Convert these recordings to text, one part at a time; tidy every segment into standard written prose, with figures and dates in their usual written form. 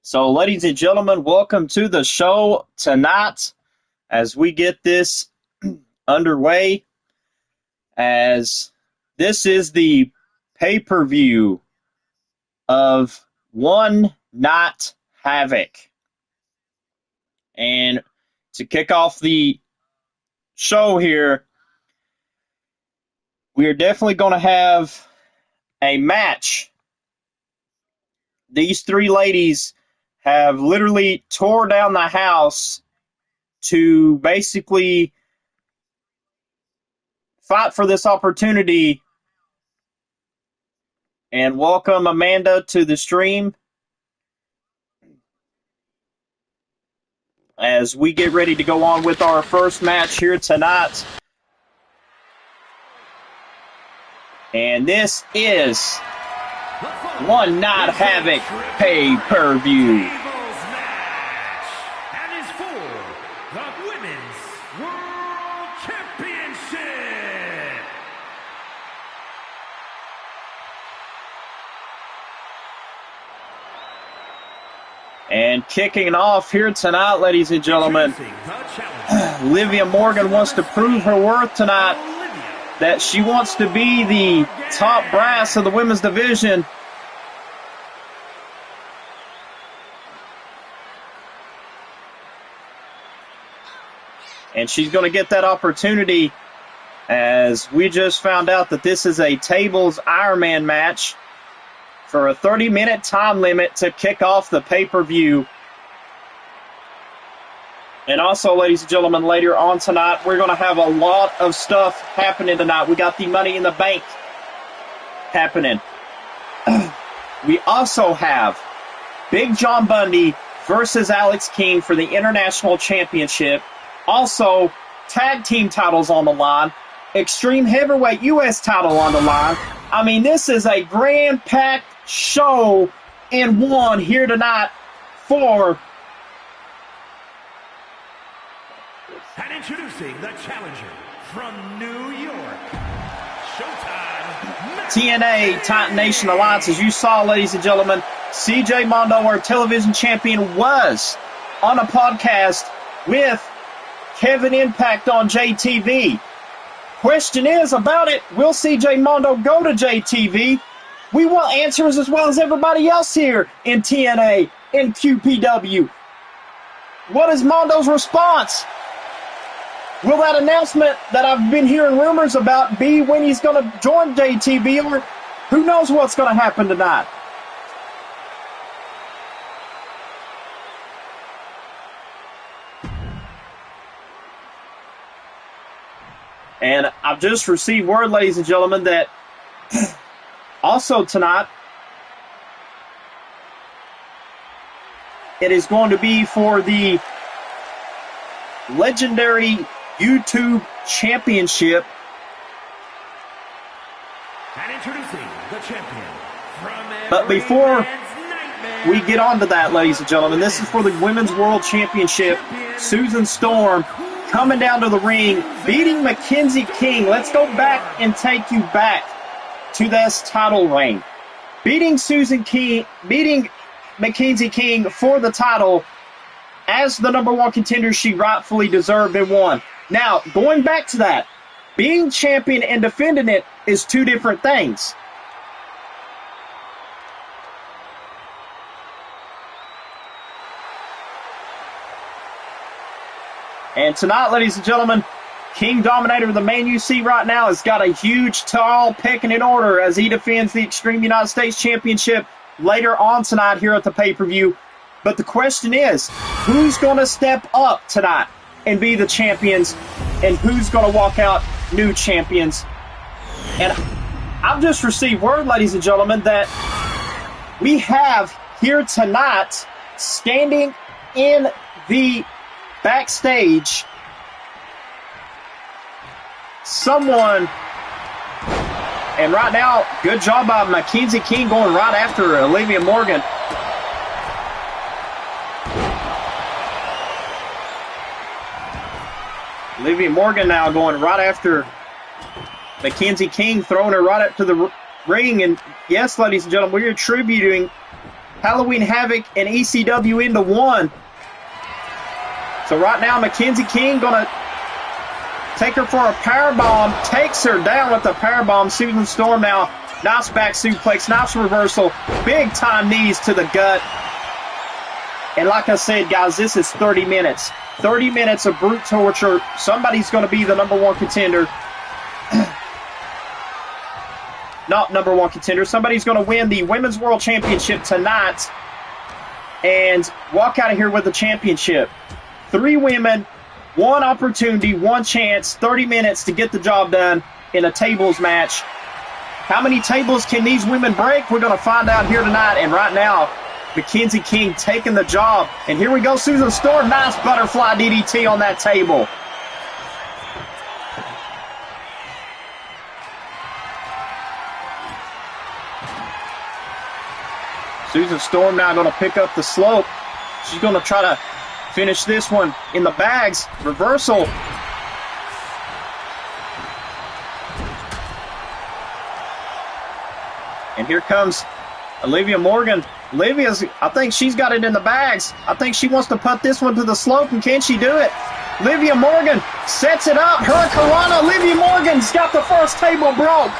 So, ladies and gentlemen, welcome to the show tonight as we get this underway. As this is the pay-per-view of One Night Havoc. And to kick off the show here, we are definitely going to have a match. These three ladies have literally tore down the house to basically fight for this opportunity. And welcome Amanda to the stream as we get ready to go on with our first match here tonight. And this is One Night Havoc pay-per-view. And is for the Women's World Championship. And kicking off here tonight, ladies and gentlemen, Olivia Morgan wants to prove her worth tonight, that she wants to be the top brass of the women's division. And she's going to get that opportunity, as we just found out that this is a tables Ironman match for a 30-minute time limit to kick off the pay-per-view. And also, ladies and gentlemen, later on tonight, we're going to have a lot of stuff happening tonight. We got the Money in the Bank happening. We also have Big John Bundy versus Alex King for the International Championship. Also, tag team titles on the line. Extreme Heavyweight U.S. title on the line. I mean, this is a grand-packed show in one here tonight for... And introducing the challenger from New York, Showtime. TNA Titan Nation Alliance. As you saw, ladies and gentlemen, CJ Mondo, our television champion, was on a podcast with Kevin Impact on JTV. Question is about it, will CJ Mondo go to JTV? We want answers as well as everybody else here in TNA, in QPW. What is Mondo's response? Will that announcement that I've been hearing rumors about be when he's going to join JTV, or who knows what's going to happen tonight? And I've just received word, ladies and gentlemen, that also tonight it is going to be for the legendary YouTube Championship. And introducing the champion from But before we get on to that, ladies and gentlemen, this is for the Women's World Championship. Susan Storm coming down to the ring, beating Mackenzie King. Let's go back and take you back to this title reign. Beating Mackenzie King for the title as the number one contender she rightfully deserved and won. Now, going back to that, being champion and defending it is two different things. And tonight, ladies and gentlemen, King Dominator, the man you see right now, has got a huge, tall pecking in order as he defends the Extreme United States Championship later on tonight here at the pay-per-view. But the question is, who's going to step up tonight and be the champions, and who's going to walk out new champions? And I've just received word, ladies and gentlemen, that we have here tonight, standing in the backstage, someone, and right now, good job by Mackenzie King going right after Olivia Morgan. Olivia Morgan now going right after Mackenzie King, throwing her right up to the ring. And yes, ladies and gentlemen, we're attributing Halloween Havoc and ECW into one. So right now, Mackenzie King going to take her for a powerbomb, takes her down with the powerbomb. Susan Storm now, nice back suplex, nice reversal, big time knees to the gut. And like I said, guys, this is 30 minutes. 30 minutes of brute torture. Somebody's going to be the number one contender. Not number one contender. Somebody's going to win the Women's World Championship tonight and walk out of here with the championship. 3 women, 1 opportunity, 1 chance, 30 minutes to get the job done in a tables match. How many tables can these women break? We're going to find out here tonight. And right now, Mackenzie King taking the job. And here we go, Susan Storm. Nice butterfly DDT on that table. Susan Storm now going to pick up the slope. She's going to try to finish this one in the bags. Reversal. And here comes Olivia Morgan. I think she's got it in the bags. I think she wants to put this one to the slope, and can she do it? Olivia Morgan sets it up. Hurricanrana. Olivia Morgan's got the first table broke.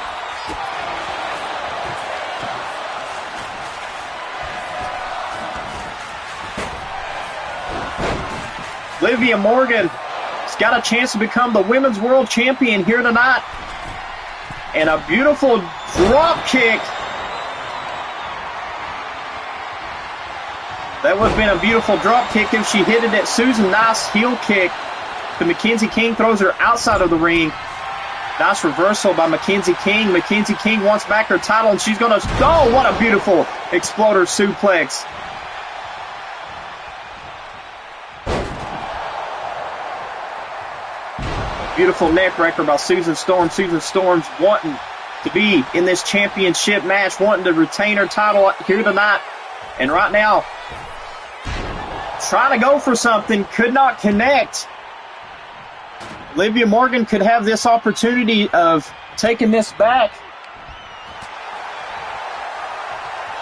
Olivia Morgan has got a chance to become the Women's World Champion here tonight. And a beautiful drop kick. That would have been a beautiful drop kick if she hit it at Susan. Nice heel kick. The Mackenzie King throws her outside of the ring. Nice reversal by Mackenzie King. Mackenzie King wants back her title, and she's going to... Oh, what a beautiful exploder suplex. Beautiful neck breaker by Susan Storm. Susan Storm's wanting to be in this championship match, wanting to retain her title here tonight. And right now, trying to go for something, could not connect. Olivia Morgan could have this opportunity of taking this back.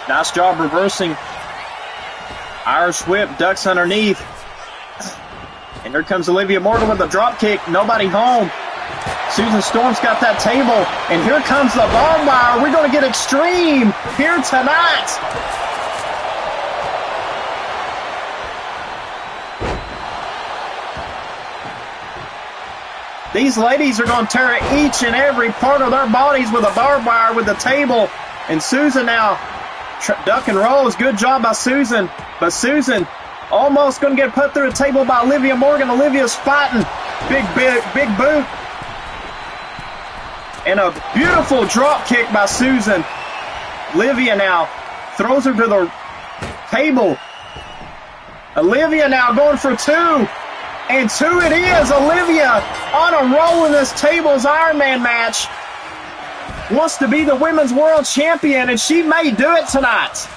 Nice job reversing. Irish whip, ducks underneath. And here comes Olivia Morgan with a drop kick. Nobody home. Susan Storm's got that table. And here comes the barbed wire. We're going to get extreme here tonight. These ladies are going to tear each and every part of their bodies with a barbed wire with the table. And Susan now duck and rolls. Good job by Susan. But Susan almost going to get put through a table by Olivia Morgan. Olivia's fighting. Big boot. And a beautiful drop kick by Susan. Olivia now throws her to the table. Olivia now going for two. And two it is. Olivia on a roll in this tables Iron Man match. Wants to be the Women's World Champion, and she may do it tonight.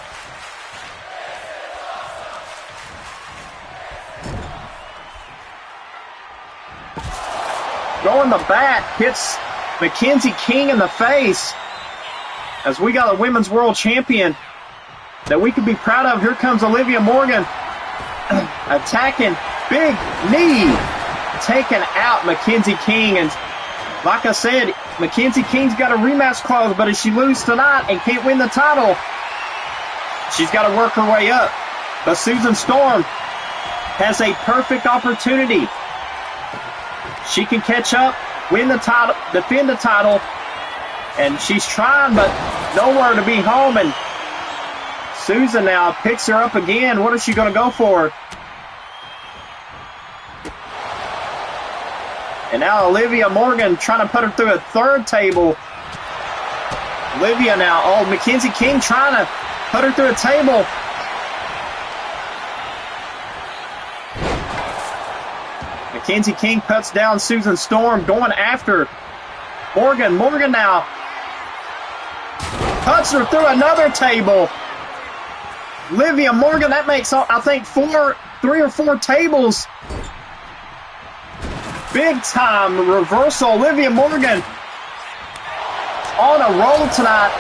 Throwing the bat, hits Mackenzie King in the face. As we got a Women's World Champion that we could be proud of. Here comes Olivia Morgan attacking. Big knee, taking out Mackenzie King. And like I said, Mackenzie King's got a rematch clause, but if she loses tonight and can't win the title, she's got to work her way up. But Susan Storm has a perfect opportunity. She can catch up, win the title, defend the title, and she's trying, but nowhere to be home. And Susan now picks her up again. What is she going to go for? And now Olivia Morgan trying to put her through a third table. Olivia now, Mackenzie King trying to put her through a table. Mackenzie King puts down Susan Storm, going after Morgan. Morgan now puts her through another table. Olivia Morgan, that makes, I think, 3 or 4 tables. Big time reversal. Olivia Morgan on a roll tonight.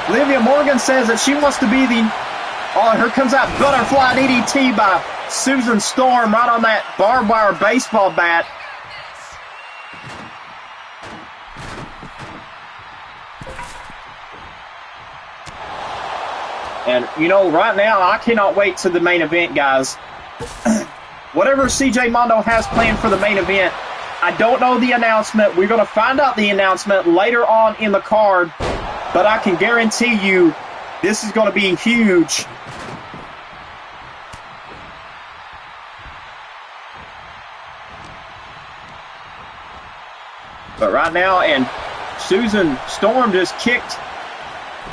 Olivia Morgan says that she wants to be the... Oh, here comes that butterfly DDT by Susan Storm right on that barbed wire baseball bat. And, you know, right now, I cannot wait to the main event, guys. Whatever CJ Mondo has planned for the main event, I don't know the announcement. We're going to find out the announcement later on in the card. But I can guarantee you this is going to be huge. But right now, and Susan Storm just kicked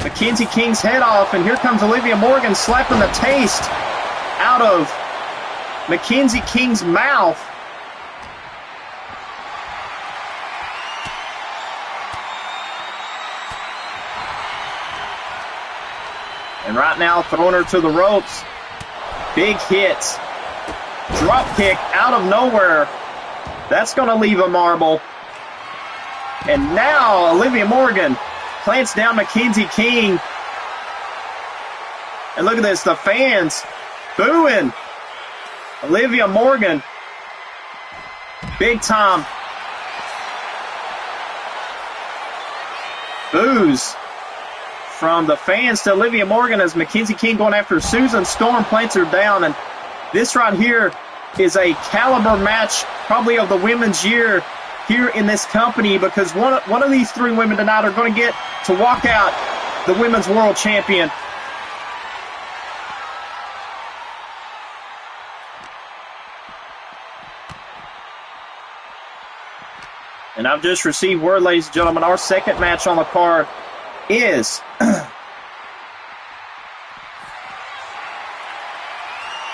Mackenzie King's head off. And here comes Olivia Morgan slapping the taste out of Mackenzie King's mouth. And And right now, throwing her to the ropes. Big hits. Drop kick out of nowhere. That's going to leave a marble. And now Olivia Morgan plants down Mackenzie King. And look at this, the fans booing Olivia Morgan. Big time boos from the fans to Olivia Morgan as Mackenzie King going after Susan Storm, plants her down. And this right here is a caliber match, probably of the women's year here in this company, because one of these three women tonight are going to get to walk out the women's world champion. And I've just received word, ladies and gentlemen, our second match on the card is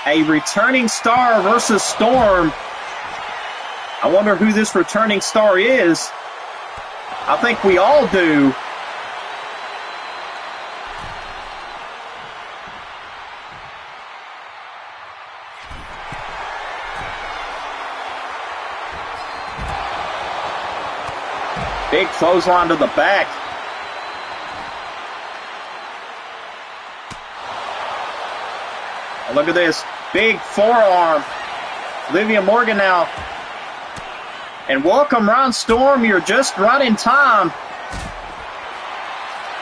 a returning star versus Storm. I wonder who this returning star is. I think we all do. Big clothesline to the back. And look at this. Big forearm. Olivia Morgan now. And welcome, Ron Storm. You're just right in time.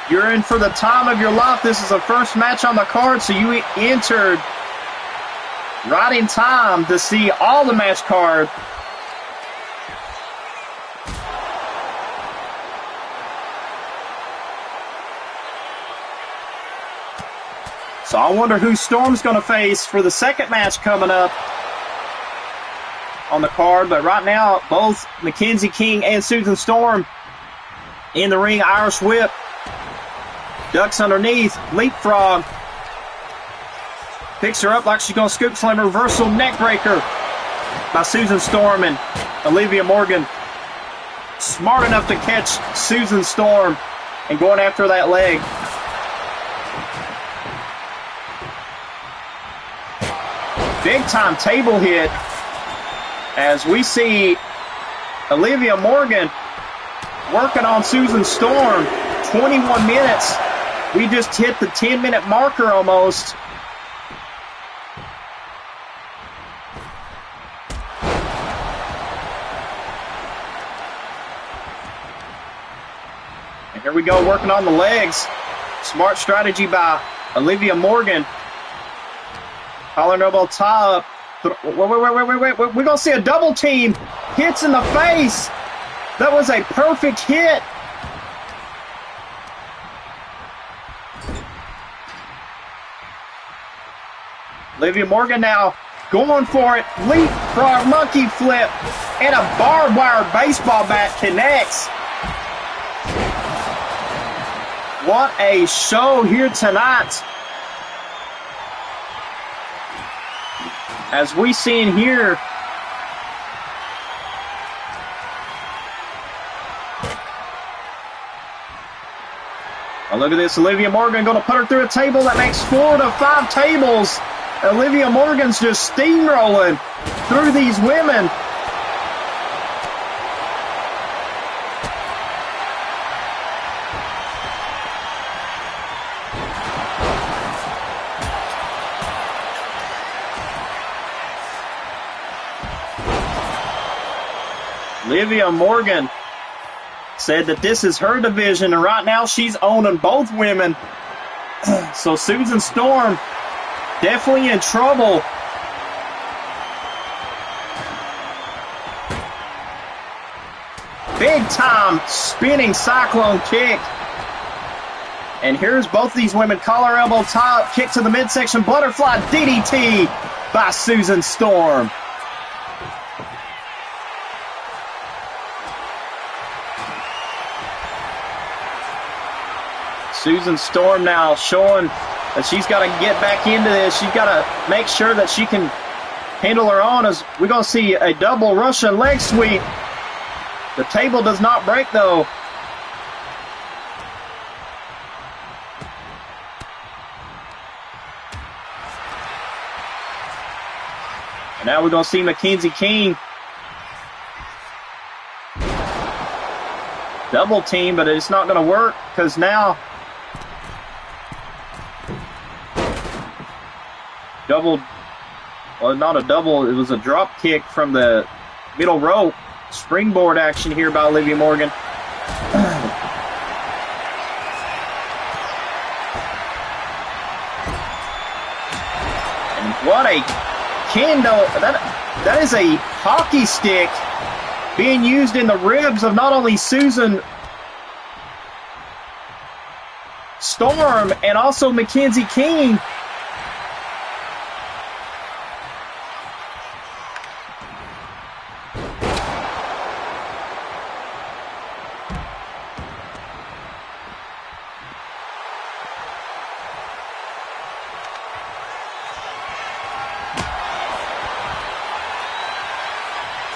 You're in for the time of your life. This is the first match on the card, so you entered right in time to see all the match card. So I wonder who Storm's going to face for the second match coming up on the card. But right now, both Mackenzie King and Susan Storm in the ring. Irish whip. Ducks underneath. Leapfrog. Picks her up like she's going to scoop slam. Reversal neck breaker by Susan Storm. And Olivia Morgan smart enough to catch Susan Storm and going after that leg. Big time table hit as we see Olivia Morgan working on Susan Storm. 21 minutes. We just hit the 10-minute marker almost. And here we go, working on the legs. Smart strategy by Olivia Morgan. Collar elbow tie up. Wait. We're going to see a double team. Hits in the face. That was a perfect hit. Olivia Morgan now going for it. Leapfrog monkey flip. And a barbed wire baseball bat connects. What a show here tonight. As we see in here, oh, look at this. Olivia Morgan going to put her through a table that makes 4 to 5 tables. Olivia Morgan's just steamrolling through these women. Olivia Morgan said that this is her division, and right now she's owning both women. So Susan Storm definitely in trouble. Big time spinning cyclone kick. And here's both these women. Collar elbow tie up, kick to the midsection, butterfly DDT by Susan Storm. Susan Storm now showing that she's got to get back into this. She's got to make sure that she can handle her own, as we're going to see a double Russian leg sweep. The table does not break, though. And now we're going to see Mackenzie King double team, but it's not going to work because now well, not a double, it was a drop kick from the middle rope. Springboard action here by Olivia Morgan. And what a kendo, that is a hockey stick being used in the ribs of not only Susan Storm and also Mackenzie King.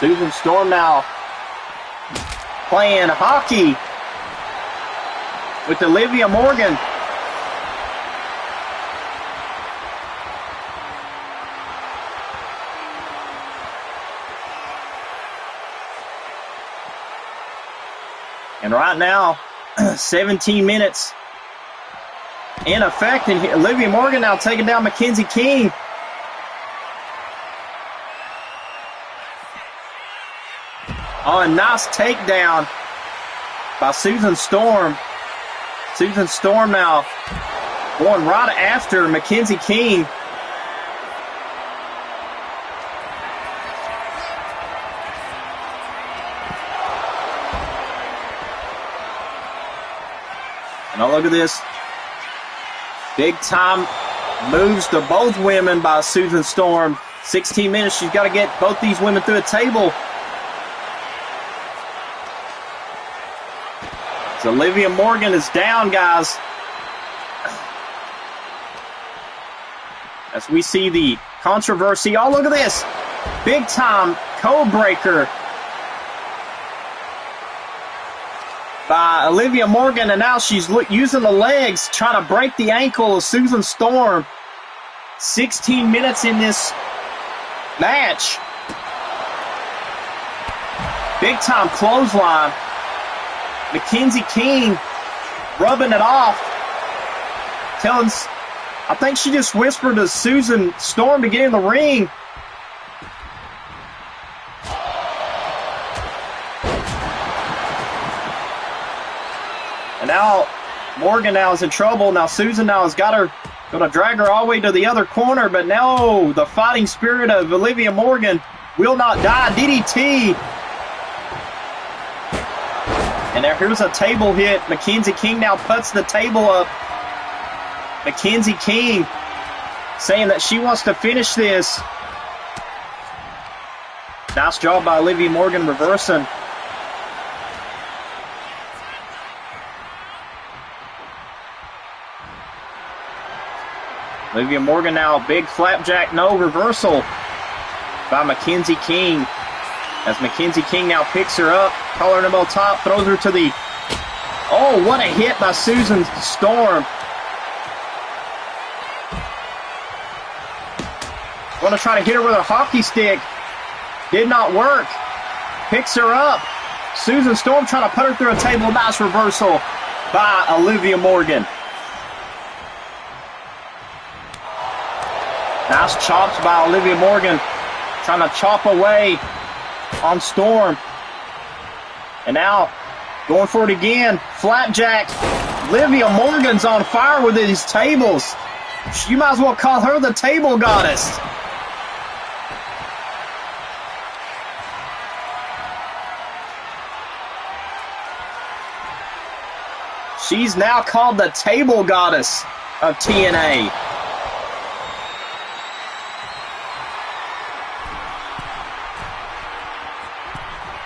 Susan Storm now playing hockey with Olivia Morgan. And right now, 17 minutes in effect, and Olivia Morgan now taking down Mackenzie King. Oh, a nice takedown by Susan Storm. Susan Storm now going right after Mackenzie King. And now look at this. Big time moves to both women by Susan Storm. 16 minutes, she's got to get both these women through a table. So Olivia Morgan is down, guys. As we see the controversy. Oh, look at this. Big time code breaker by Olivia Morgan. And now she's using the legs, trying to break the ankle of Susan Storm. 16 minutes in this match. Big time clothesline. Mackenzie King rubbing it off. I think she just whispered to Susan Storm to get in the ring. And now Morgan now is in trouble. Now Susan now has got her, going to drag her all the way to the other corner. But no, the fighting spirit of Olivia Morgan will not die. DDT. And now here's a table hit. Mackenzie King now puts the table up. Mackenzie King saying that she wants to finish this. Nice job by Olivia Morgan reversing. Olivia Morgan now, big flapjack, no reversal by Mackenzie King. As Mackenzie King now picks her up, collar him on top, throws her to the... Oh, what a hit by Susan Storm. Want to try to hit her with a hockey stick. Did not work. Picks her up. Susan Storm trying to put her through a table. Nice reversal by Olivia Morgan. Nice chops by Olivia Morgan. Trying to chop away on Storm. And now going for it again. Flapjack. Olivia Morgan's on fire with these tables. You might as well call her the table goddess. She's now called the table goddess of TNA.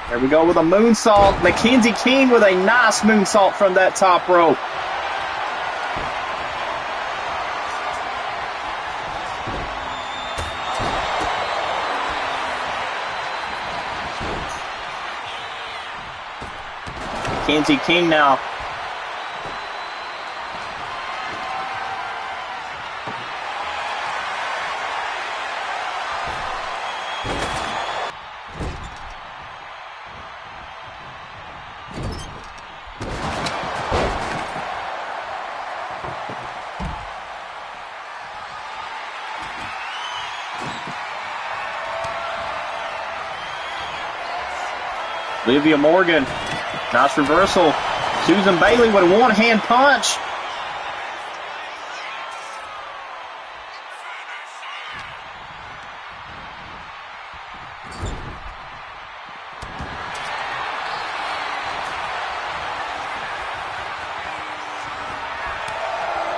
There we go with a moonsault. Mackenzie King with a nice moonsault from that top rope. Mackenzie King now. Olivia Morgan, nice reversal. Susan Bailey with a one-hand punch.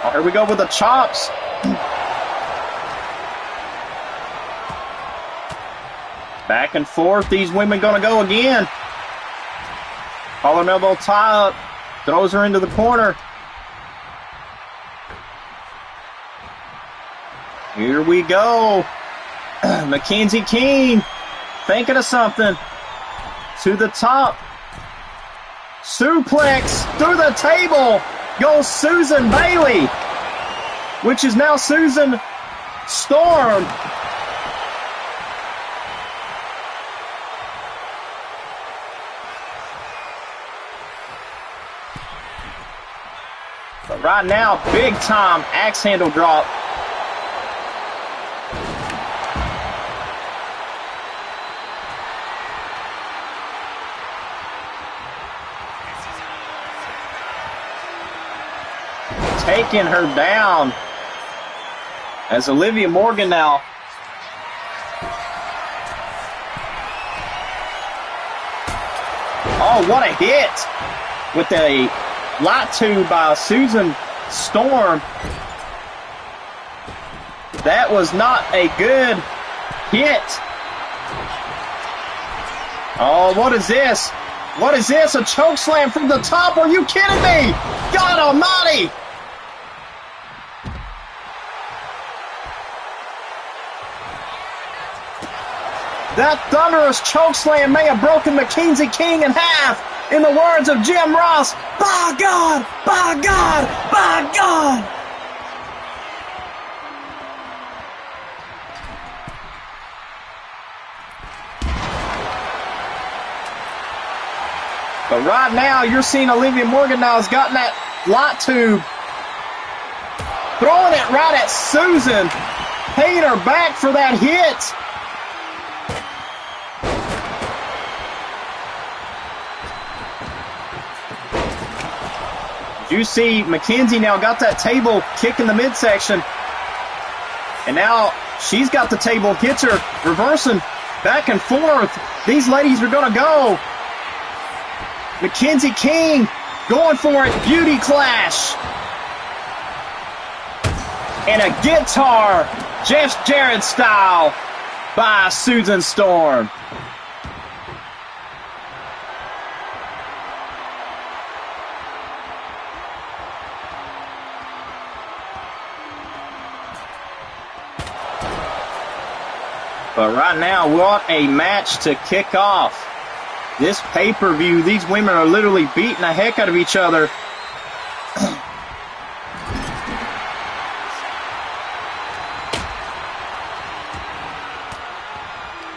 Oh, here we go with the chops. Back and forth, these women gonna go again. Collar elbow tie up, throws her into the corner. Here we go. Mackenzie King thinking of something. To the top. Suplex through the table goes Susan Bailey, which is now Susan Storm. But right now, big time axe handle drop. Taking her down as Olivia Morgan now. Oh, what a hit with a light tube by Susan Storm. That was not a good hit. Oh, what is this? What is this? A choke slam from the top? Are you kidding me? God almighty! That thunderous chokeslam may have broken Mackenzie King in half. In the words of Jim Ross, by God, by God, by God. But right now, you're seeing Olivia Morgan now has gotten that light tube. Throwing it right at Susan. Paying her back for that hit. You see Mackenzie now got that table kick in the midsection. And now she's got the table, hits her, reversing back and forth. These ladies are going to go. Mackenzie King going for it. Beauty clash. And a guitar, Jeff Jarrett style by Susan Storm. But right now, what a match to kick off this pay-per-view. These women are literally beating the heck out of each other.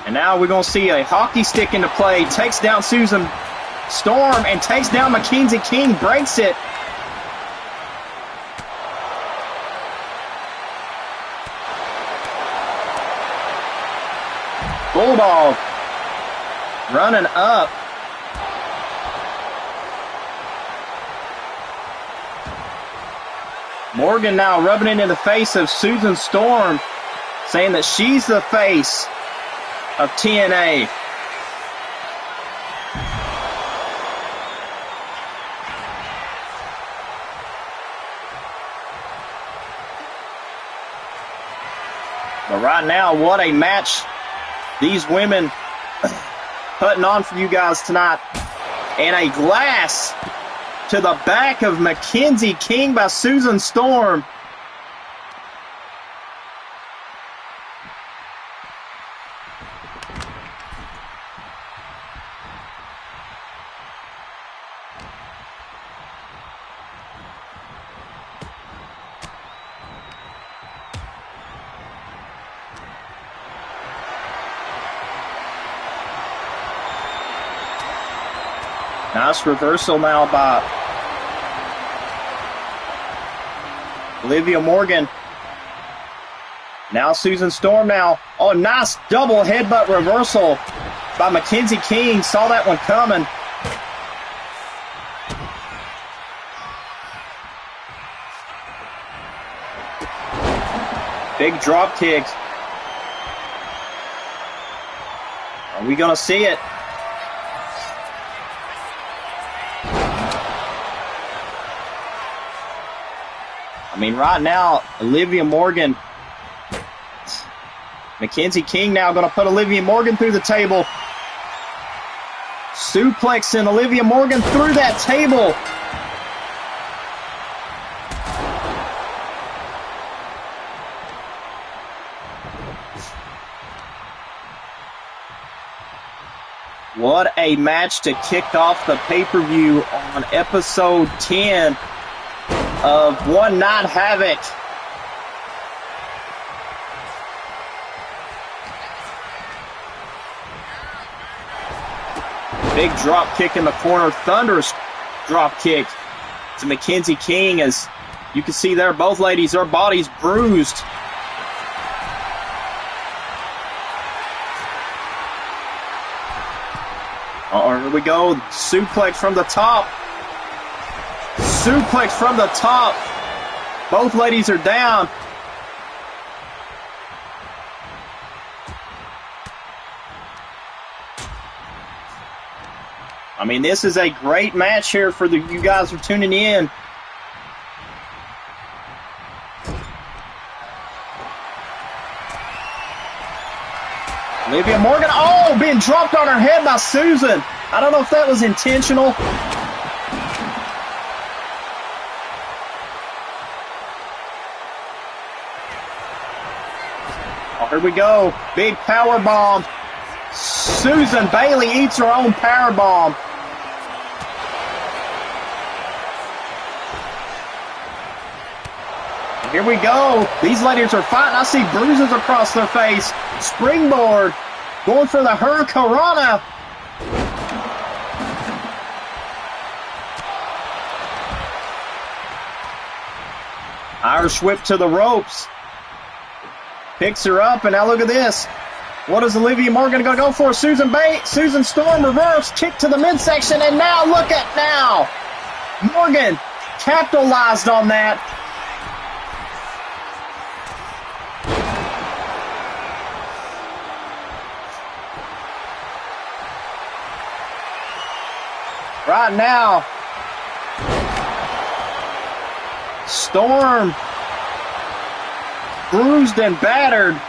And now we're going to see a hockey stick into play. Takes down Susan Storm and takes down Mackenzie King. Breaks it. Bulldog running up. Morgan now rubbing it in the face of Susan Storm, saying that she's the face of TNA. But right now, what a match these women putting on for you guys tonight. And a glass to the back of Mackenzie King by Susan Storm. Nice reversal now by Olivia Morgan. Now Susan Storm now. Oh, nice double headbutt reversal by Mackenzie King. Saw that one coming. Big drop kick. Are we going to see it? I mean, right now, Olivia Morgan, Mackenzie King now going to put Olivia Morgan through the table. Suplexing Olivia Morgan through that table. What a match to kick off the pay-per-view on episode 10 of One Night Havoc. Big drop kick in the corner, thunderous drop kick to Mackenzie King. As you can see there, both ladies, their bodies bruised. Here we go, suplex from the top. Suplex from the top. Both ladies are down. I mean, this is a great match here for you guys who are tuning in. Olivia Morgan, oh, being dropped on her head by Susan. I don't know if that was intentional. Oh, here we go. Big power bomb. Susan Bailey eats her own power bomb. And here we go. These ladies are fighting. I see bruises across their face. Springboard. Going for the Hurricanrana. Irish whip to the ropes. Picks her up, and now look at this. What is Olivia Morgan going to go for? Susan Storm reverse kick to the midsection, and now look at now. Morgan capitalized on that. Right now, Storm bruised and battered.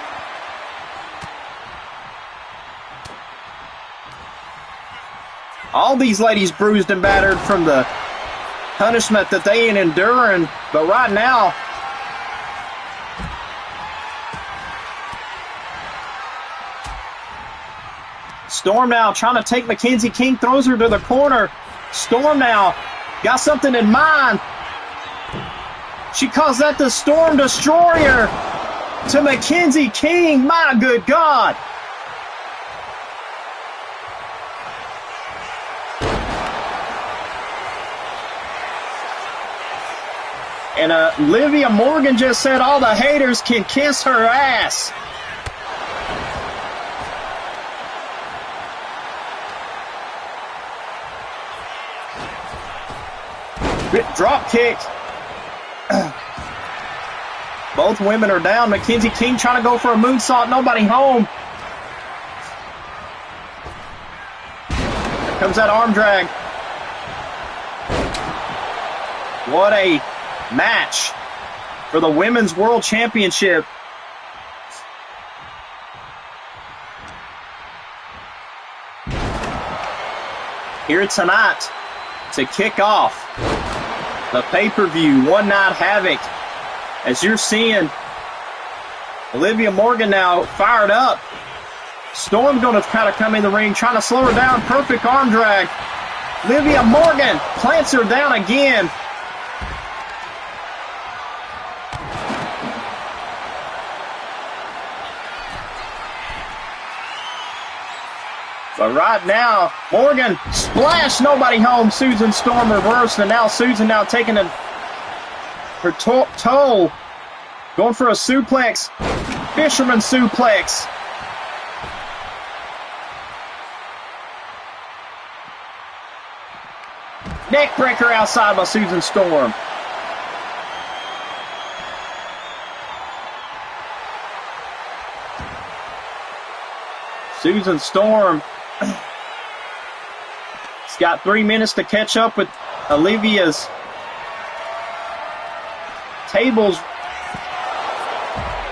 All these ladies bruised and battered from the punishment that they ain't enduring. But right now, Storm now trying to take Mackenzie King, throws her to the corner. Storm now got something in mind. She calls that the Storm Destroyer to Mackenzie King. My good God. And Olivia Morgan just said all the haters can kiss her ass. Drop kick. Both women are down. Mackenzie King trying to go for a moonsault. Nobody home. Here comes that arm drag. What a match for the Women's World Championship. Here tonight to kick off the pay-per-view, One Night Havoc. As you're seeing, Olivia Morgan now fired up. Storm's going to kind of come in the ring, trying to slow her down. Perfect arm drag. Olivia Morgan plants her down again. But right now, Morgan splash, nobody home. Susan Storm reversed, and now Susan now taking her toe, going for a suplex. Fisherman suplex. Neck breaker outside by Susan Storm. Susan Storm has got 3 minutes to catch up with Olivia's tables.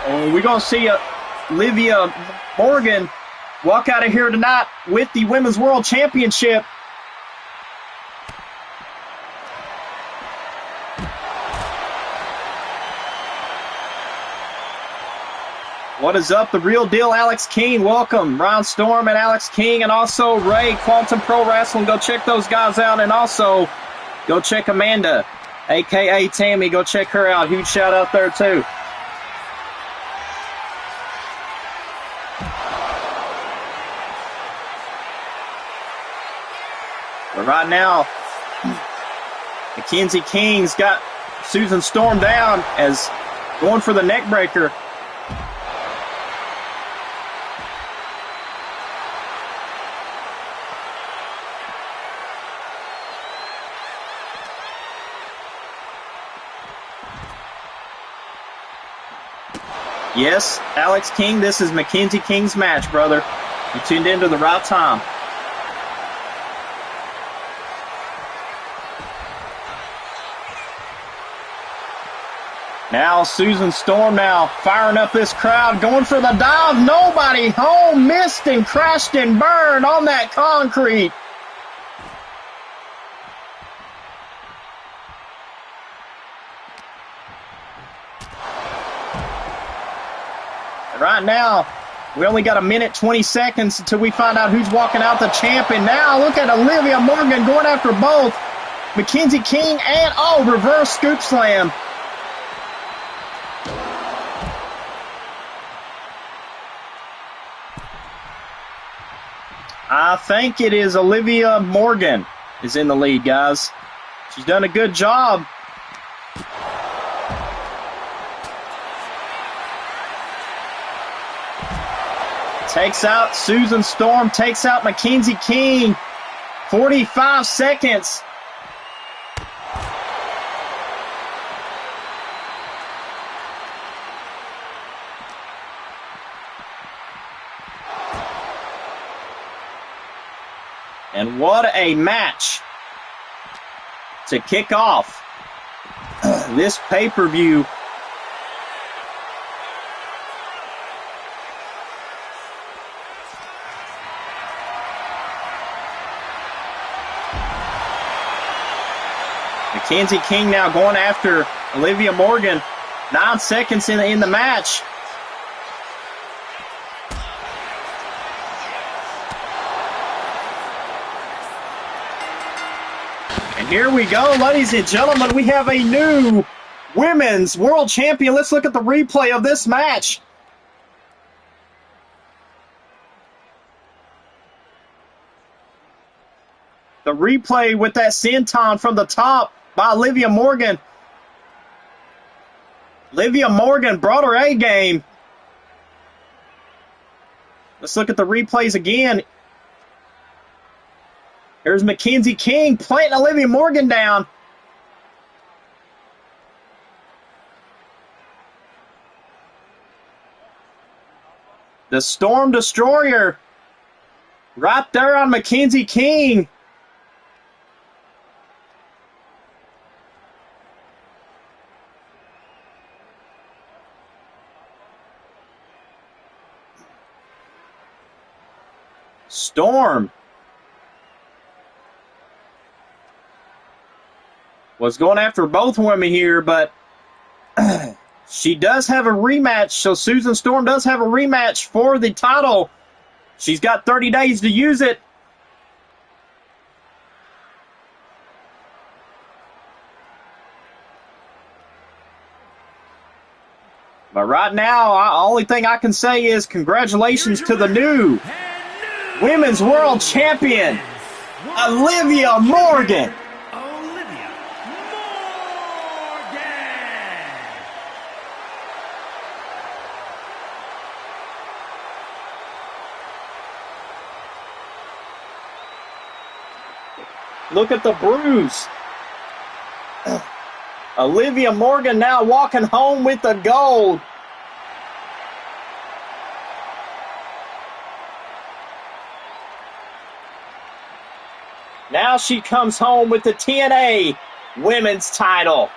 We're going to see Olivia Morgan walk out of here tonight with the Women's World Championship. What is up? The Real Deal, Alex King. Welcome. Ron Storm and Alex King, and also Ray, Quantum Pro Wrestling. Go check those guys out. And also, go check Amanda, a.k.a. Tammy. Go check her out. Huge shout out there, too. But right now, Mackenzie King's got Susan Storm down as going for the neck breaker. Yes, Alex King, this is Mackenzie King's match, brother. You tuned into the right time. Now Susan Storm now firing up this crowd, going for the dive. Nobody home, missed and crashed and burned on that concrete. Right now, we only got 1:20 seconds until we find out who's walking out the champion. Now, look at Olivia Morgan going after both Mackenzie King and, reverse scoop slam. I think it is Olivia Morgan is in the lead, guys. She's done a good job. Takes out Susan Storm, takes out Mackenzie King. 45 seconds. And what a match to kick off this pay-per-view. Mackenzie King now going after Olivia Morgan. 9 seconds in the match. And here we go, ladies and gentlemen. We have a new Women's World Champion. Let's look at the replay of this match. The replay with that senton from the top by Olivia Morgan. Olivia Morgan brought her A game. Let's look at the replays again. Here's Mackenzie King planting Olivia Morgan down. The Storm Destroyer right there on Mackenzie King. Storm was going after both women here, but she does have a rematch, so Susan Storm does have a rematch for the title. She's got 30 days to use it. But right now, the only thing I can say is congratulations to the new Women's World Champion, Olivia Morgan. Look at the bruise. Olivia Morgan now walking home with the gold. Now she comes home with the TNA Women's title.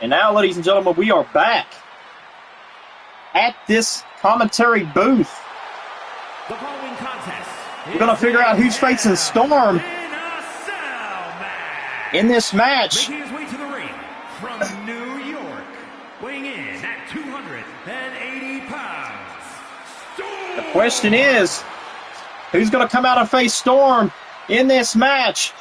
And now, ladies and gentlemen, we are back at this commentary booth. The following contest. We're going to figure out who's facing Storm in this match. Making his way to the ring from New York, weighing in at 280 pounds. Storm! The question is, who's going to come out and face Storm in this match?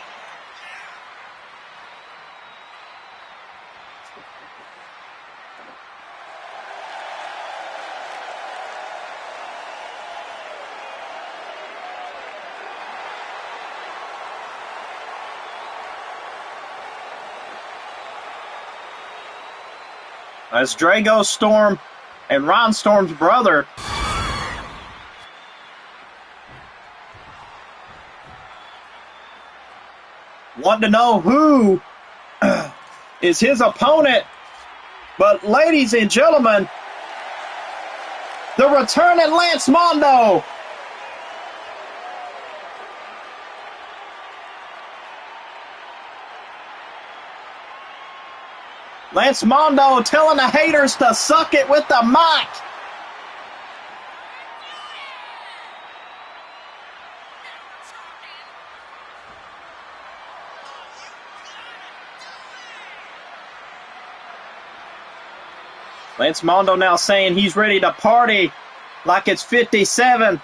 As Drago Storm and Ron Storm's brother want to know who is his opponent. But ladies and gentlemen, the returning Lance Mondo. Lance Mondo telling the haters to suck it with the mic. Lance Mondo now saying he's ready to party like it's 57.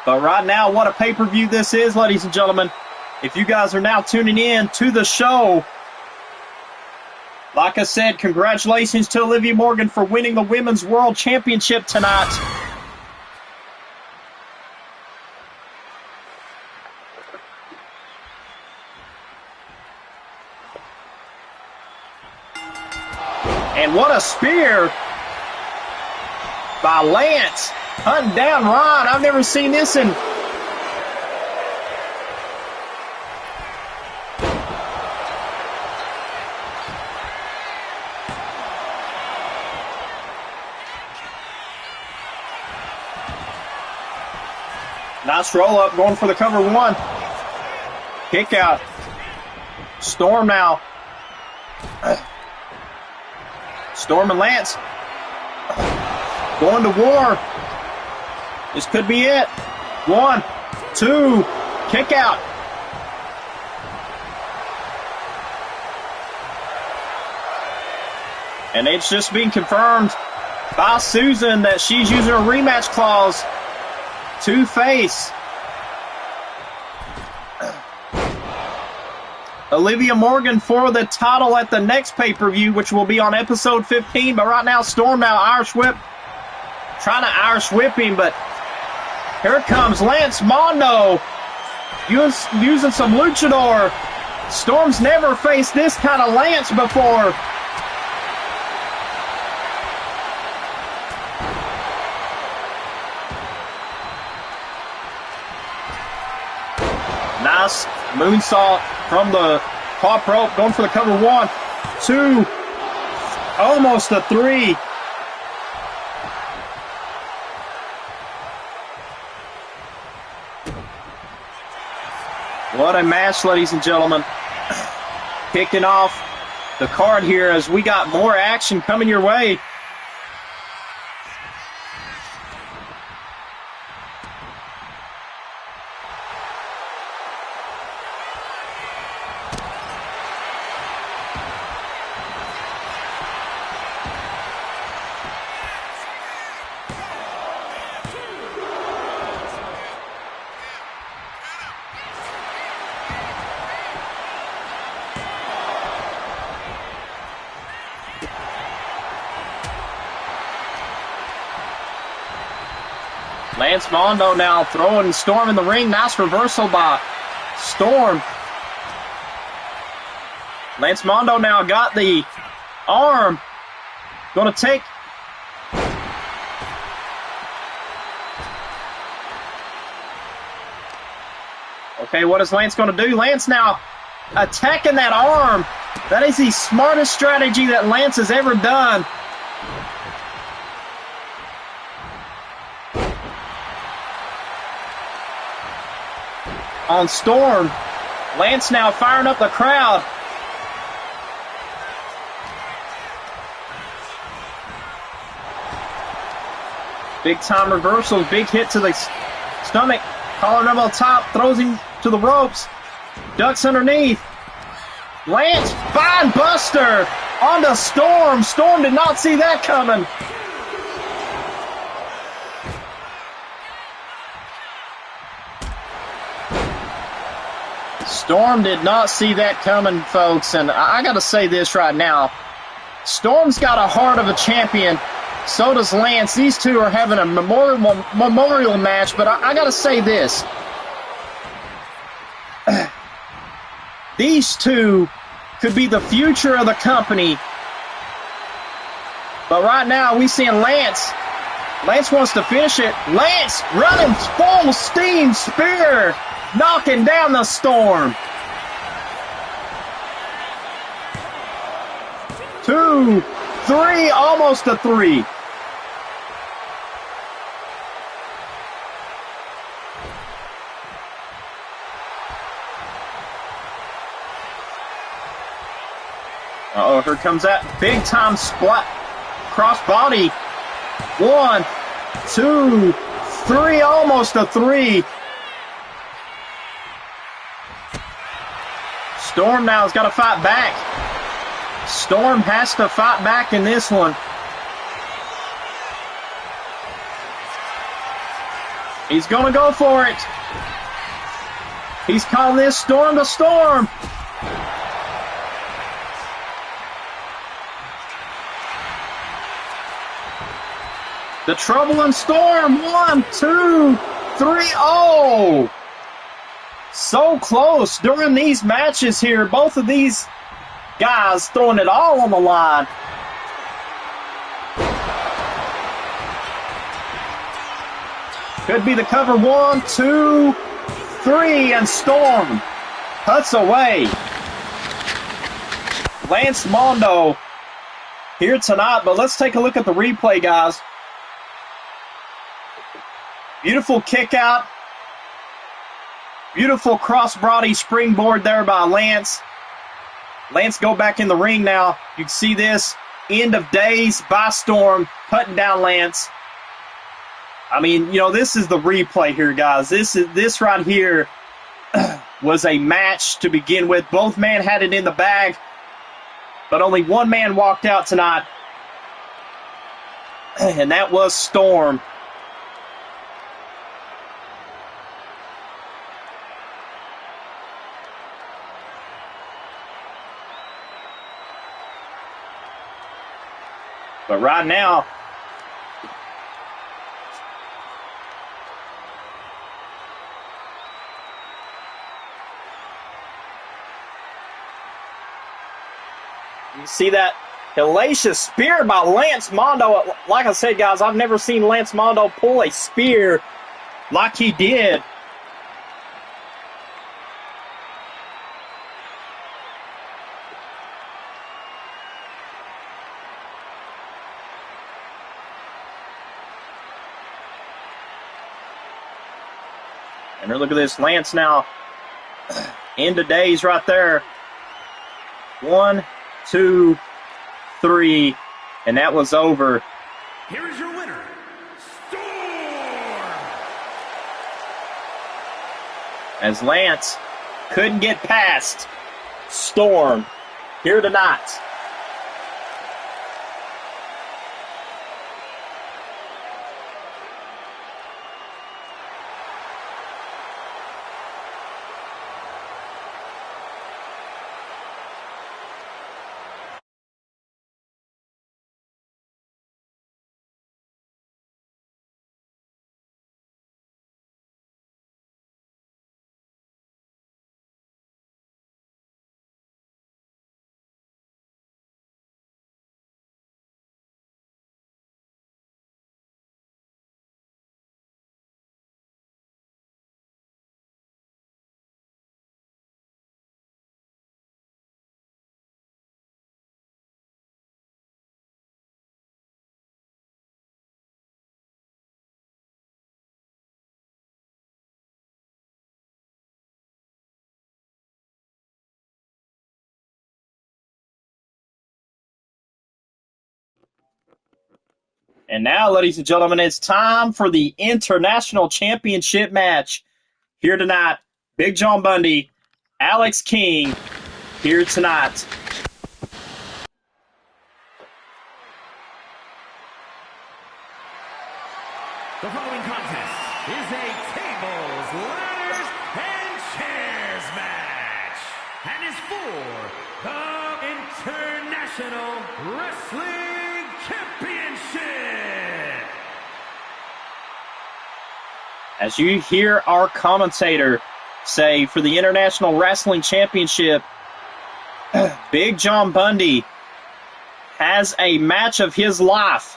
But right now, what a pay-per-view this is, ladies and gentlemen. If you guys are now tuning in to the show, like I said, congratulations to Olivia Morgan for winning the Women's World Championship tonight. And what a spear by Lance. Hunting down Ron. I've never seen this in... Nice roll up, going for the cover one. Kick out. Storm now. Storm and Lance. Going to war. This could be it. 1, 2, kick out. And it's just being confirmed by Susan that she's using a rematch clause to face Olivia Morgan for the title at the next pay-per-view, which will be on episode 15. But right now, Storm now Irish whip. Trying to Irish whip him, but here comes Lance Mondo using some luchador. Storm's never faced this kind of Lance before. Nice moonsault from the top rope, going for the cover. 1, 2, almost a 3. What a match, ladies and gentlemen. Kicking off the card here as we got more action coming your way. Lance Mondo now throwing Storm in the ring. Nice reversal by Storm. Lance Mondo now got the arm. Going to take. Okay, what is Lance going to do? Lance now attacking that arm. That is the smartest strategy that Lance has ever done. On Storm. Lance now firing up the crowd. Big time reversals, big hit to the stomach. Collar up on top, throws him to the ropes. Ducks underneath. Lance, fine buster on the Storm. Storm did not see that coming. Storm did not see that coming, folks, and I got to say this right now. Storm's got a heart of a champion. So does Lance. These two are having a memorial match, but I got to say this. These two could be the future of the company. But right now, we seeing Lance. Lance wants to finish it. Lance running full steam spear. Knocking down the Storm. 2, 3, almost a 3. Uh-oh, here comes that big time splat. Cross body. 1, 2, 3, almost a 3. Storm now has got to fight back. Storm has to fight back in this one. He's going to go for it. He's calling this Storm to Storm. The trouble in Storm. 1, 2, 3. Oh! So close during these matches here. Both of these guys throwing it all on the line. Could be the cover. 1, 2, 3, and Storm cuts away. Lance Mondo here tonight, but let's take a look at the replay, guys. Beautiful kick out. Beautiful crossbody springboard there by Lance. Lance go back in the ring now. You can see this. End of days by Storm, cutting down Lance. I mean, you know, this is the replay here, guys. This right here was a match to begin with. Both men had it in the bag, but only one man walked out tonight, and that was Storm. But right now, you see that hellacious spear by Lance Mondo. Like I said, guys, I've never seen Lance Mondo pull a spear like he did. And look at this, Lance now end of days right there. 1, 2, 3, and that was over. Here is your winner, Storm! As Lance couldn't get past Storm here tonight. And now, ladies and gentlemen, it's time for the International Championship match here tonight. Big John Bundy, Alex King here tonight. The following contest is a tables, ladders, and chairs match, and is for the International Wrestling Championship. As you hear our commentator say, for the International Wrestling Championship, Big John Bundy has a match of his life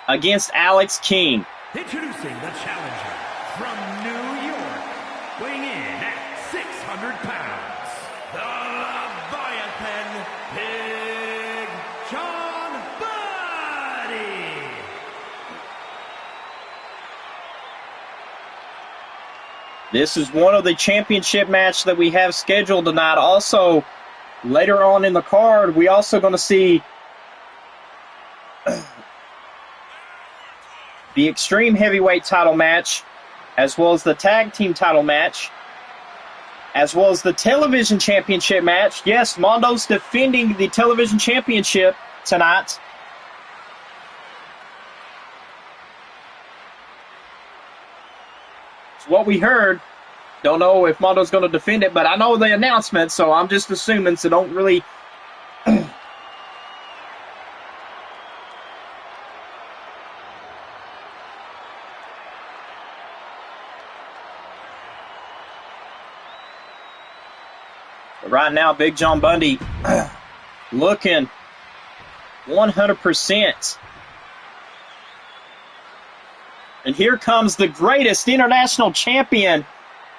against Alex King. Introducing the challenger from New York, weighing in at 600 pounds, the Leviathan, Big John Bundy. This is one of the championship matches that we have scheduled tonight. Also, later on in the card, we also going to see the Extreme Heavyweight title match, as well as the Tag Team title match, as well as the Television Championship match. Yes, Mondo's defending the Television Championship tonight. It's what we heard. Don't know if Mondo's going to defend it, but I know the announcement, so I'm just assuming, so don't really... Right now, Big John Bundy looking 100%. And here comes the greatest international champion,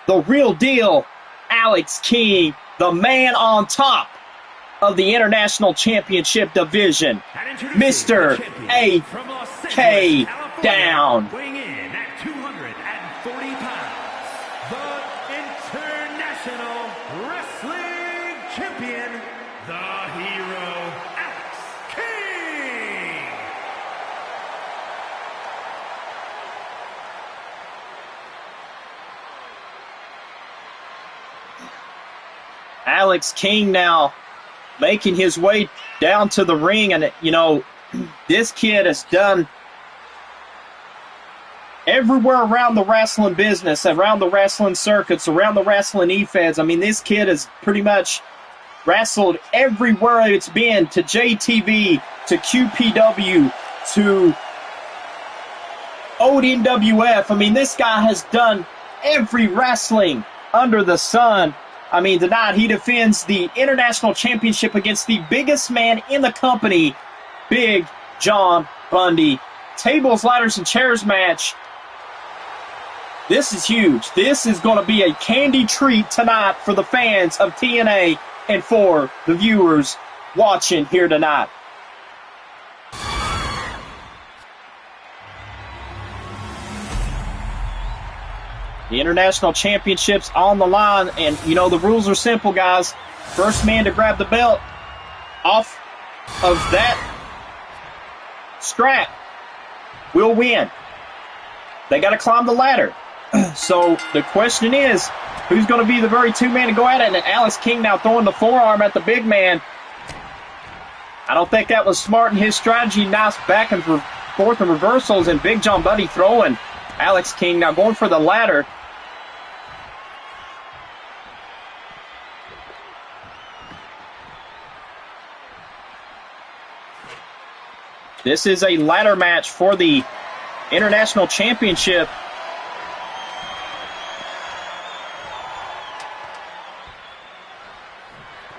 the real deal, Alex King, the man on top of the International Championship division, Mr. AK Down. Weighing in at 240 pounds, the International Wrestling Champion, the hero, Alex King. Alex King now making his way down to the ring. And, you know, this kid has done everywhere around the wrestling business, around the wrestling circuits, around the wrestling e-feds. I mean, this kid has pretty much wrestled everywhere it's been, to JTV, to QPW, to old NWF. I mean, this guy has done every wrestling under the sun. I mean, tonight he defends the International Championship against the biggest man in the company, Big John Bundy. Tables, ladders, and chairs match. This is huge. This is going to be a candy treat tonight for the fans of TNA and for the viewers watching here tonight. The International Championship's on the line, and, you know, the rules are simple, guys. First man to grab the belt off of that strap will win. They got to climb the ladder. So the question is, who's going to be the very two-man to go at it? And Alex King now throwing the forearm at the big man. I don't think that was smart in his strategy. Nice back and forth and reversals, and Big John Bundy throwing Alex King now going for the ladder. This is a ladder match for the International Championship.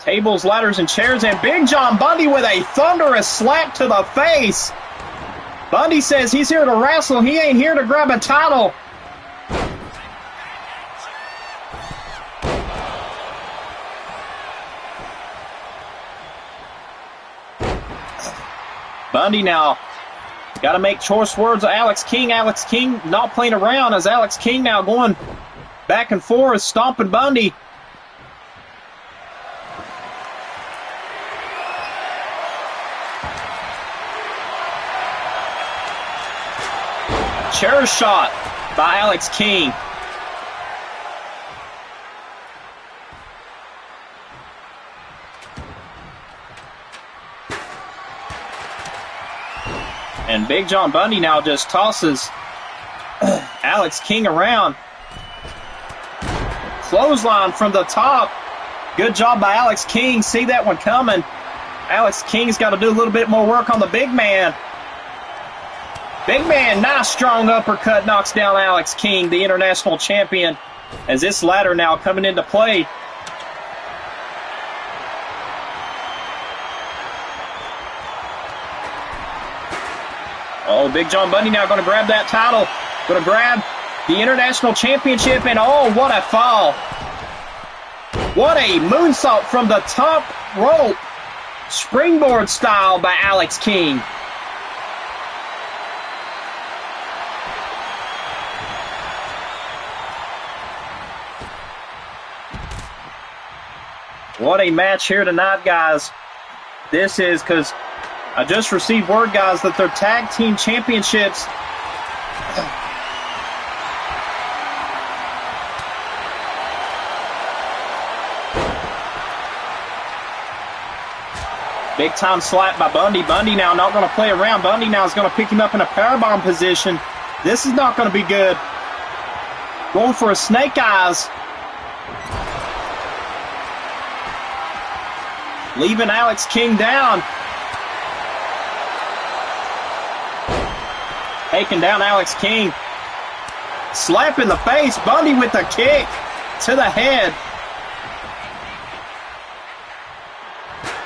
Tables, ladders, and chairs, and Big John Bundy with a thunderous slap to the face. Bundy says he's here to wrestle. He ain't here to grab a title. Bundy now got to make choice words of Alex King. Alex King not playing around, as Alex King now going back and forth, stomping Bundy. Chair shot by Alex King. And Big John Bundy now just tosses Alex King around. Clothesline from the top. Good job by Alex King. See that one coming. Alex King's got to do a little bit more work on the big man. Big man, nice strong uppercut, knocks down Alex King, the international champion, as this ladder now coming into play. Oh, Big John Bundy now going to grab that title. Going to grab the International Championship, and oh, what a fall. What a moonsault from the top rope. Springboard style by Alex King. What a match here tonight, guys. This is, because I just received word, guys, that their tag team championships big time slap by Bundy. Bundy now not going to play around. Bundy now is going to pick him up in a powerbomb position. This is not going to be good. Going for a snake eyes. Leaving Alex King down. Taking down Alex King. Slap in the face. Bundy with the kick to the head.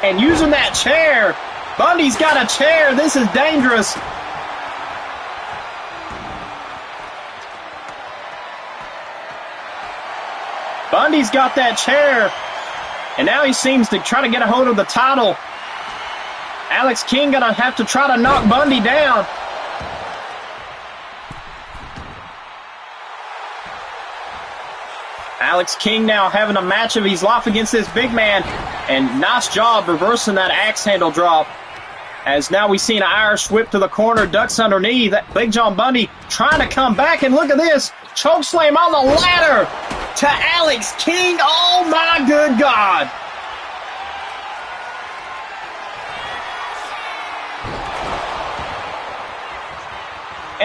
And using that chair. Bundy's got a chair. This is dangerous. Bundy's got that chair. And now he seems to try to get a hold of the title. Alex King gonna have to try to knock Bundy down. Alex King now having a match of his life against this big man. And nice job reversing that axe handle drop. As now we see an Irish whip to the corner, ducks underneath. That Big John Bundy trying to come back. And look at this. Choke slam on the ladder to Alex King. Oh my good God.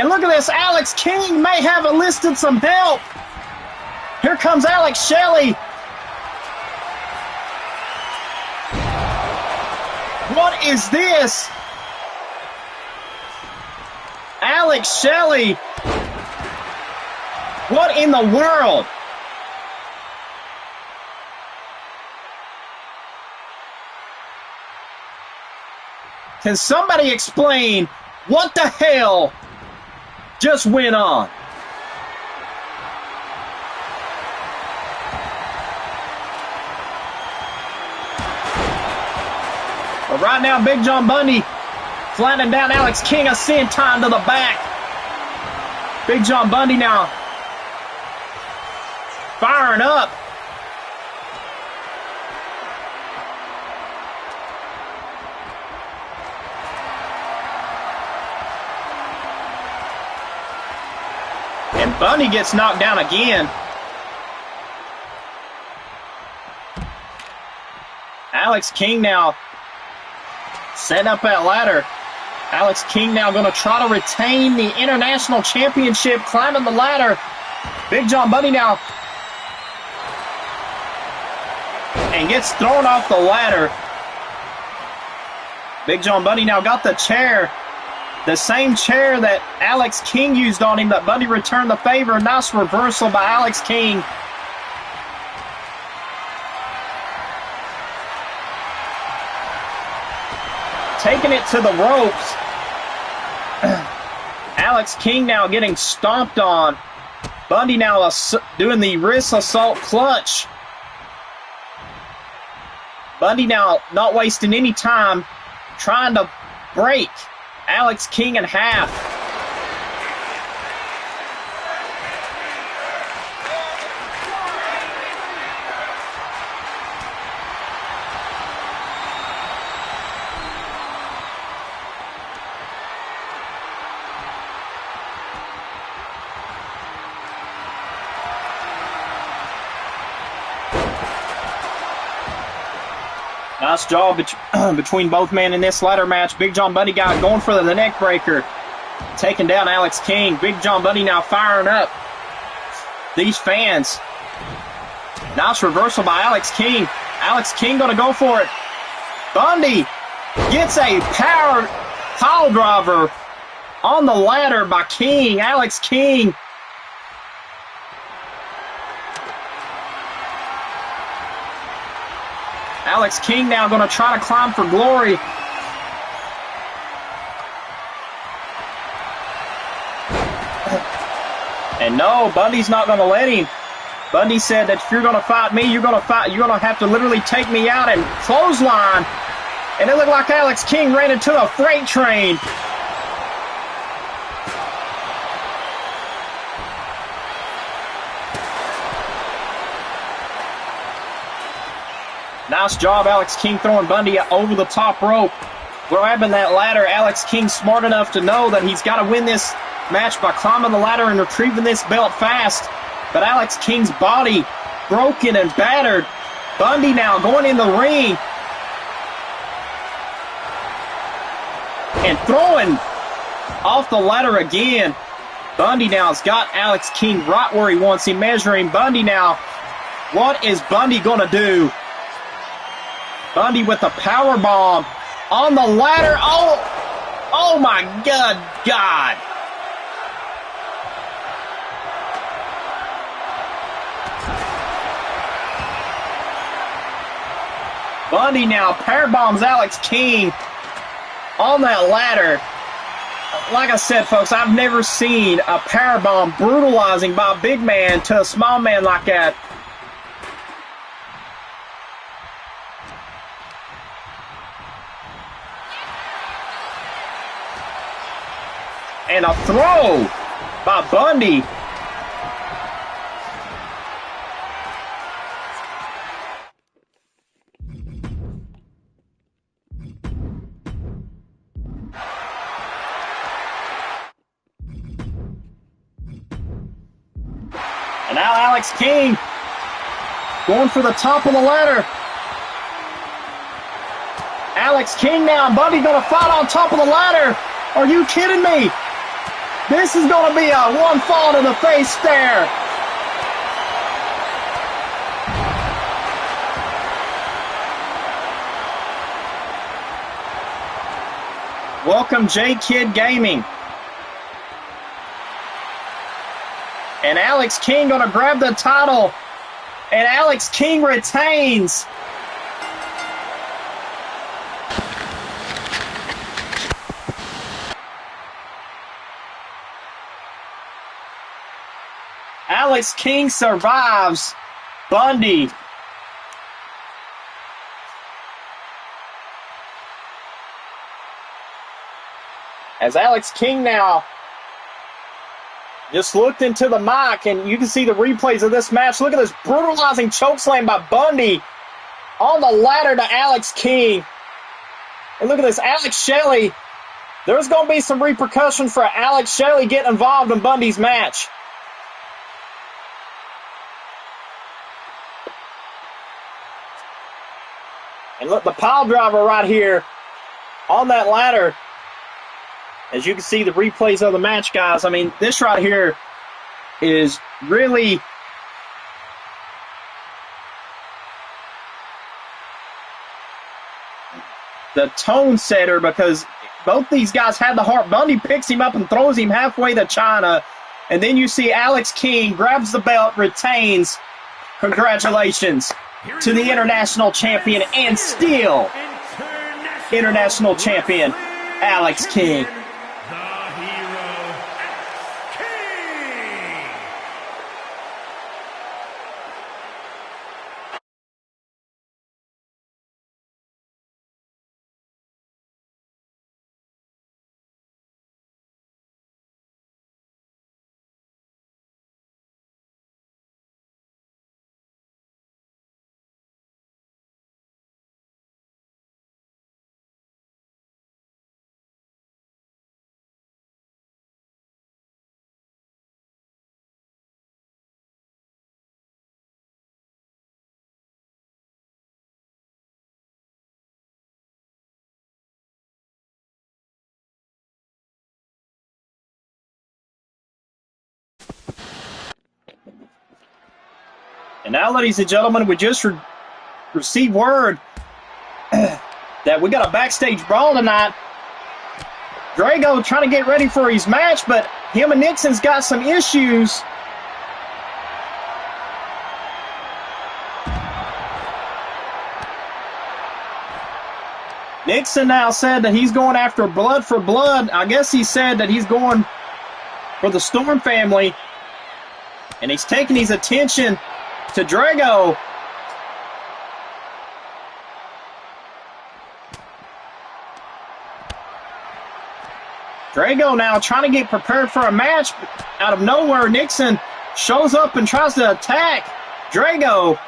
And look at this, Alex King may have enlisted some help. Here comes Alex Shelley. What is this? Alex Shelley. What in the world? Can somebody explain what the hell just went on? But right now, Big John Bundy flattening down Alex King, a senton to the back. Big John Bundy now firing up. And Bundy gets knocked down again. Alex King now setting up that ladder. Alex King now going to try to retain the International Championship, climbing the ladder. Big John Bundy now. And gets thrown off the ladder. Big John Bundy now got the chair. The same chair that Alex King used on him, that Bundy returned the favor. Nice reversal by Alex King. Taking it to the ropes. Alex King now getting stomped on. Bundy now doing the wrist assault clutch. Bundy now not wasting any time, trying to break Alex King in half. Nice job between both men in this ladder match. Big John Bundy got going for the neck breaker, taking down Alex King. Big John Bundy now firing up these fans. Nice reversal by Alex King. Alex King going to go for it. Bundy gets a power pile driver on the ladder by King. Alex King. Alex King now going to try to climb for glory. And no, Bundy's not going to let him. Bundy said that if you're going to fight me, you're going to have to literally take me out and clothesline. And it looked like Alex King ran into a freight train. Nice job, Alex King throwing Bundy over the top rope. Grabbing that ladder, Alex King smart enough to know that he's got to win this match by climbing the ladder and retrieving this belt fast. But Alex King's body broken and battered. Bundy now going in the ring. And throwing off the ladder again. Bundy now has got Alex King right where he wants him, measuring Bundy now. What is Bundy going to do? Bundy with the power bomb on the ladder. Oh my God. Bundy now power bombs Alex King on that ladder. Like I said, folks, I've never seen a power bomb brutalizing by a big man to a small man like that. And a throw by Bundy. And now Alex King going for the top of the ladder. Alex King now, and Bundy going to fight on top of the ladder. Are you kidding me? This is going to be a one fall to the face stare. Welcome, J-Kid Gaming. And Alex King going to grab the title. And Alex King retains. Alex King survives Bundy. As Alex King now just looked into the mic, and you can see the replays of this match. Look at this brutalizing chokeslam by Bundy on the ladder to Alex King. And look at this, Alex Shelley. There's going to be some repercussion for Alex Shelley getting involved in Bundy's match. And look, the pile driver right here on that ladder. As you can see the replays of the match, guys. I mean, this right here is really the tone setter, because both these guys had the heart. Bundy picks him up and throws him halfway to China. And then you see Alex King grabs the belt, retains. Congratulations to the international champion and still international champion, Alex King. And now, ladies and gentlemen, we just received word that we got a backstage brawl tonight. Drago trying to get ready for his match, but him and Nixon's got some issues. Nixon now said that he's going after blood for blood. I guess he said that he's going for the Storm family. And he's taking his attention to Drago. Drago now trying to get prepared for a match. Out of nowhere, Nixon shows up and tries to attack Drago.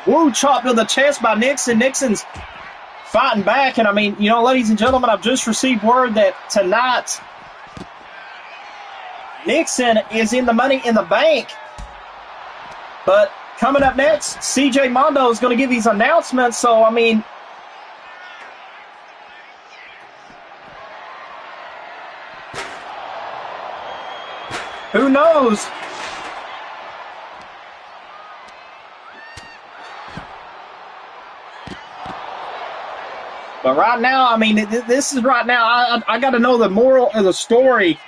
Woo chop to the chest by Nixon. Nixon's fighting back. And I mean, you know, ladies and gentlemen, I've just received word that tonight Nixon is in the Money in the Bank. But coming up next, CJ Mondo is going to give these announcements. So, I mean, who knows? But right now, I mean, this is right now, I got to know the moral of the story.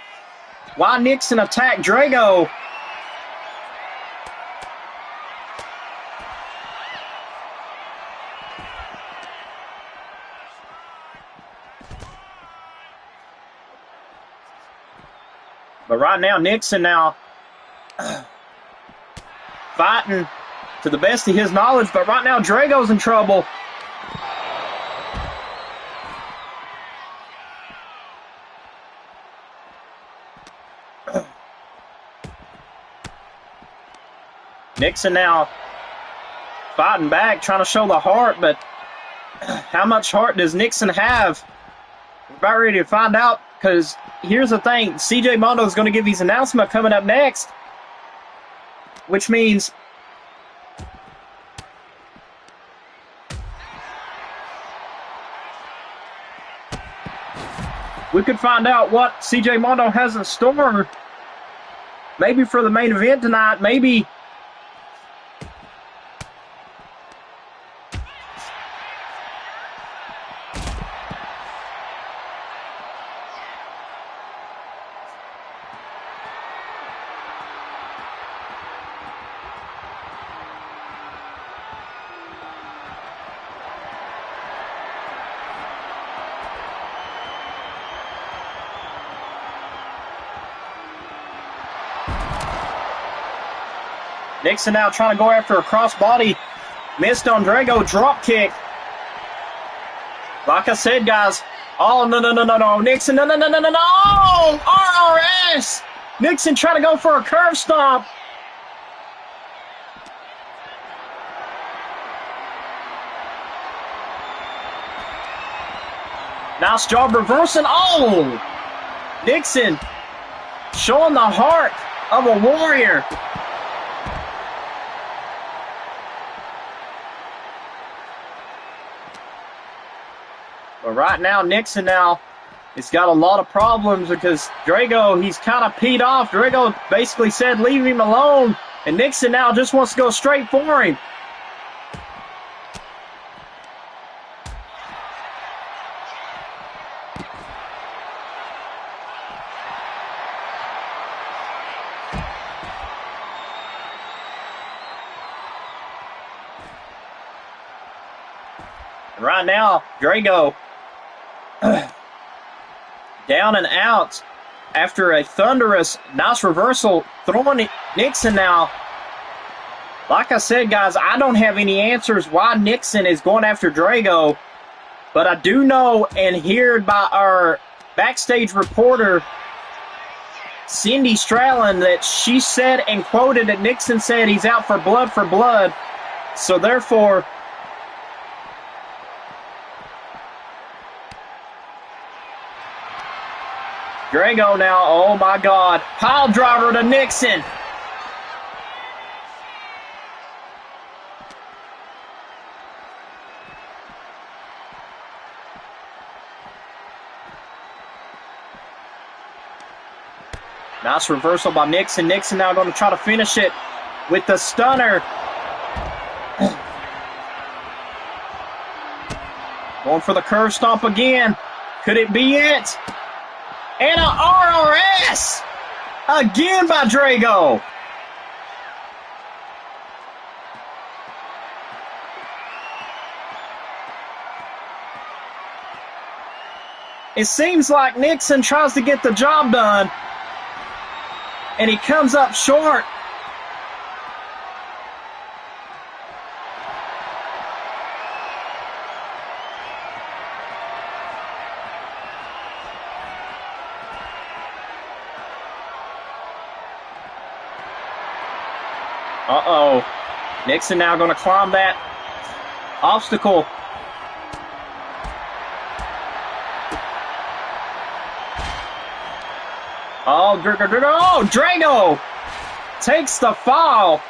Why Nixon attacked Drago. But right now, Nixon now fighting to the best of his knowledge. But right now, Drago's in trouble. Nixon now fighting back, trying to show the heart, but how much heart does Nixon have? We're about ready to find out, because here's the thing. CJ Mondo is going to give his announcement coming up next, which means we could find out what CJ Mondo has in store. Maybe for the main event tonight. Maybe. Nixon now trying to go after a crossbody. Missed on Drago. Drop kick. Like I said, guys. Oh, no. Nixon, no. RRS. Nixon trying to go for a curve stomp. Nice job reversing. Oh! Nixon showing the heart of a warrior. But right now, Nixon now has got a lot of problems because Drago, he's kind of peed off. Drago basically said, leave him alone. And Nixon now just wants to go straight for him. And right now, Drago down and out after a thunderous, nice reversal, throwing Nixon now. Like I said, guys, I don't have any answers why Nixon is going after Drago, but I do know and heard by our backstage reporter, Cindy Strallen, that she said and quoted that Nixon said he's out for blood. So therefore, Drago now, oh my God, pile driver to Nixon. Nice reversal by Nixon. Nixon now going to try to finish it with the stunner. Going for the curve stomp again. Could it be it? And a RRS again by Drago. It seems like Nixon tries to get the job done, and he comes up short. Uh-oh. Nixon now going to climb that obstacle. Oh, Drago takes the fall.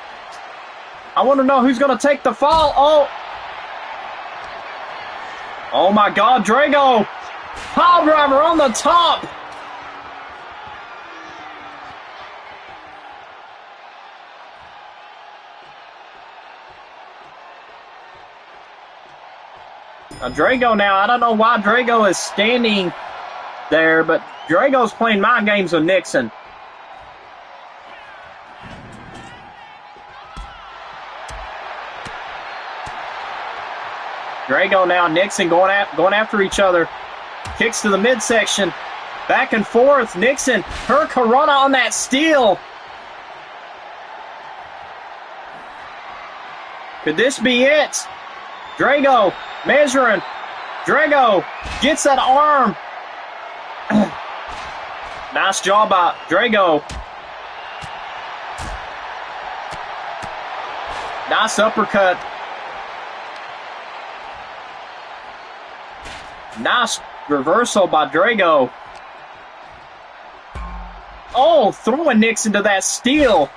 I want to know who's going to take the fall. Oh my God, Drago. Pile driver on the top. Now, Drago now, I don't know why Drago is standing there, but Drago's playing mind games with Nixon. Drago now, Nixon going after each other. Kicks to the midsection. Back and forth. Nixon, her Corona on that steel. Could this be it? Drago measuring. Drago gets that arm. Nice job by Drago. Nice uppercut. Nice reversal by Drago. Oh, throwing Nixon to that steel.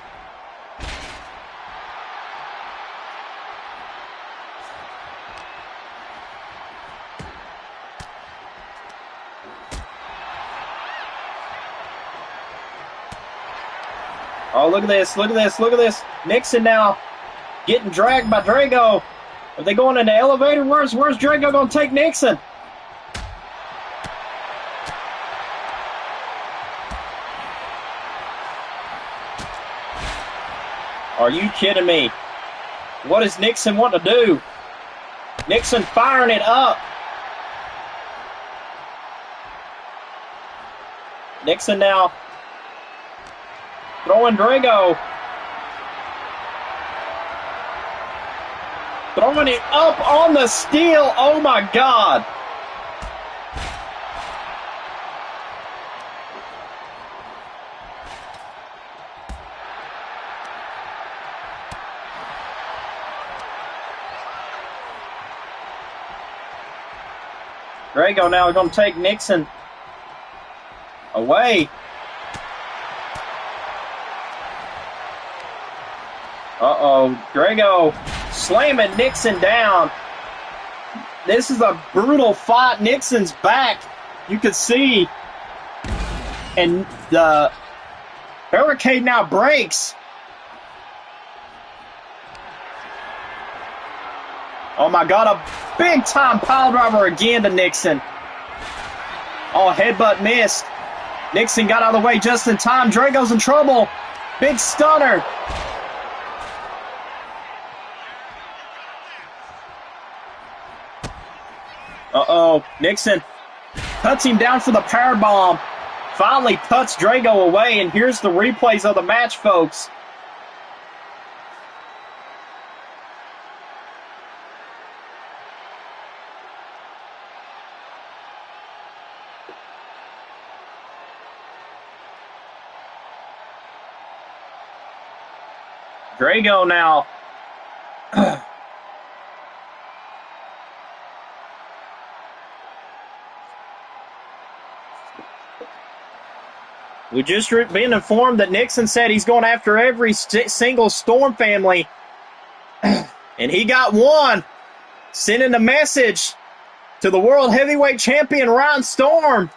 Oh, look at this. Look at this. Look at this. Nixon now getting dragged by Drago. Are they going in the elevator? Where's Drago going to take Nixon? Are you kidding me? What does Nixon want to do? Nixon firing it up. Nixon now throwing Drago. Throwing it up on the steel. Oh my God. Drago now going to take Nixon away. Uh-oh. Drago slamming Nixon down. This is a brutal fight. Nixon's back. You can see. And the barricade now breaks. Oh my God, a big time pile driver again to Nixon. Oh, headbutt missed. Nixon got out of the way just in time. Drago's in trouble. Big stunner. Uh-oh, Nixon cuts him down for the power bomb. Finally puts Drago away, and here's the replays of the match, folks. Drago now. We just been informed that Nixon said he's going after every single Storm family. And he got one. Sending a message to the World Heavyweight Champion, Ryan Storm.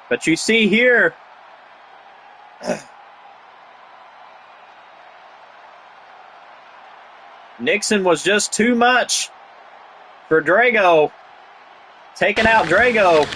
But you see here, Nixon was just too much for Drago. Taking out Drago.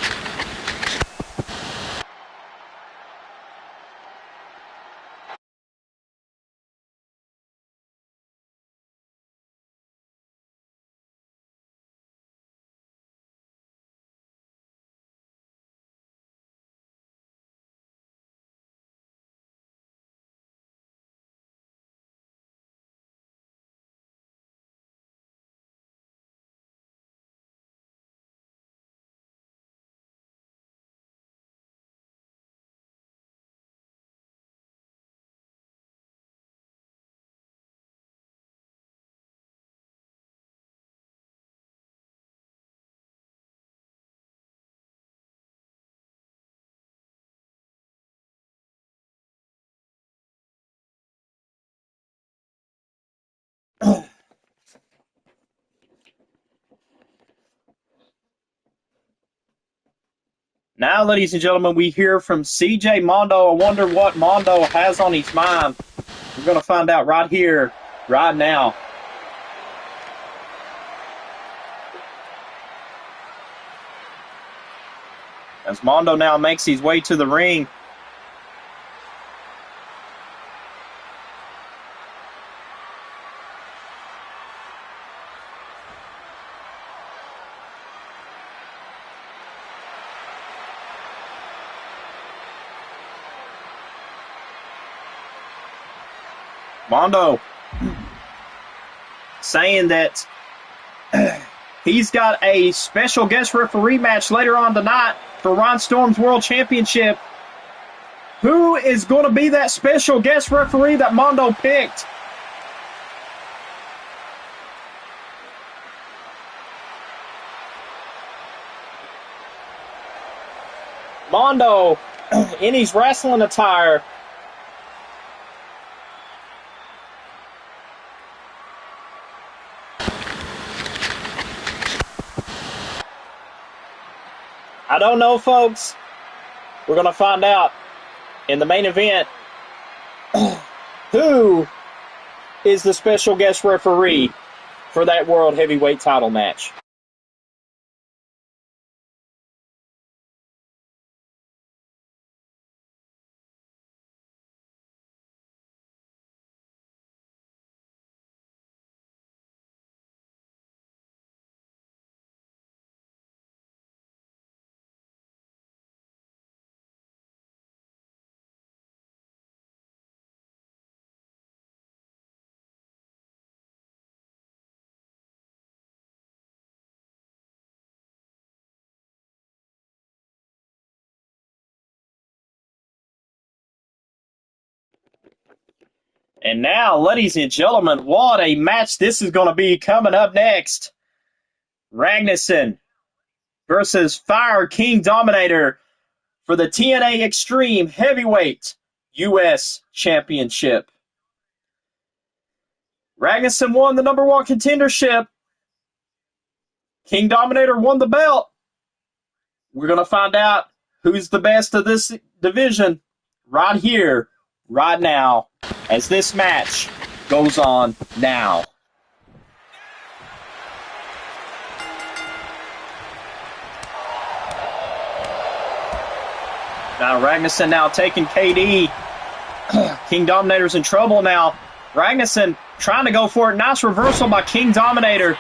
Now, ladies and gentlemen, we hear from CJ Mondo. I wonder what Mondo has on his mind. We're going to find out right here, right now. As Mondo now makes his way to the ring. Mondo saying that he's got a special guest referee match later on tonight for Ron Storm's World Championship. Who is going to be that special guest referee that Mondo picked? Mondo in his wrestling attire. I don't know, folks. We're going to find out in the main event who is the special guest referee for that World Heavyweight title match. And now, ladies and gentlemen, what a match this is going to be coming up next. Ragnarsson versus Fire King Dominator for the TNA Extreme Heavyweight U.S. Championship. Ragnarsson won the #1 contendership. King Dominator won the belt. We're going to find out who's the best of this division right here, right now, as this match goes on now. Now Ragnarsson now taking KD. King Dominator's in trouble now. Ragnarsson trying to go for it. Nice reversal by King Dominator.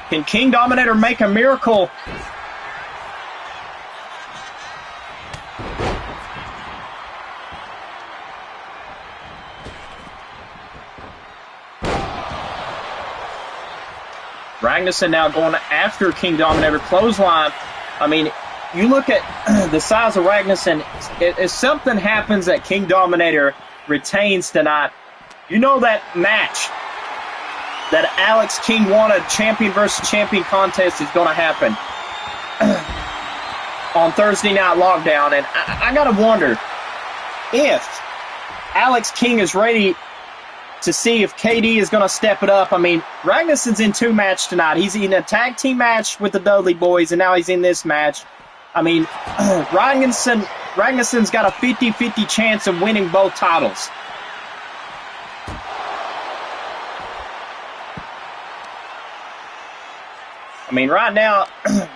Can King Dominator make a miracle? Ragnarsson now going after King Dominator. Clothesline. I mean, you look at the size of Ragnarsson. If something happens that King Dominator retains tonight, you know that match that Alex King won a champion versus champion contest is going to happen on Thursday Night Lockdown. And I got to wonder if Alex King is ready to see if KD is going to step it up. I mean, Ragnarsson's in 2 matches tonight. He's in a tag team match with the Dudley Boys, and now he's in this match. I mean, Ragnarsson's got a 50-50 chance of winning both titles. I mean, right now,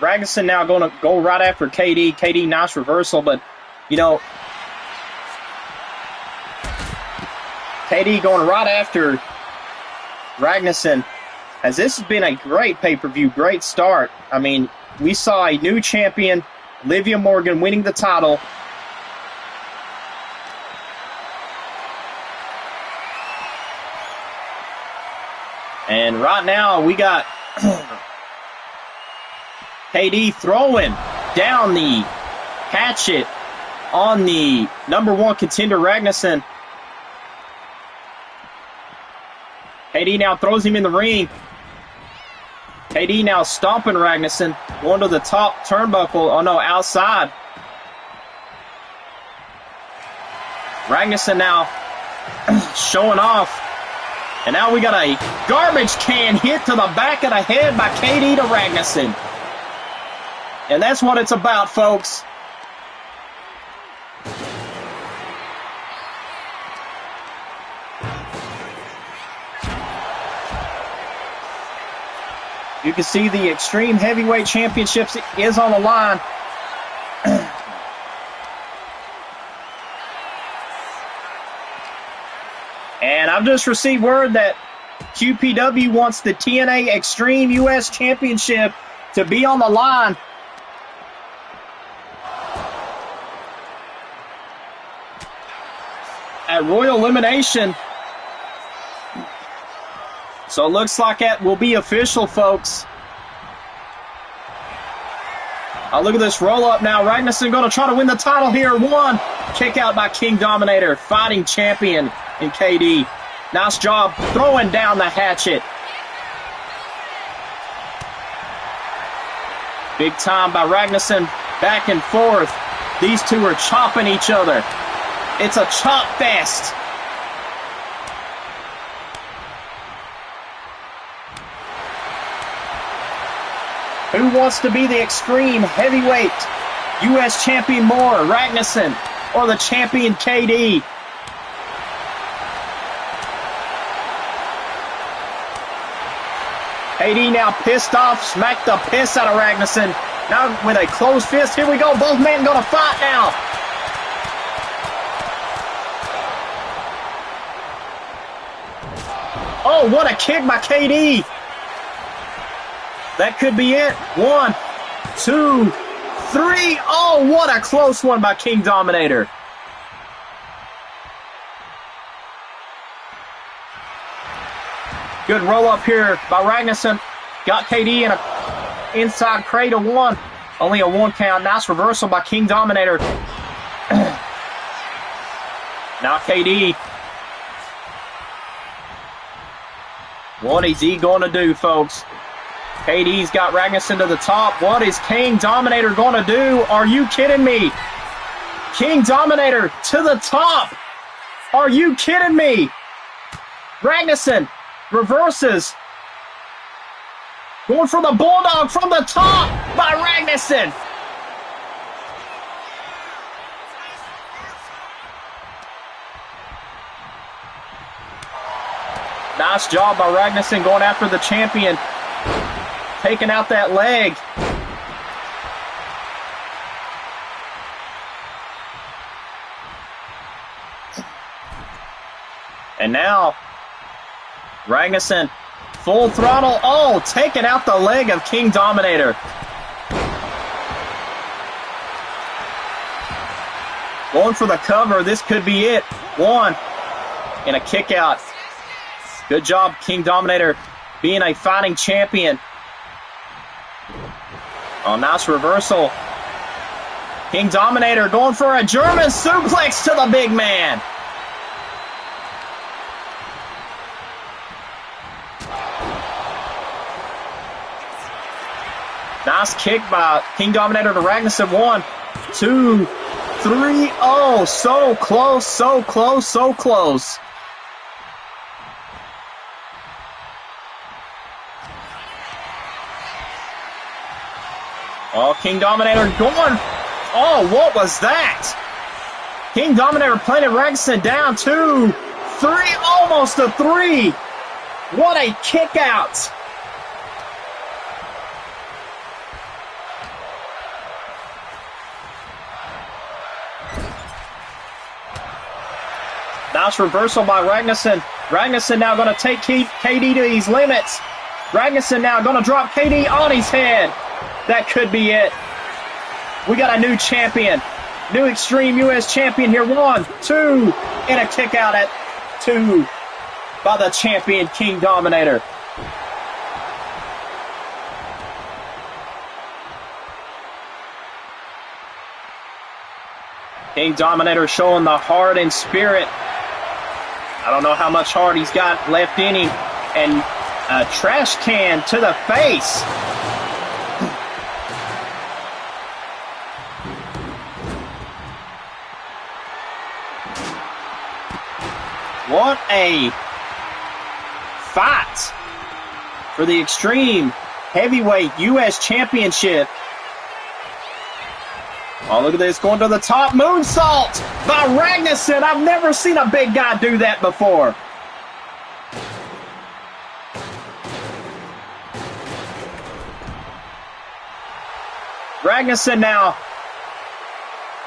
Ragnarsson now going to go right after KD. KD, nice reversal, but, you know, KD going right after Ragnarsson, as this has been a great pay-per-view, great start. I mean, we saw a new champion, Livia Morgan, winning the title. And right now, we got KD throwing down the hatchet on the #1 contender, Ragnarsson. KD now throws him in the ring. KD now stomping Ragnarsson, going to the top turnbuckle. Oh no, outside. Ragnarsson now showing off. And now we got a garbage can hit to the back of the head by KD to Ragnarsson. And that's what it's about, folks. You can see the Extreme Heavyweight Championships is on the line. And I've just received word that QPW wants the TNA Extreme US Championship to be on the line. At Royal Elimination. So it looks like that will be official, folks. Oh, look at this roll-up now. Ragnarsson going to try to win the title here. 1. Kick out by King Dominator. Fighting champion in KD. Nice job throwing down the hatchet. Big time by Ragnarsson. Back and forth. These two are chopping each other. It's a chop fest. Who wants to be the Extreme Heavyweight U.S. Champion more, Ragnarsson, or the champion KD? KD now pissed off, smacked the piss out of Ragnarsson. Now with a closed fist, here we go. Both men gonna fight now. Oh, what a kick by KD. That could be it. 1, 2, 3. Oh, what a close one by King Dominator. Good roll up here by Ragnarsson. Got KD in a inside cradle 1. Only a 1 count. Nice reversal by King Dominator. Now KD. What is he going to do, folks? KD's got Ragnarsson to the top. What is King Dominator going to do? Are you kidding me? King Dominator to the top. Are you kidding me? Ragnarsson reverses. Going for the Bulldog from the top by Ragnarsson. Nice job by Ragnarsson going after the champion. Taking out that leg. And now, Ragnarsson, full throttle. Oh, taking out the leg of King Dominator. Going for the cover. This could be it. 1 and a kick out. Good job, King Dominator, being a fighting champion. Oh, nice reversal. King Dominator going for a German suplex to the big man. Nice kick by King Dominator to Ragnarsson. 1, 2, 3. Oh, so close, so close, so close. Oh, King Dominator going. Oh, what was that? King Dominator planted Ragnarsson down. 2, 3, almost a 3. What a kick out. Nice reversal by Ragnarsson. Ragnarsson now going to take KD to his limits. Ragnarsson now going to drop KD on his head. That could be it. We got a new champion. New Extreme U.S. champion here. 1, 2, and a kick out at 2 by the champion, King Dominator. King Dominator showing the heart and spirit. I don't know how much heart he's got left in him. And a trash can to the face. What a fight for the Extreme Heavyweight U.S. Championship. Oh, look at this, going to the top. Moonsault by Ragnarsson. I've never seen a big guy do that before. Ragnarsson now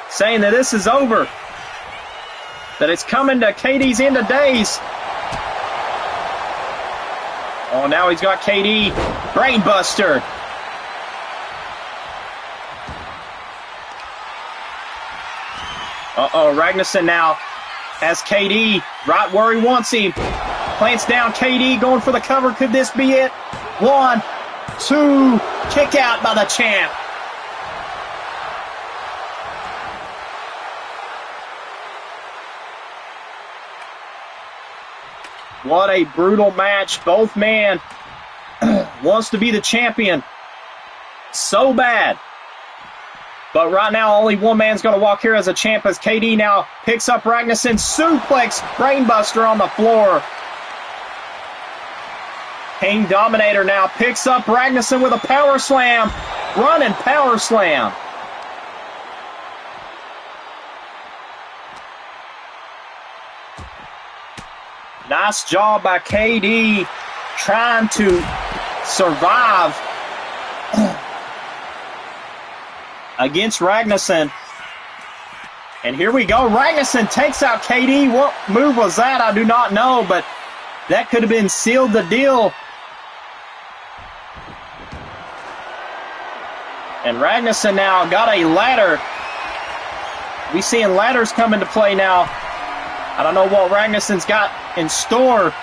saying that this is over. That it's coming to KD's end of days. Oh, now he's got KD. Brainbuster. Uh-oh, Ragnarsson now has KD right where he wants him. Plants down KD, going for the cover. Could this be it? 1, 2, kick out by the champ. What a brutal match. Both men wants to be the champion so bad. But right now, only one man's going to walk here as a champ as KD now picks up Ragnarsson. Suplex brainbuster on the floor. King Dominator now picks up Ragnarsson with a power slam. Running power slam. Nice job by KD trying to survive against Ragnarsson. And here we go. Ragnarsson takes out KD. What move was that? I do not know, but that could have been sealed the deal. And Ragnarsson now got a ladder. We seeing ladders come into play now. I don't know what Ragnarsson's got in store.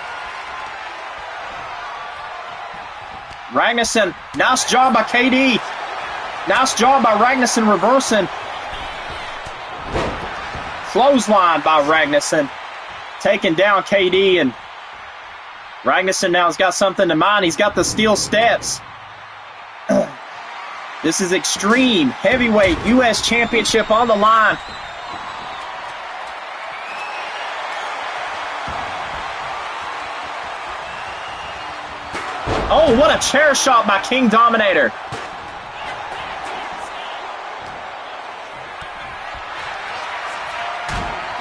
Ragnarsson, nice job by KD. Nice job by Ragnarsson reversing. Clothesline by Ragnarsson. Taking down KD, and Ragnarsson now has got something in mind. He's got the steel steps. This is Extreme Heavyweight U.S. Championship on the line. Oh, what a chair shot by King Dominator.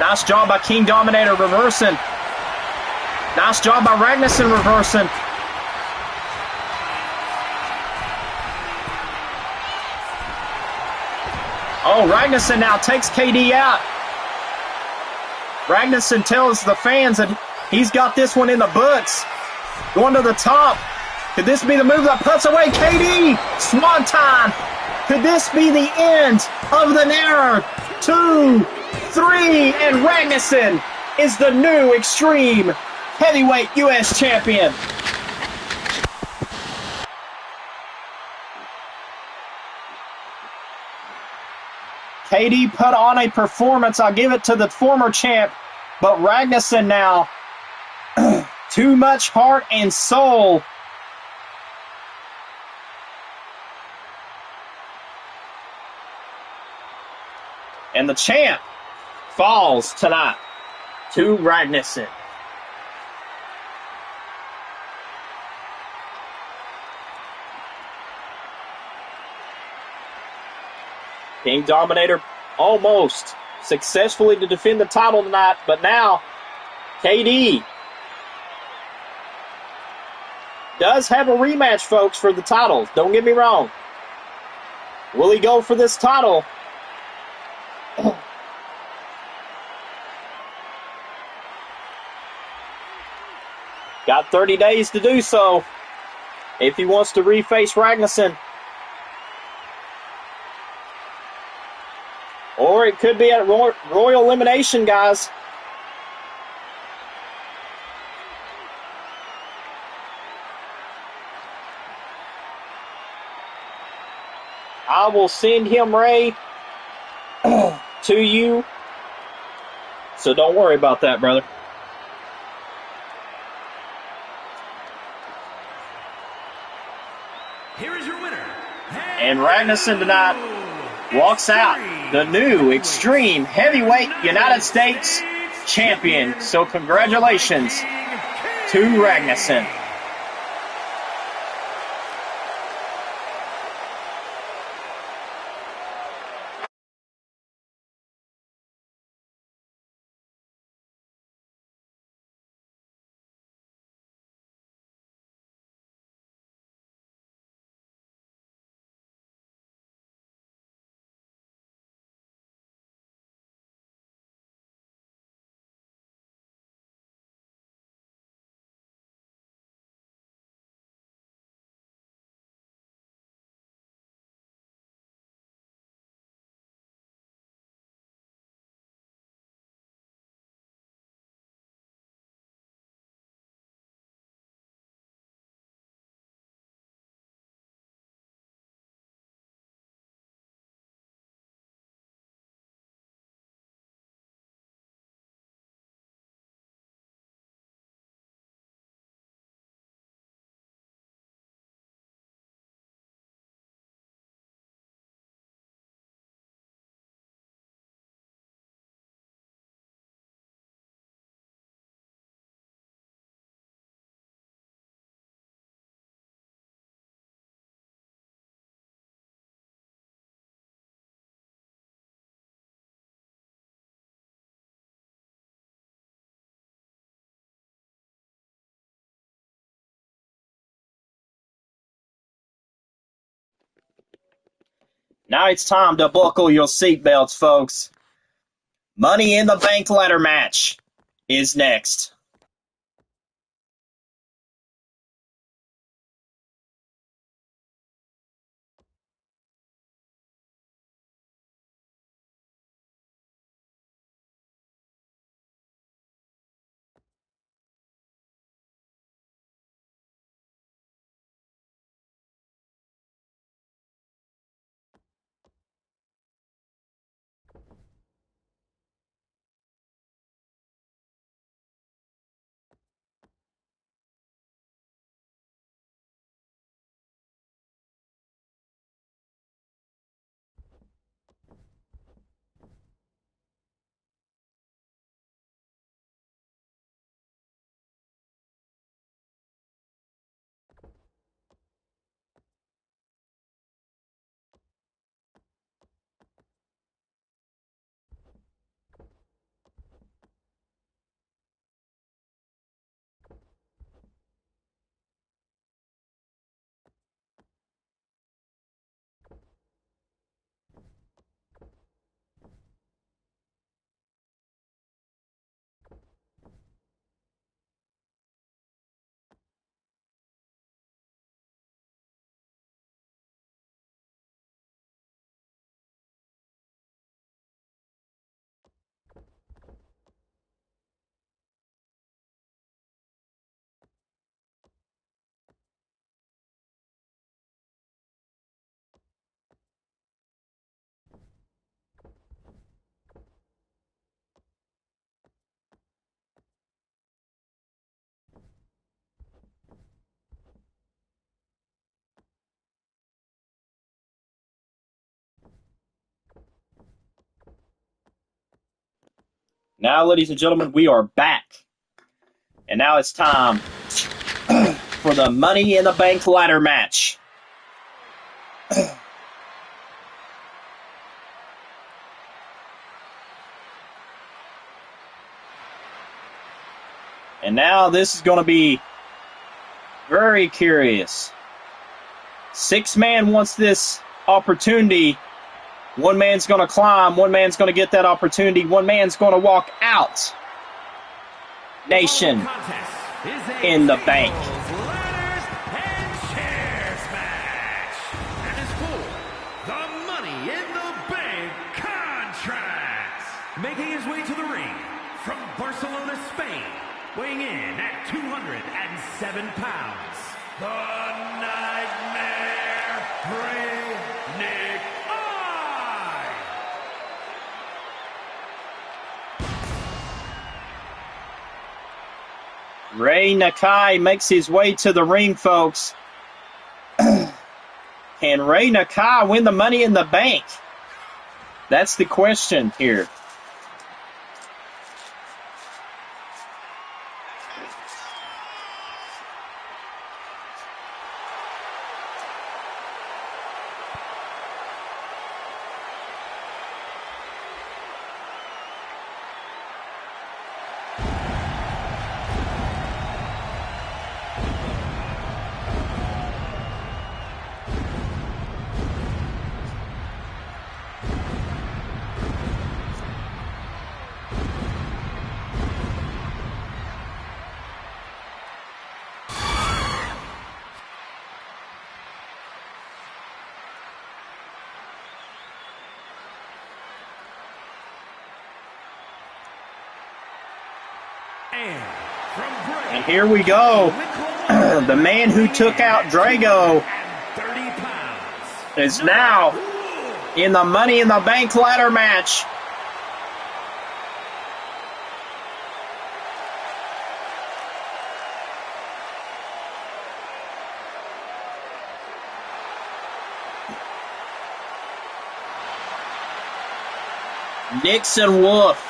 Nice job by King Dominator reversing. Nice job by Ragnarsson reversing. Oh, Ragnarsson now takes KD out. Ragnarsson tells the fans that he's got this one in the books. Going to the top. Could this be the move that puts away KD? Swanton. Could this be the end of the era? 2, 3, and Ragnarsson is the new Extreme Heavyweight U.S. Champion. KD put on a performance. I'll give it to the former champ, but Ragnarsson now, too much heart and soul. And the champ falls tonight to Ragnarsson. King Dominator almost successfully to defend the title tonight, but now KD does have a rematch, folks, for the title. Don't get me wrong. Will he go for this title? Got 30 days to do so if he wants to reface Ragnarsson. Or it could be at Royal Elimination, guys. I will send him, Ray, to you. So don't worry about that, brother. Here is your winner. And Ragnarsson tonight walks out the new Extreme Heavyweight United States Champion. So congratulations to Ragnarsson. Now it's time to buckle your seatbelts, folks. Money in the Bank ladder match is next. Now, ladies and gentlemen, we are back. And now it's time for the Money in the Bank ladder match. And now this is going to be very curious. 6-man wants this opportunity. One man's going to climb. One man's going to get that opportunity. One man's going to walk out. Nation in the Bank. Ladders and chairs match. And it's for the Money in the Bank contract. Making his way to the ring from Barcelona, Spain, weighing in at 207 pounds, the Nightmare, Nick. Ray Nakai makes his way to the ring, folks. Can Ray Nakai win the Money in the Bank? That's the question here. And here we go. The man who took out Drago is now in the Money in the Bank ladder match. Nixon Wolf.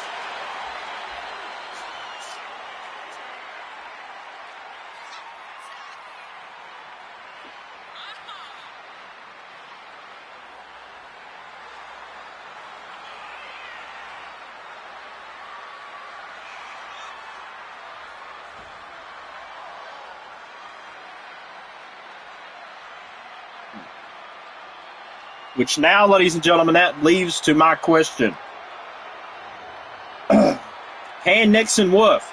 Which now, ladies and gentlemen, that leads to my question. Can Nixon Wolf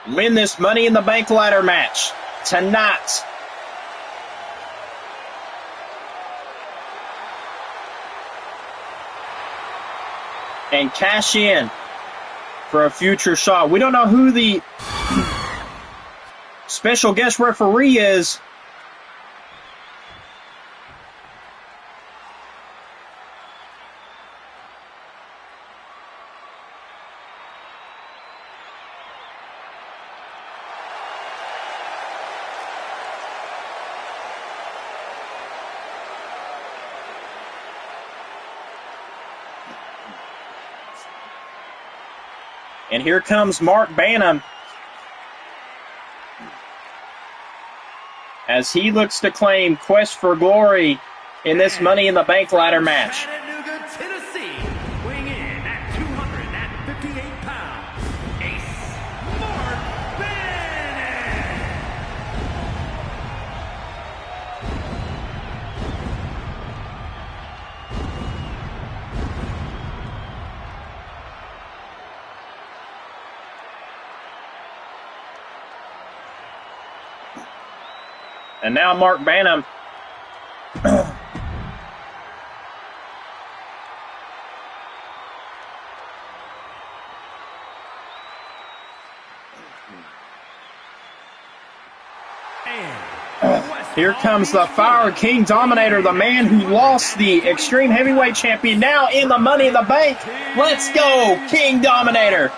win this Money in the Bank ladder match tonight? And cash in for a future shot. We don't know who the special guest referee is. And here comes Mark Bannum as he looks to claim Quest for Glory in this Money in the Bank ladder match. Chattanooga, Tennessee, weighing in at 258 pounds, Ace Mark Bannum. And now Mark Bannum here comes the Fire King Dominator, the man who lost the Extreme Heavyweight Champion, now in the Money in the Bank. Let's go, King Dominator.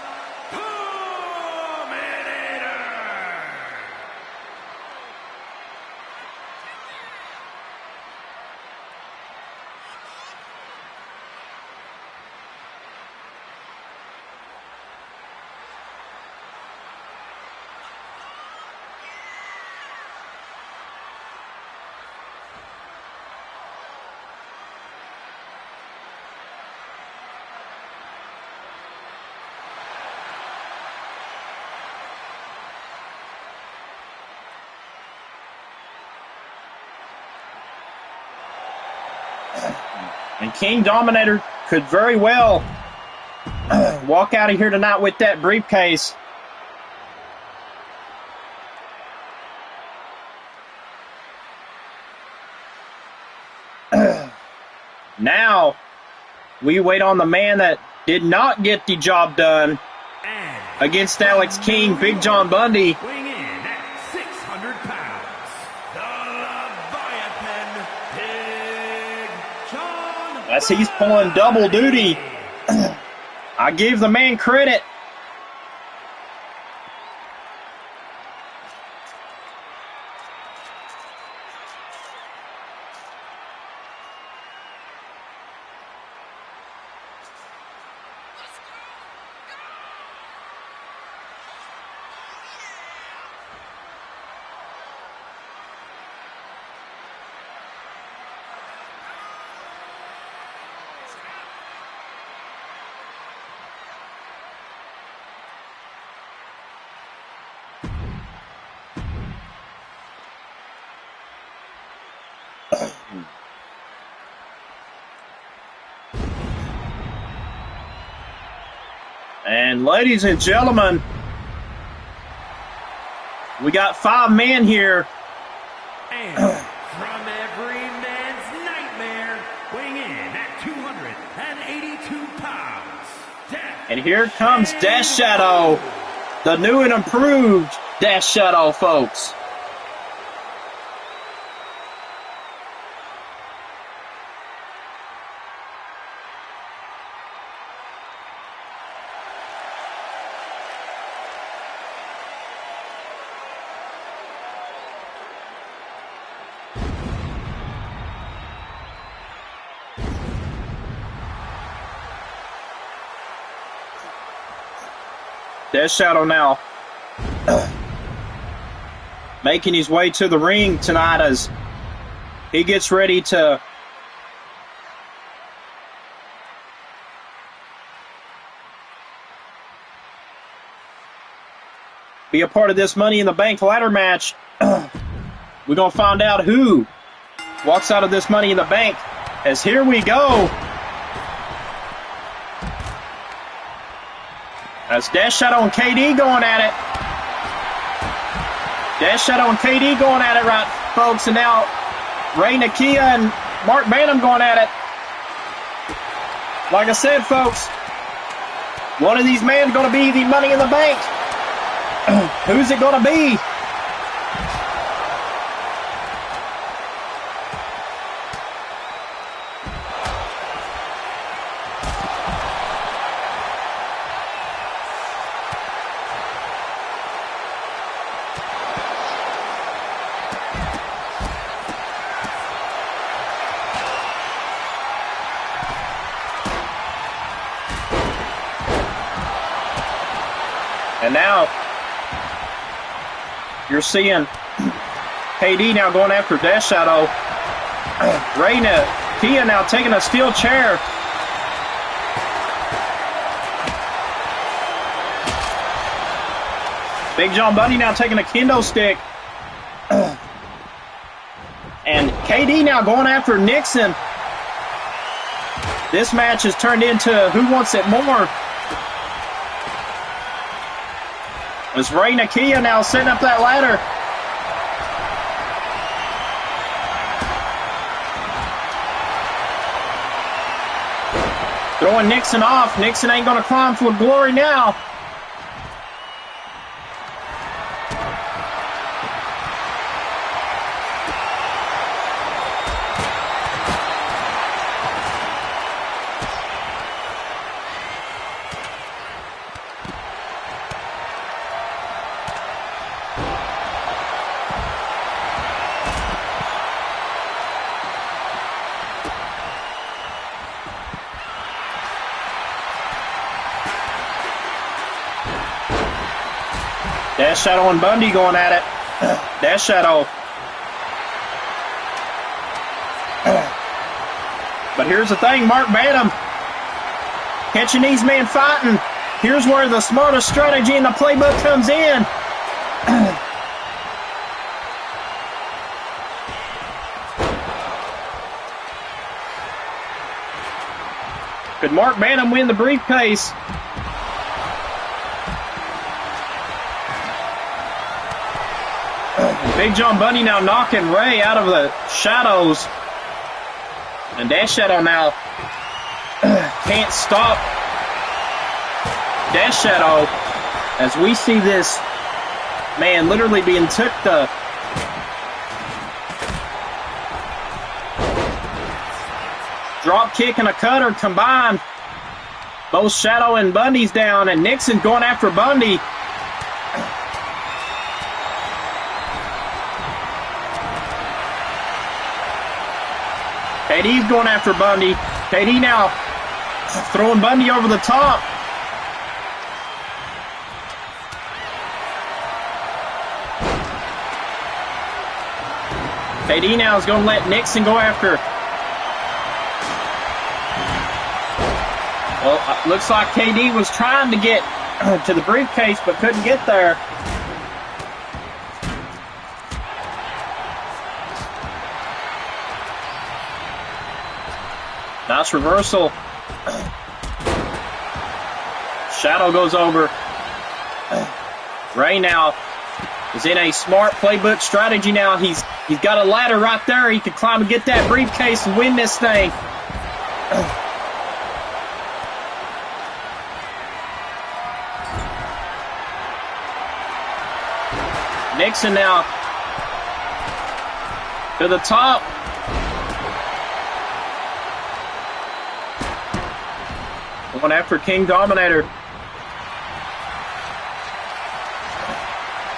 And King Dominator could very well walk out of here tonight with that briefcase. Now, we wait on the man that did not get the job done against Alex King, Big John Bundy. Weighing in at 600 pounds, the Leviathan, Big John As he's pulling double duty, I give the man credit. And ladies and gentlemen, we got 5 men here. And from every man's nightmare, weighing in at 282 pounds, Death And here comes Death Shadow, the new and improved Death Shadow, folks. Death Shadow now making his way to the ring tonight as he gets ready to be a part of this Money in the Bank ladder match. We're going to find out who walks out of this Money in the Bank. As here we go. That's Dash Shadow and KD going at it. Dash Shadow and KD going at it, right, folks. And now Ray Nakia and Mark Bantam going at it. Like I said, folks, one of these men is going to be the Money in the Bank. Who's it going to be? And now you're seeing KD now going after Dash Shadow. Reyna Kia now taking a steel chair. Big John Bundy now taking a kendo stick. And KD now going after Nixon. This match has turned into who wants it more. As Ray Nakia now setting up that ladder. Throwing Nixon off. Nixon ain't going to climb for glory now. Dash Shadow and Bundy going at it. Dash Shadow. But here's the thing, Mark Bantam catching these men fighting. Here's where the smartest strategy in the playbook comes in. Could Mark Bantam win the briefcase? Big John Bundy now knocking Ray out of the shadows. And Dash Shadow now can't stop Dash Shadow as we see this man literally being took the drop kick and a cutter combined. Both Shadow and Bundy's down, and Nixon going after Bundy. KD's going after Bundy. KD now throwing Bundy over the top. KD now is going to let Nixon go after. Well, looks like KD was trying to get to the briefcase but couldn't get there. Nice reversal. Shadow goes over. Ray now is in a smart playbook strategy now. He's got a ladder right there. He can climb and get that briefcase and win this thing. Nixon now to the top. Going after King Dominator.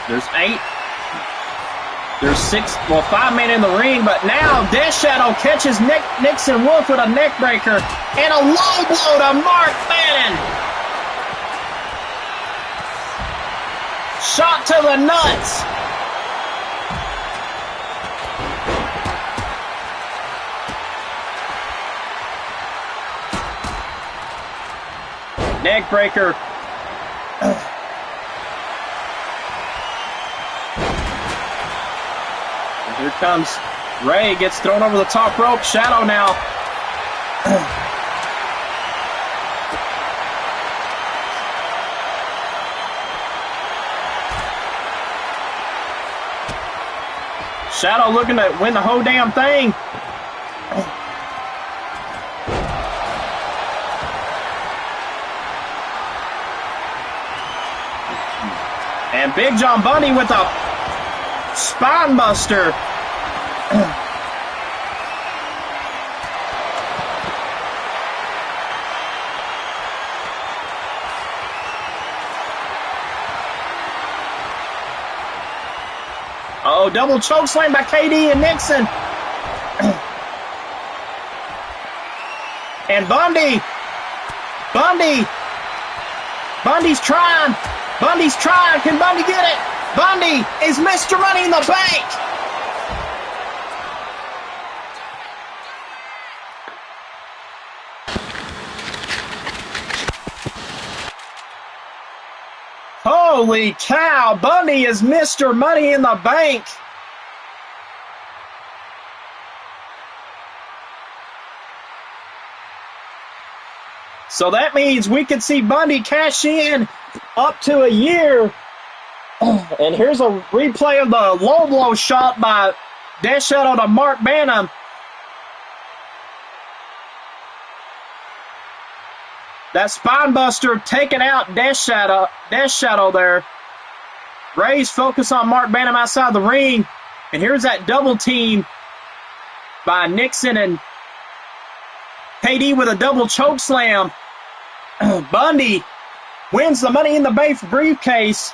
There's 5 men in the ring, but now Death Shadow catches Nixon Wolf with a neck breaker and a low blow to Mark Bannon. Shot to the nuts. Neck breaker. And here comes Ray gets thrown over the top rope. Shadow now. Shadow looking to win the whole damn thing. And Big John Bundy with a spine buster. Oh, double choke slam by KD and Nixon. And Bundy. Bundy's trying. Can Bundy get it? Bundy is Mr. Money in the Bank. Holy cow, Bundy is Mr. Money in the Bank. So that means we could see Bundy cash in up to a year. And here's a replay of the low blow shot by Death Shadow to Mark Banham. That spine buster taking out Death Shadow there. Ray's focus on Mark Banham outside the ring. And here's that double team by Nixon and KD with a double choke slam. Bundy wins the Money in the Bank briefcase.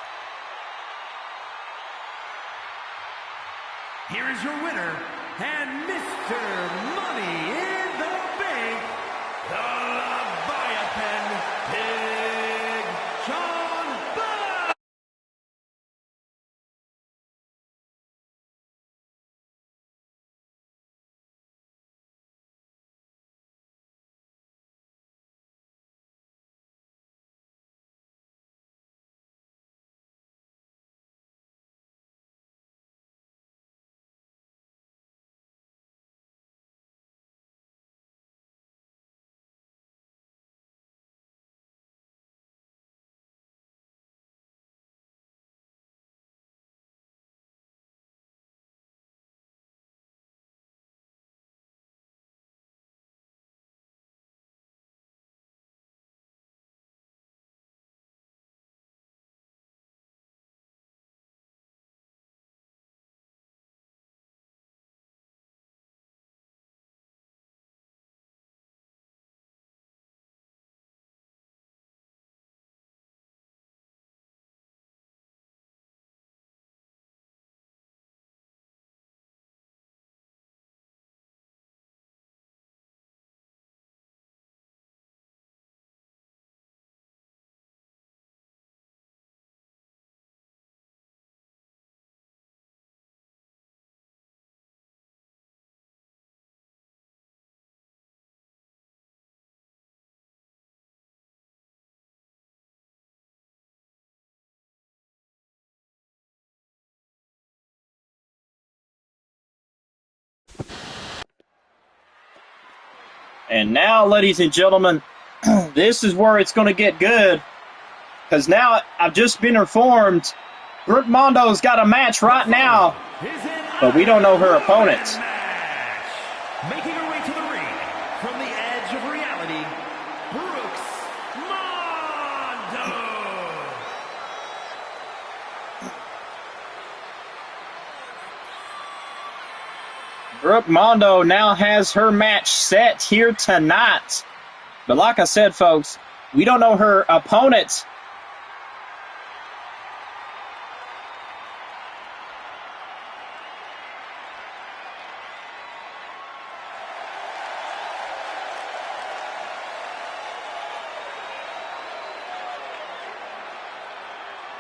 Here is your winner and Mr. Money in the Bank, the Leviathan, Big John Bundy. And now, ladies and gentlemen, this is where it's going to get good. Because now I've just been informed Brooke Mondo's got a match right now, but we don't know her opponent. Making her way to the ring from the edge of reality, Brooks Mondo. Brooke Mondo now has her match set here tonight. But like I said, folks, we don't know her opponent.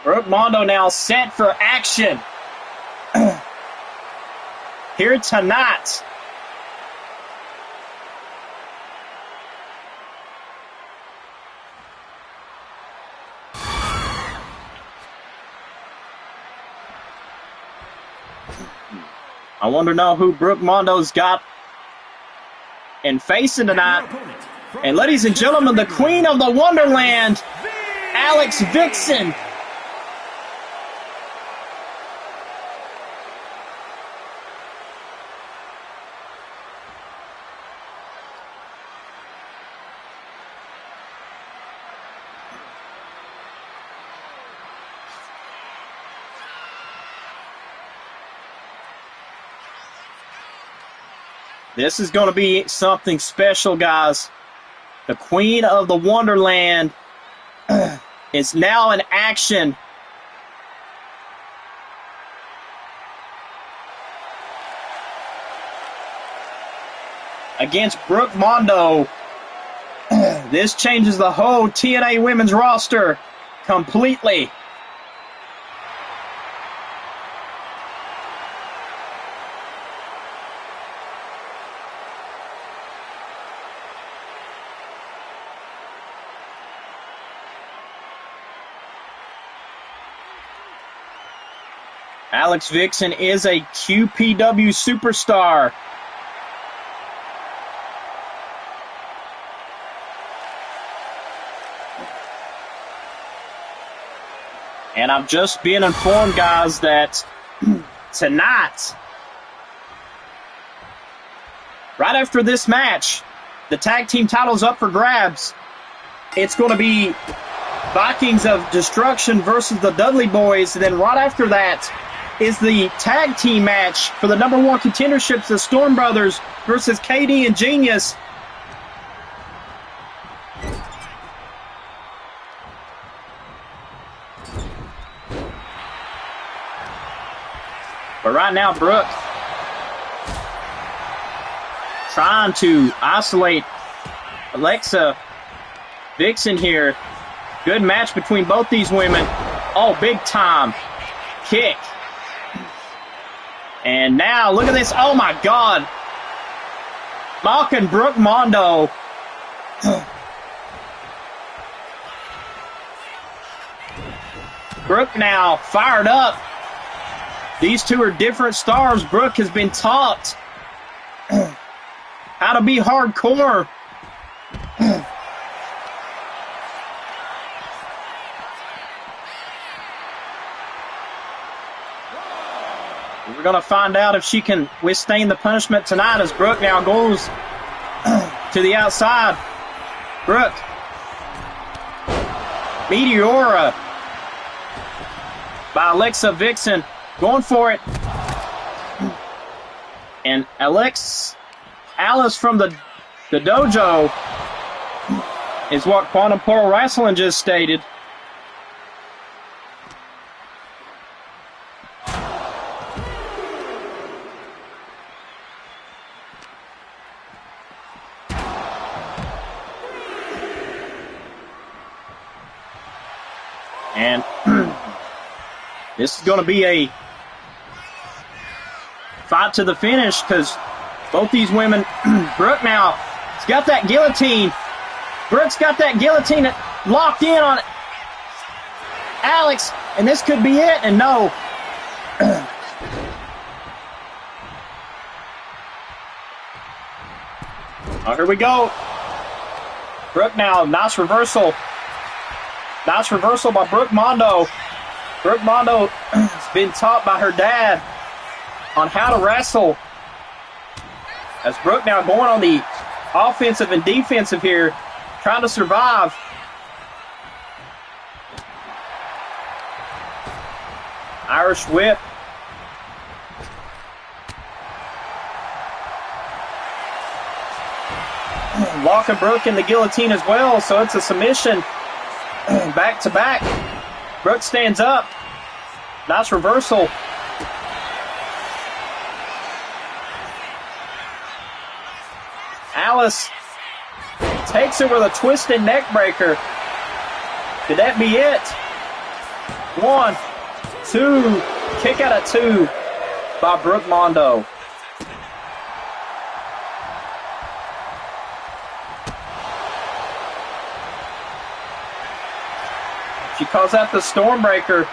Brooke Mondo now set for action here tonight. I want to know who Brooke Mondo's got and facing tonight. And ladies and gentlemen, the Queen of the Wonderland, Alex Vixen. This is going to be something special, guys. The Queen of the Wonderland is now in action. Against Brooke Mondo. This changes the whole TNA women's roster completely. Alex Vixen is a QPW superstar. And I've just been informed, guys, that tonight, right after this match, the tag team title's up for grabs. It's going to be Vikings of Destruction versus the Dudley Boys. And then right after that is the tag team match for the number one contenderships, the Storm Brothers versus KD and Genius. But right now, Brooke trying to isolate Alexa Vixen here. Good match between both these women. Oh, big time kick. And now, look at this. Oh, my God. Mocking Brooke Mondo. Brooke now fired up. These two are different stars. Brooke has been taught how to be hardcore. We're going to find out if she can withstand the punishment tonight as Brooke now goes to the outside. Brooke. Meteora by Alexa Vixen. Going for it. And Alice from the dojo is what Quantum Portal Wrestling just stated. And this is going to be a fight to the finish because both these women, Brooke now has got that guillotine. Brooke's got that guillotine locked in on Alex, and this could be it. And no. Oh, here we go. Brooke now, nice reversal. Nice reversal by Brooke Mondo. Brooke Mondo has been taught by her dad on how to wrestle. As Brooke now going on the offensive and defensive here, trying to survive. Irish whip. Locking Brooke in the guillotine as well, so it's a submission. Back to back. Brooke stands up. Nice reversal. Alice takes it with a twisted neck breaker. Could that be it? 1, 2, kick out of 2 by Brooke Mondo. She calls out the Stormbreaker.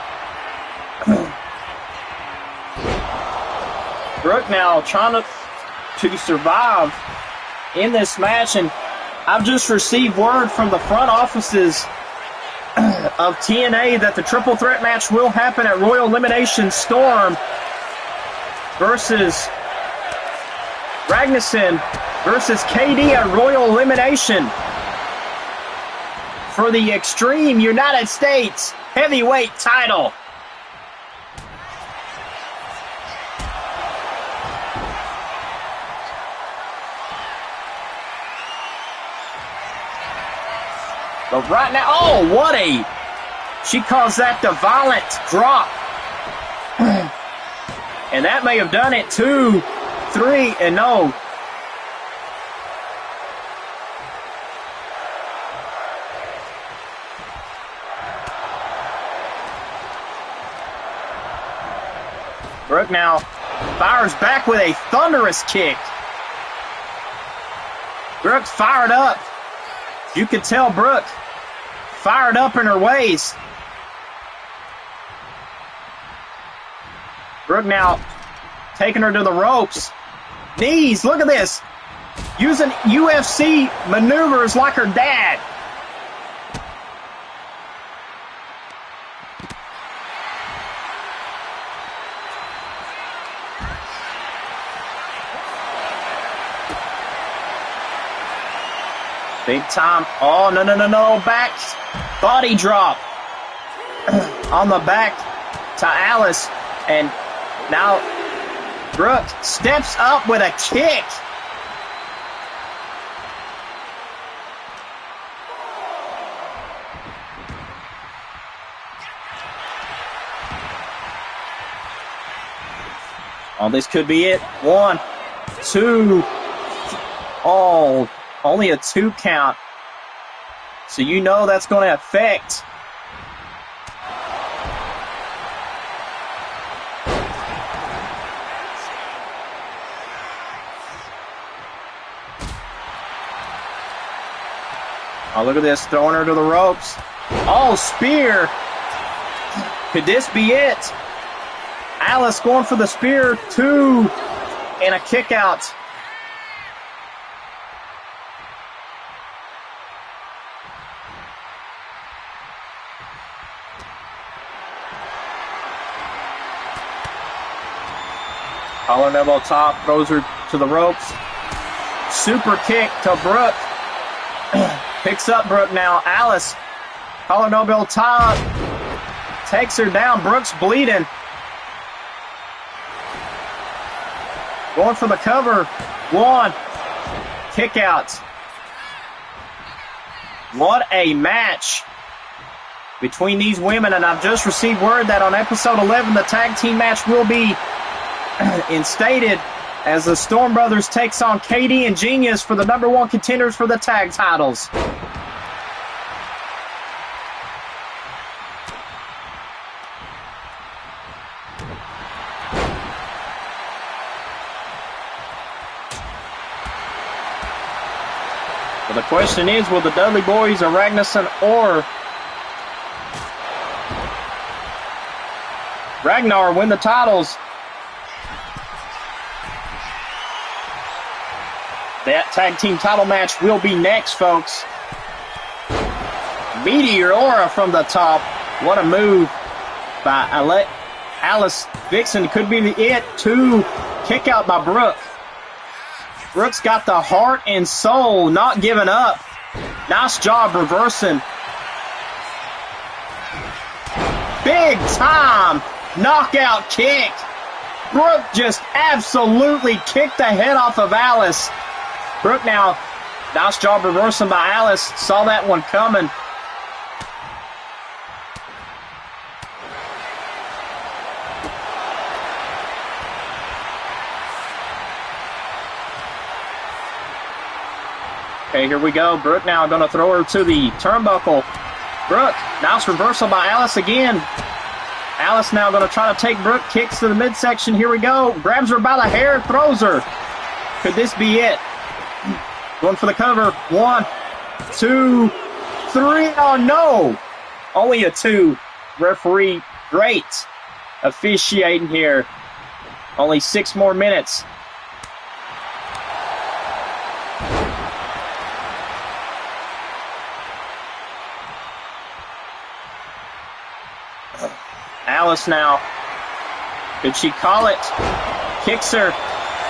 Brooke now trying to survive in this match, and I've just received word from the front offices of TNA that the triple threat match will happen at Royal Elimination Storm versus Ragnarsson versus KD at Royal Elimination for the Extreme United States Heavyweight title. But right now, oh, what a, she calls that the violent drop. And that may have done it, 2, 3, and no. Brooke now fires back with a thunderous kick. Brooke's fired up. You can tell Brooke fired up in her ways. Brooke now taking her to the ropes. Knees, look at this. Using UFC maneuvers like her dad. Big time. Oh, no, back. Body drop on the back to Alice. And now Brooke steps up with a kick. Oh, this could be it. 1, 2. Oh, only a 2 count. So you know that's going to affect. Oh, look at this, throwing her to the ropes. Oh, spear. Could this be it? Alice going for the spear, 2, and a kick out. Collar elbow top, throws her to the ropes. Super kick to Brooke. Picks up Brooke now. Alice, collar elbow top, takes her down. Brooke's bleeding. Going for the cover. 1, kick out. What a match between these women, and I've just received word that on episode 11 the tag team match will be instated as the Storm Brothers takes on KD and Genius for the #1 contenders for the tag titles. But the question is, will the Dudley Boys or Ragnarsson or Ragnar win the titles? That tag team title match will be next, folks. Meteor Aura from the top. What a move by Alice Vixen. Could be the it. 2, kick out by Brooke. Brooke's got the heart and soul, not giving up. Nice job reversing. Big time knockout kick. Brooke just absolutely kicked the head off of Alice. Brooke now, nice job reversing by Alice. Saw that one coming. Okay, here we go. Brooke now going to throw her to the turnbuckle. Brooke, nice reversal by Alice again. Alice now going to try to take Brooke, kicks to the midsection. Here we go. Grabs her by the hair, throws her. Could this be it? Going for the cover. 1, 2, 3. Oh, no. Only a 2. Referee, great officiating here Only 6 more minutes. Alice now. Could she call it? Kicks her.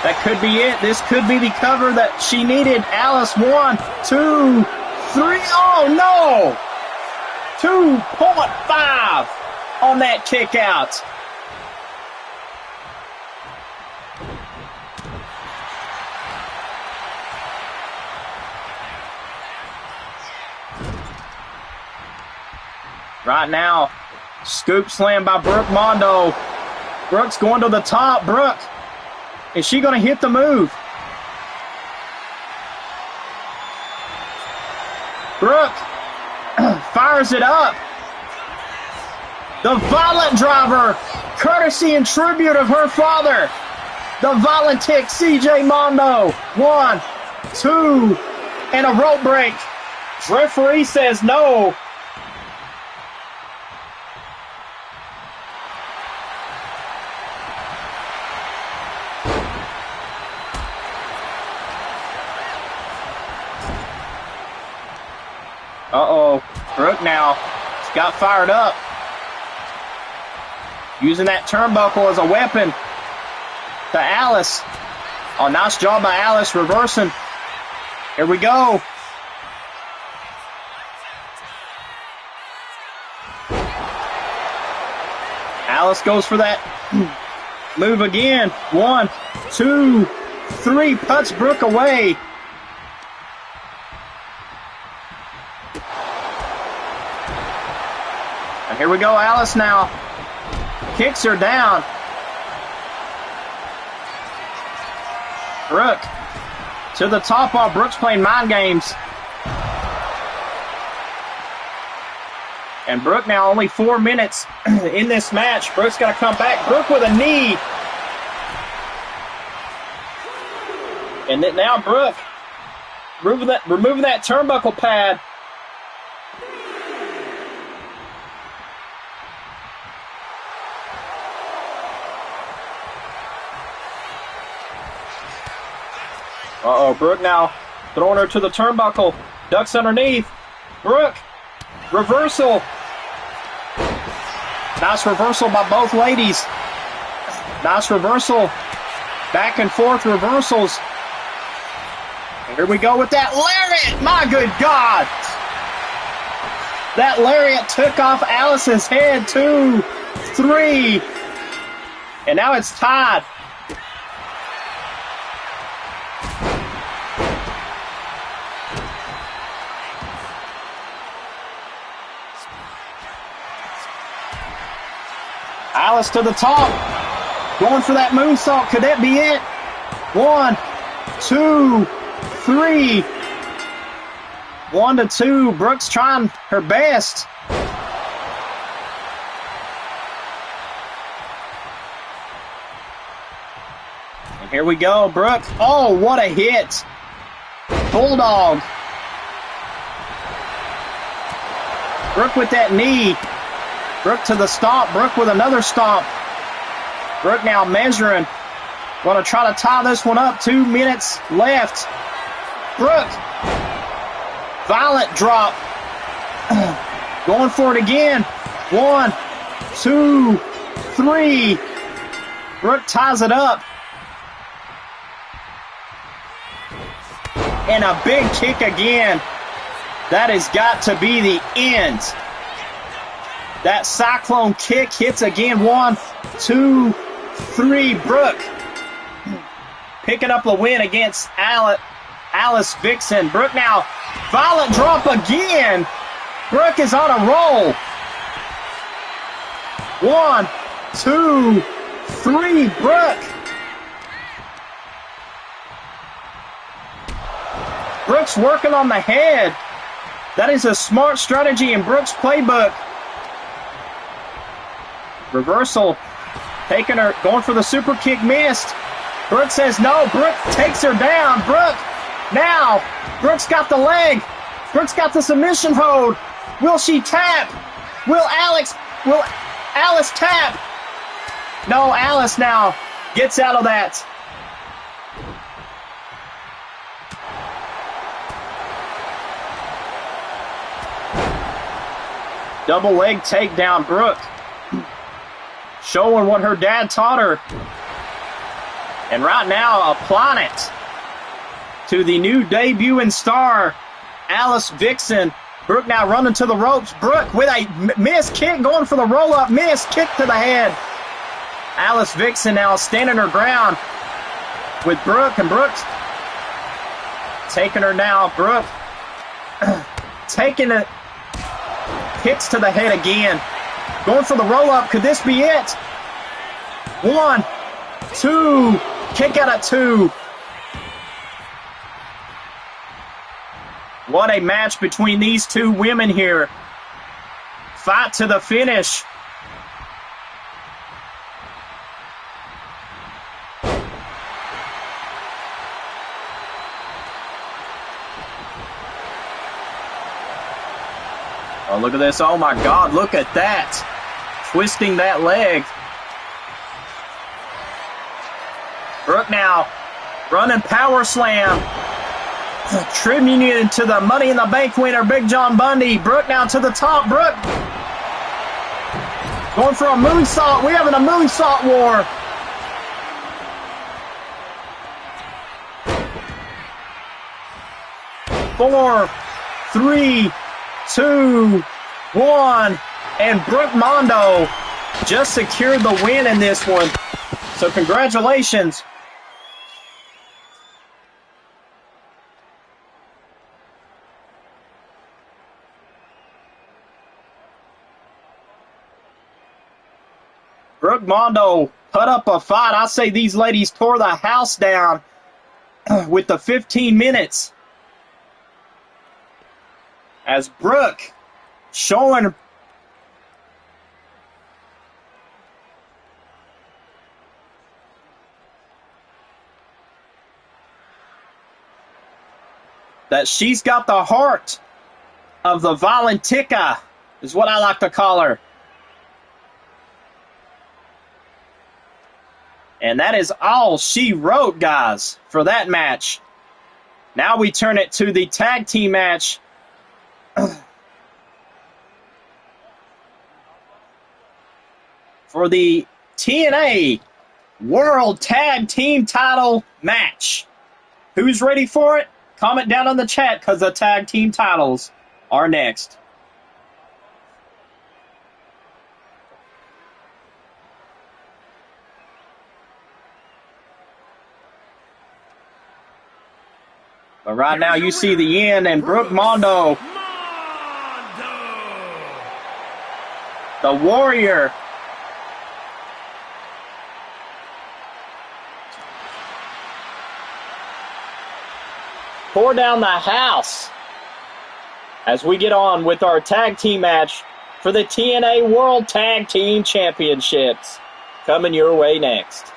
That could be it. This could be the cover that she needed. Alice, 1, 2, 3. Oh, no! 2.5 on that kick out. Right now, scoop slam by Brooke Mondo. Brooke's going to the top. Brooke, is she going to hit the move? Brooke fires it up. The violent driver, courtesy and tribute of her father. The violent tick, CJ Mondo. 1, 2, and a rope break. Referee says no. Uh-oh, Brooke now, she's got fired up. Using that turnbuckle as a weapon to Alice. Oh, nice job by Alice, reversing. Here we go. Alice goes for that move again. 1, 2, 3, puts Brooke away. And here we go, Alice now. Kicks her down. Brooke to the top while Brooke's playing mind games. And Brooke now only 4 minutes in this match. Brooke's got to come back. Brooke with a knee. And then now Brooke removing that turnbuckle pad. Uh-oh, Brooke now throwing her to the turnbuckle. Ducks underneath. Brooke, reversal. Nice reversal by both ladies. Nice reversal. Back and forth reversals. And here we go with that lariat. My good God. That lariat took off Alice's head. 2, 3. And now it's tied. Alice to the top. Going for that moonsault. Could that be it? 1, 2, 3. 1 to 2. Brooke's trying her best. And here we go, Brooke. Oh, what a hit. Bulldog. Brooke with that knee. Brooke to the stomp. Brooke with another stomp. Brooke now measuring. Going to try to tie this one up. 2 minutes left. Brooke. Violent drop. Going for it again. 1, 2, 3. Brooke ties it up. And a big kick again. That has got to be the end. That cyclone kick hits again. 1, 2, 3. Brooke picking up the win against Alice Vixen. Brooke now, violent drop again. Brooke is on a roll. 1, 2, 3. Brooke. Brooke's working on the head. That is a smart strategy in Brooke's playbook. Reversal. Taking her, going for the super kick, missed. Brooke says no. Brooke takes her down. Brooke now. Brooke's got the leg. Brooke's got the submission hold. Will she tap? Will Alice tap? No, Alice now Gets out of that. Double leg takedown, Brooke. Showing what her dad taught her. And right now, applying it to the new debuting star, Alice Vixen. Brooke now running to the ropes. Brooke with a missed kick, going for the roll-up. Missed kick to the head. Alice Vixen now standing her ground with Brooke, and Brooke's taking her now. Brooke taking it. Kicks to the head again. Going for the roll-up. Could this be it? 1, 2. Kick out at 2. What a match between these two women here. Fight to the finish. Oh, look at this. Oh, my God. Look at that. Twisting that leg. Brooke now running power slam. Tributing to the Money in the Bank winner, Big John Bundy. Brooke now to the top. Brooke going for a moonsault. We're having a moonsault war. Four, 3, 2, 1, and Brooke Mondo just secured the win in this one. So congratulations. Brooke Mondo put up a fight. I say these ladies tore the house down with the 15 minutes. As Brooke showing that she's got the heart of the Valentica, is what I like to call her. And that is all she wrote, guys, for that match. Now we turn it to the tag team match. For the TNA World Tag Team Title match. Who's ready for it? Comment down in the chat, because the tag team titles are next. But right now you see the Yin and Brooke Mondo. The Warrior. Pour down the house as we get on with our tag team match for the TNA World Tag Team Championships. Coming your way next.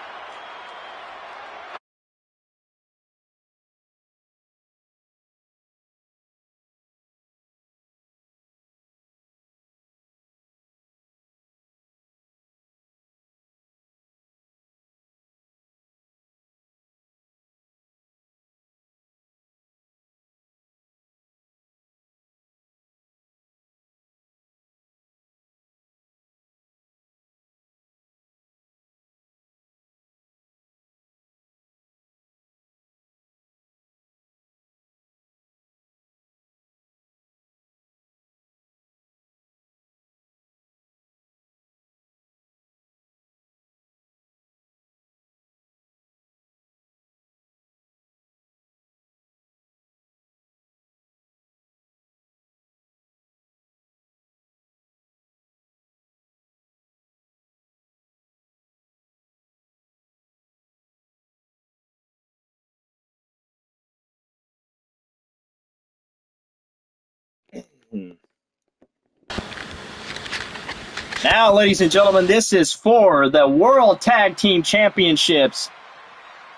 Now, ladies and gentlemen, this is for the World Tag Team Championships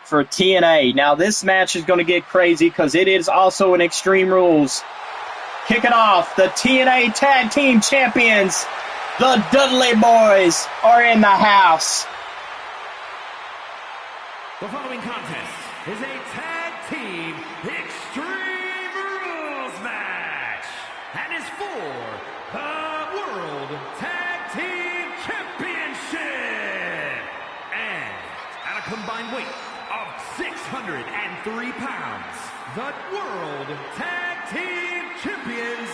for TNA. Now, this match is going to get crazy because it is also an Extreme Rules. Kicking off, the TNA Tag Team Champions, the Dudley Boys, are in the house. The following contest is a tag team extreme rules match and is for the World Tag Team Championship. And at a combined weight of 603 pounds, the World Tag Team Champions,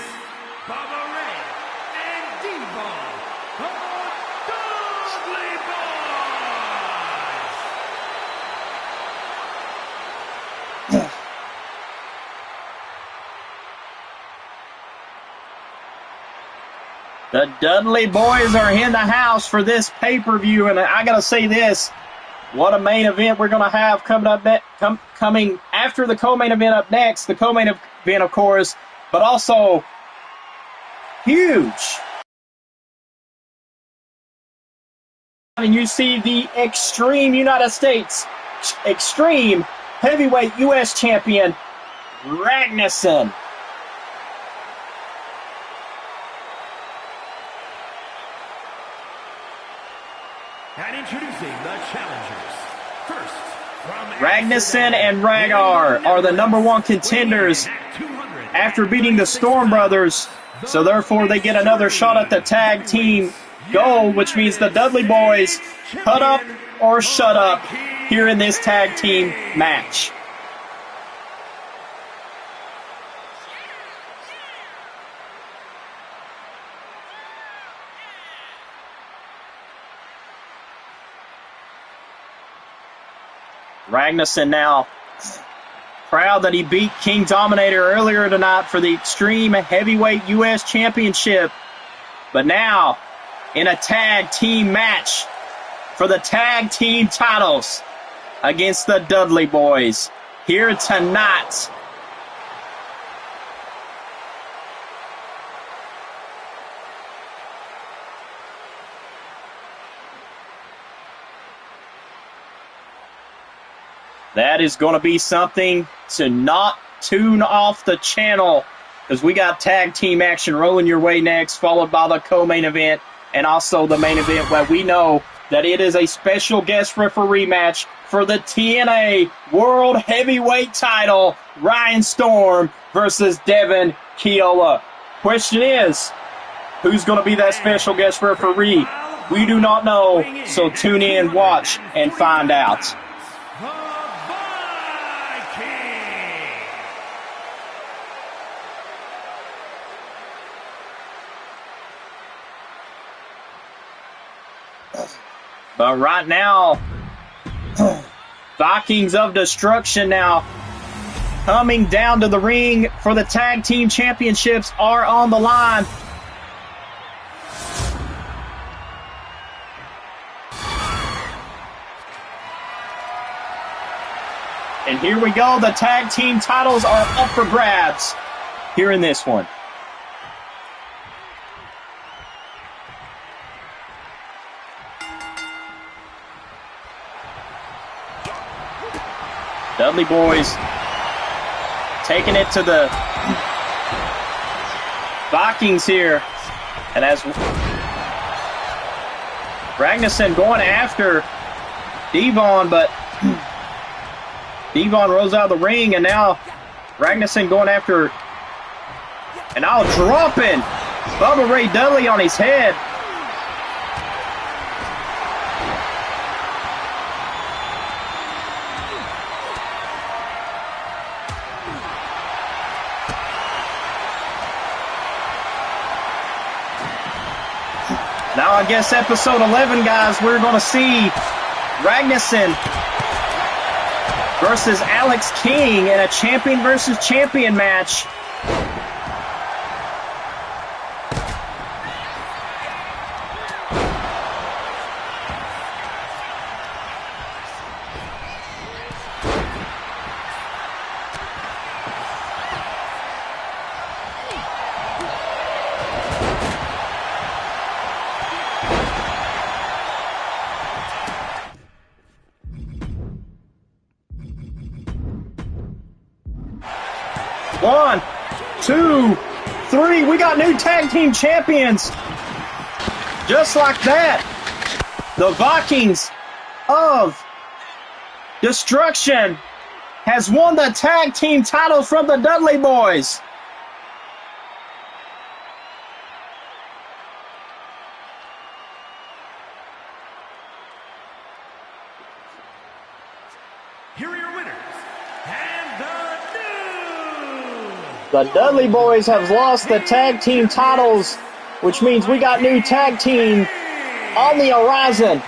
Bubba Ray and D-Ball, the Dudley Boys. The Dudley Boys are in the house for this pay-per-view, and I gotta say this. What a main event we're going to have coming up coming after the co-main event up next. The co-main event, of course, but also huge. And you see the Extreme United States Extreme Heavyweight U.S. Champion, Ragnarsson. And introducing the challengers. First, from Ragnarsson and Rhaegar are the number one contenders after beating the Storm Brothers. So therefore they get another shot at the tag team gold, which means the Dudley Boys cut up or shut up here in this tag team match. Ragnarsson now proud that he beat King Dominator earlier tonight for the Extreme Heavyweight U.S. Championship. But now, in a tag team match for the tag team titles against the Dudley Boys here tonight. That is going to be something to not tune off the channel, because we got tag team action rolling your way next, followed by the co-main event and also the main event, where we know that it is a special guest referee match for the TNA World Heavyweight title, Ryan Storm versus Devin Keola. Question is, who's going to be that special guest referee? We do not know, so tune in, watch, and find out. But right now, Vikings of Destruction now coming down to the ring for the tag team championships are on the line. And here we go. The tag team titles are up for grabs here in this one. Dudley Boys taking it to the Vikings here. And as Ragnarsson going after Devon, but Devon rolls out of the ring, and now Ragnarsson going after, and now dropping Bubba Ray Dudley on his head. Now I guess episode 11, guys, we're going to see Ragnarsson versus Alex King in a champion versus champion match. One, two, three. We got new tag team champions. Just like that. The Vikings of Destruction has won the tag team titles from the Dudley Boys. Here are your winners, and The Dudley Boys have lost the tag team titles, which means we got new tag team on the horizon.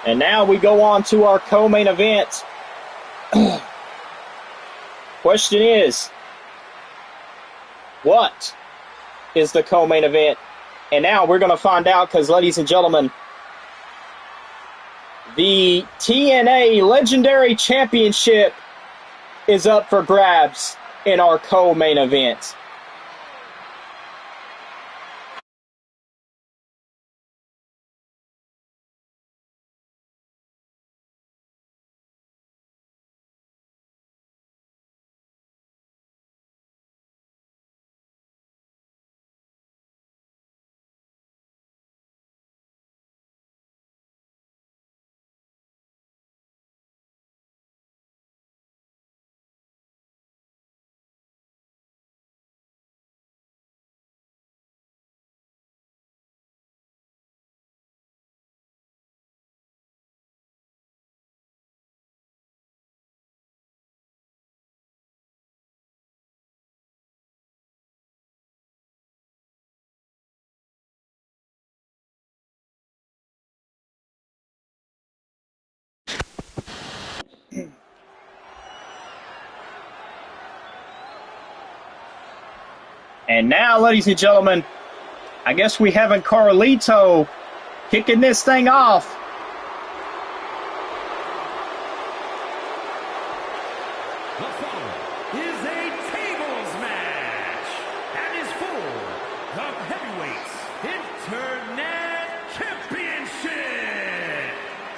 And now we go on to our co-main event. Question is, what is the co-main event? And now we're going to find out because, ladies and gentlemen, the TNA Legendary Championship is up for grabs in our co-main event. And now, ladies and gentlemen, I guess we having Carlito kicking this thing off. The following is a tables match and is for the Heavyweights Internet Championship.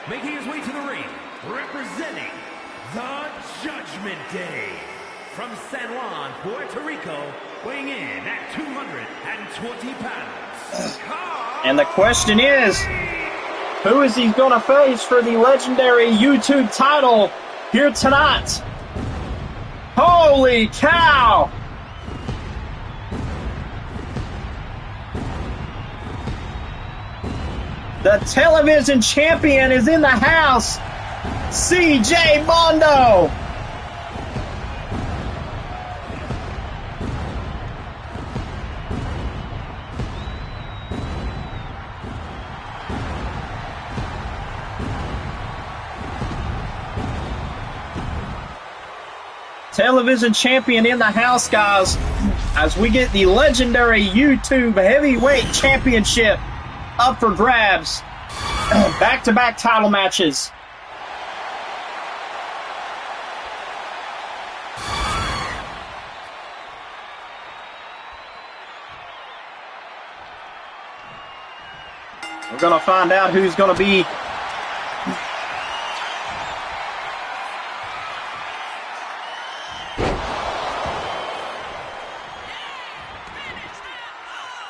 Making his way to the ring, representing the Judgment Day. From San Juan, Puerto Rico, weighing in at 220 pounds. And the question is, who is he going to face for the legendary YouTube title here tonight? Holy cow! The television champion is in the house, CJ Mondo. Television champion in the house, guys, as we get the legendary YouTube Heavyweight Championship up for grabs. Back-to-back title matches. We're going to find out who's going to be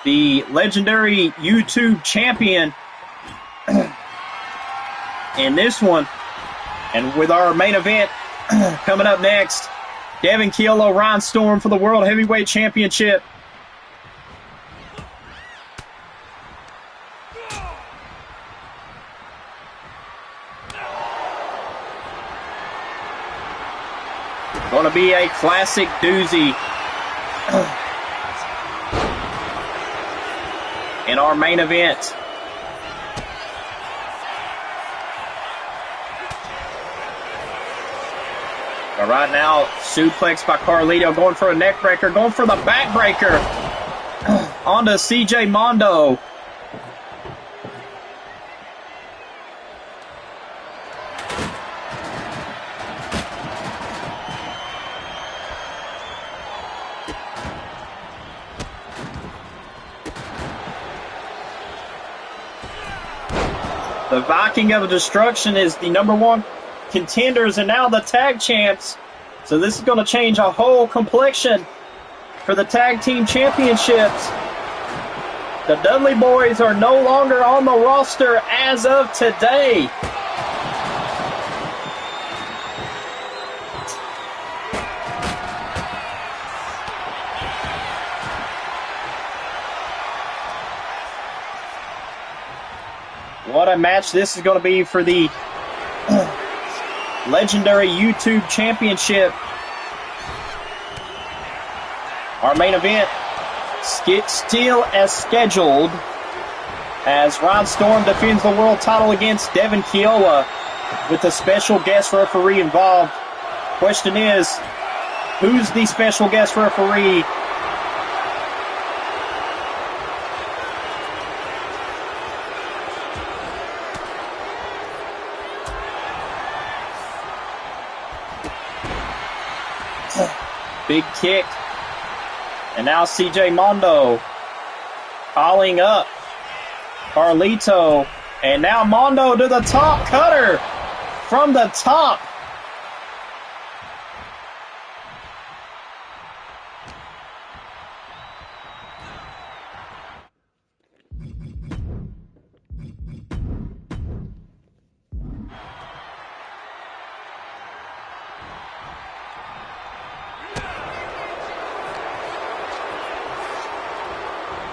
the legendary YouTube champion in this one. And with our main event coming up next, Devin Keolo, Ryan Storm for the World Heavyweight Championship. Going to be a classic doozy in our main event. But right now, suplex by Carlito, going for a neck breaker, going for the back breaker onto CJ Mondo. The Viking of Destruction is the #1 contenders and now the tag champs. So this is going to change a whole complexion for the tag team championships. The Dudley Boys are no longer on the roster as of today. What a match this is going to be for the legendary YouTube Championship. Our main event still as scheduled as Ron Storm defends the world title against Devin Kiowa with a special guest referee involved. Question is, who's the special guest referee? Big kick. And now CJ Mondo calling up Carlito. And now Mondo to the top cutter from the top.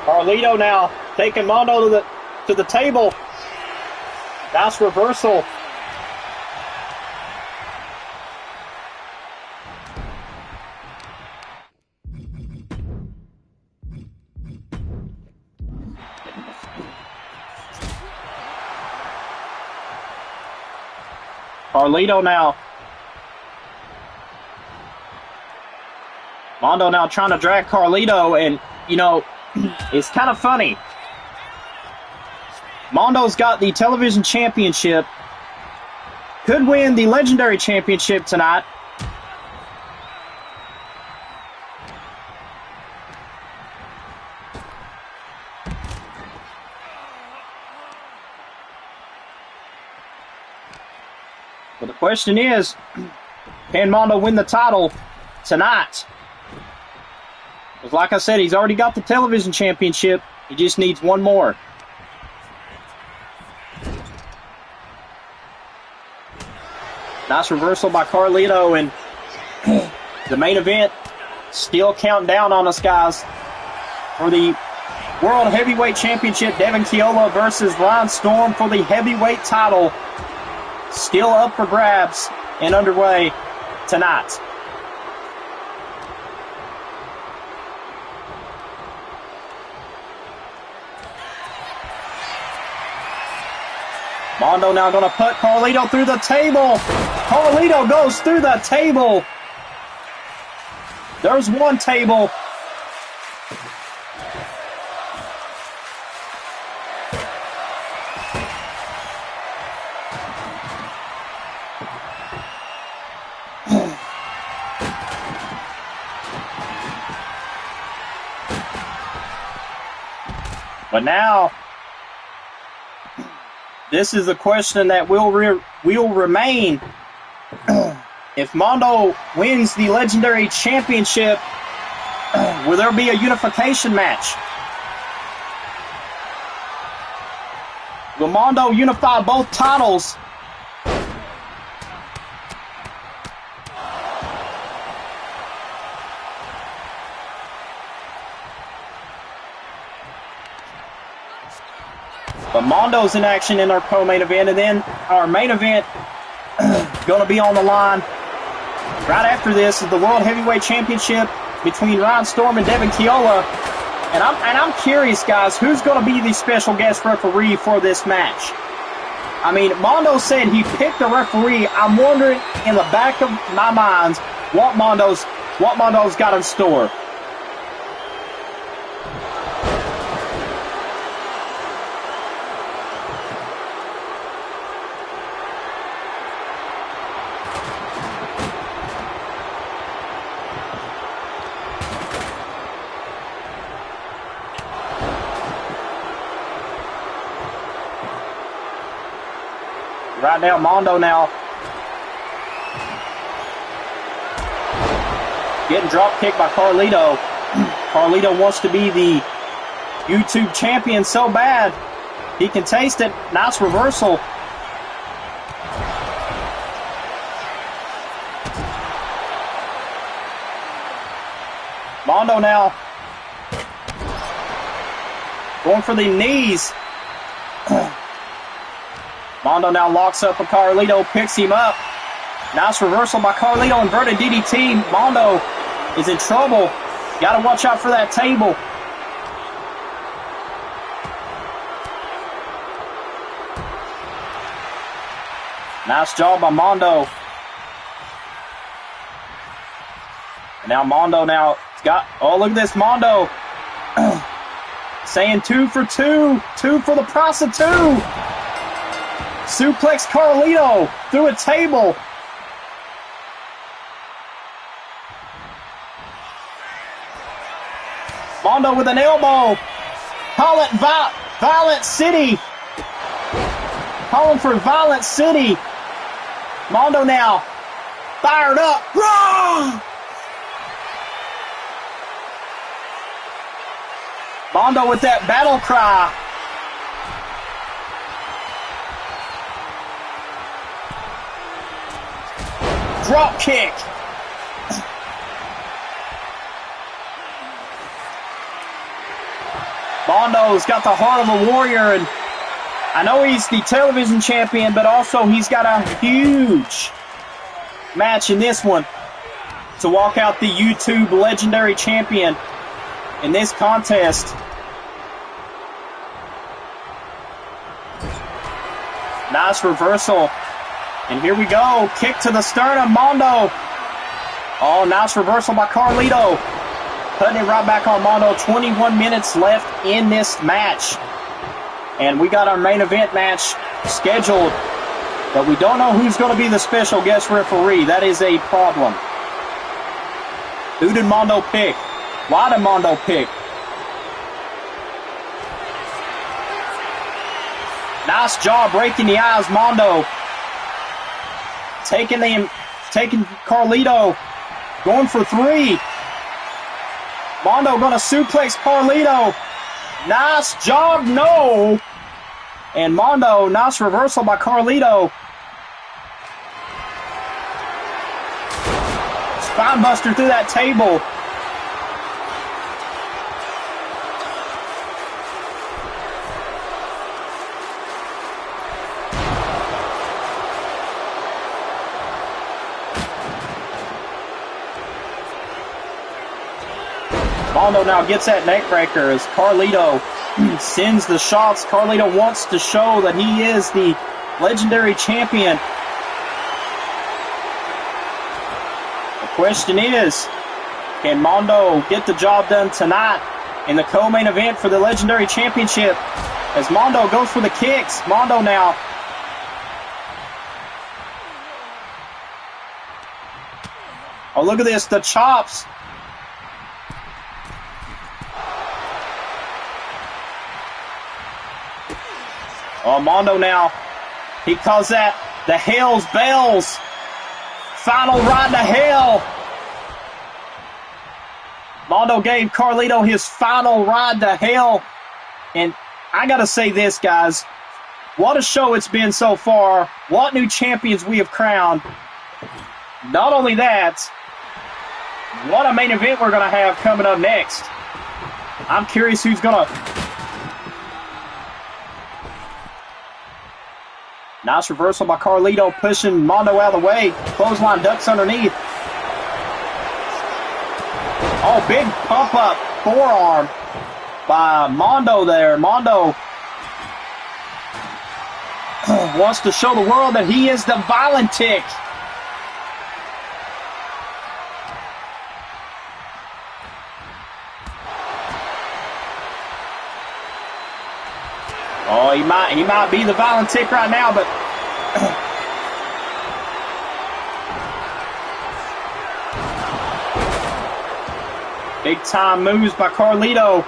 Carlito now taking Mondo to the table. Nice reversal. Carlito now. Mondo now trying to drag Carlito, and you know, it's kind of funny. Mondo's got the television championship. Could win the legendary championship tonight. But the question is, can Mondo win the title tonight? Because like I said, he's already got the television championship. He just needs one more. Nice reversal by Carlito, and the main event still counting down on us, guys. For the World Heavyweight Championship, Devin Kiola versus Ron Storm for the heavyweight title. Still up for grabs and underway tonight. Mondo now going to put Carlito through the table. Carlito goes through the table. There's one table. But now, this is a question that will remain. If Mondo wins the legendary championship, will there be a unification match? Will Mondo unify both titles? But Mondo's in action in our co-main event, and then our main event going to be on the line. Right after this is the World Heavyweight Championship between Ron Storm and Devin Kiola. And I'm curious, guys, who's going to be the special guest referee for this match? I mean, Mondo said he picked a referee. I'm wondering in the back of my mind what Mondo's got in store. Right now, Mondo now getting drop kicked by Carlito. Carlito wants to be the YouTube champion so bad. He can taste it. Nice reversal. Mondo now going for the knees. Mondo now locks up with Carlito, picks him up. Nice reversal by Carlito, inverted DDT. Mondo is in trouble. Got to watch out for that table. Nice job by Mondo. And now Mondo now got, oh, look at this, Mondo. Saying 2 for 2. 2 for the price of 2. Suplex Carlito through a table. Mondo with an elbow. Call it Violent City. Calling for Violent City. Mondo now fired up. Raw! Mondo with that battle cry. Drop kick. Mondo's got the heart of a warrior, and I know he's the television champion, but also he's got a huge match in this one to walk out the YouTube legendary champion in this contest. Nice reversal. And here we go. Kick to the sternum, Mondo. Oh, nice reversal by Carlito. Putting it right back on Mondo. 21 minutes left in this match. And we got our main event match scheduled, but we don't know who's going to be the special guest referee. That is a problem. Who did Mondo pick? Why did Mondo pick? Nice job breaking the eyes, Mondo. Taking Carlito. Going for 3. Mondo going to suplex Carlito. Nice job, no. And Mondo, nice reversal by Carlito. Spinebuster through that table. Mondo now gets that neck breaker as Carlito sends the shots. Carlito wants to show that he is the legendary champion. The question is, can Mondo get the job done tonight in the co-main event for the legendary championship? As Mondo goes for the kicks. Mondo now. Oh, look at this, the chops. Oh, Mondo now, he calls that the Hell's Bells. Final ride to hell. Mondo gave Carlito his final ride to hell. And I got to say this, guys. What a show it's been so far. What new champions we have crowned. Not only that, what a main event we're going to have coming up next. I'm curious who's going to... Nice reversal by Carlito, pushing Mondo out of the way. Clothesline ducks underneath. Oh, big pump-up forearm by Mondo there. Mondo wants to show the world that he is the violent tick. Oh, he might be the violent tick right now, but big time moves by Carlito.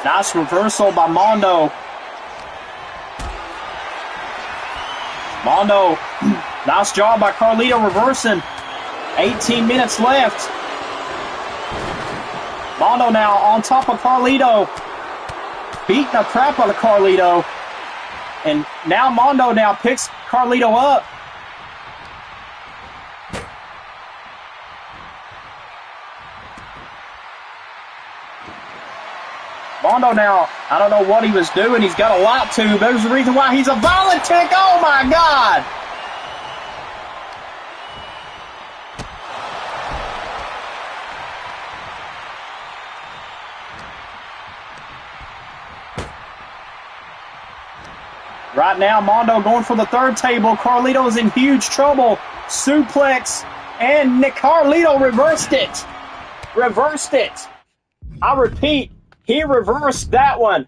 Nice reversal by Mondo. Mondo, nice job by Carlito reversing. 18 minutes left. Mondo now on top of Carlito. Beating the crap out of Carlito. And now Mondo now picks Carlito up. Mondo now, I don't know what he was doing. He's got a lot to. There's the reason why he's a violent tick. Oh, my God. Right now, Mondo going for the third table. Carlito is in huge trouble. Suplex, and Carlito reversed it. Reversed it. I repeat, he reversed that one.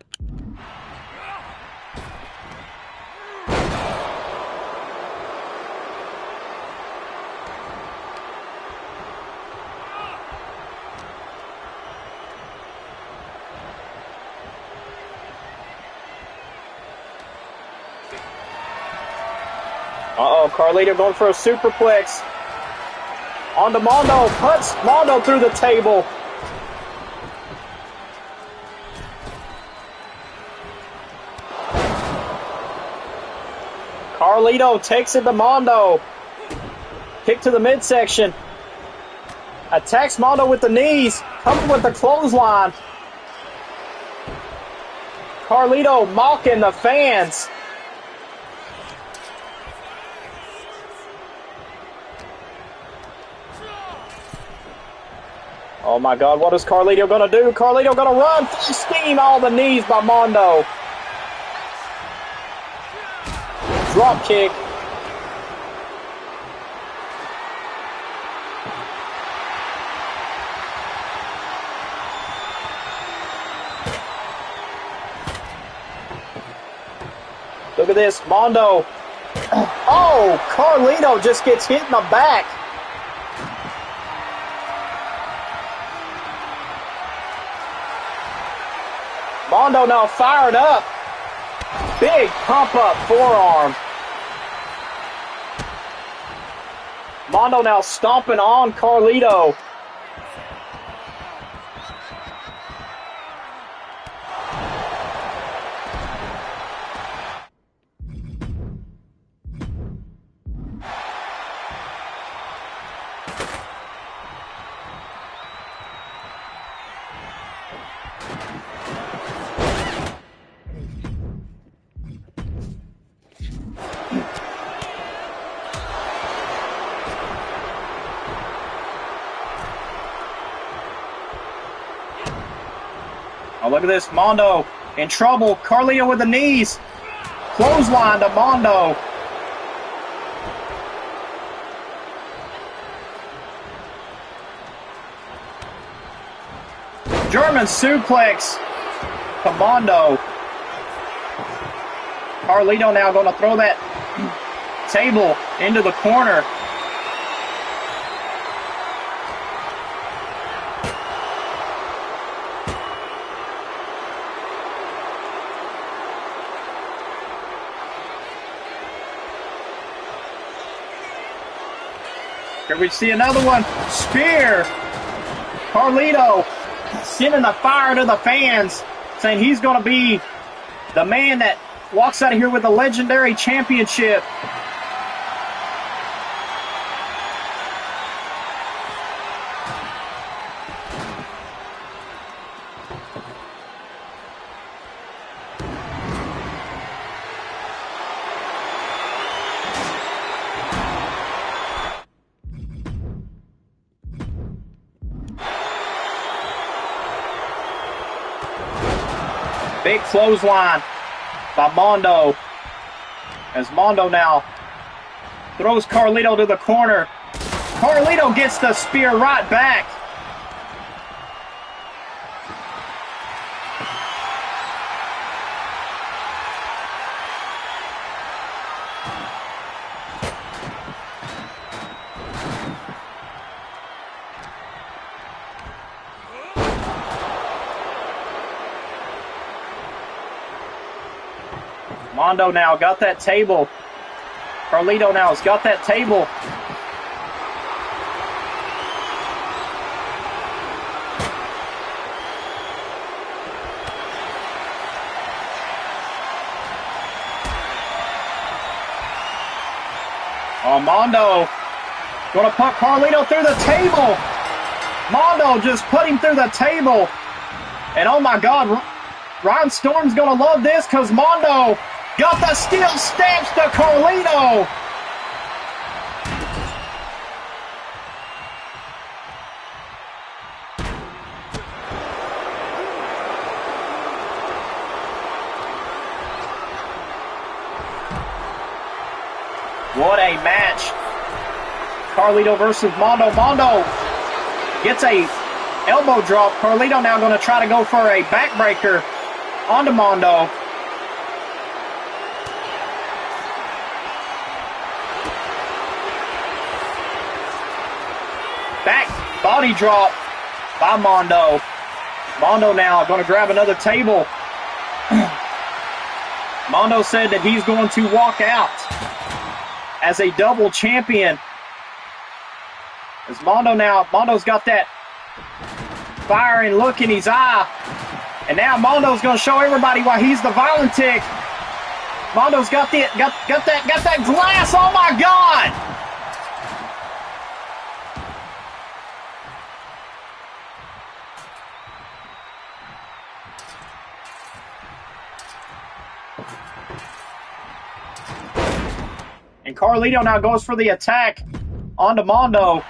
Uh-oh, Carlito going for a superplex. On to Mondo, puts Mondo through the table. Carlito takes it to Mondo. Kick to the midsection. Attacks Mondo with the knees. Coming with the clothesline. Carlito mocking the fans. Oh my God, what is Carlito gonna do? Carlito gonna run full steam, all the knees by Mondo. Drop kick. Look at this, Mondo. Oh, Carlito just gets hit in the back. Mondo now fired up. Big pump up forearm. Mondo now stomping on Carlito. Oh, look at this. Mondo in trouble. Carlito with the knees. Clothesline to Mondo. German suplex to Mondo. Carlito now going to throw that table into the corner. Here we see another one. Spear. Carlito sending the fire to the fans, saying he's going to be the man that walks out of here with the legendary championship. Big clothesline by Mondo. As Mondo now throws Carlito to the corner. Carlito gets the spear right back. Mondo now got that table. Carlito now has got that table. Oh, Mondo going to put Carlito through the table. Mondo just put him through the table. And oh my God, Ron Storm's going to love this because Mondo got the steel steps to Carlito. What a match. Carlito versus Mondo. Mondo gets a elbow drop. Carlito now going to try to go for a backbreaker onto Mondo. Back body drop by Mondo. Mondo now going to grab another table. Mondo said that he's going to walk out as a double champion. As Mondo's got that firing look in his eye. And now Mondo's going to show everybody why he's the violent tick. Mondo's got that glass. Oh my God! And Carlito now goes for the attack onto Mondo.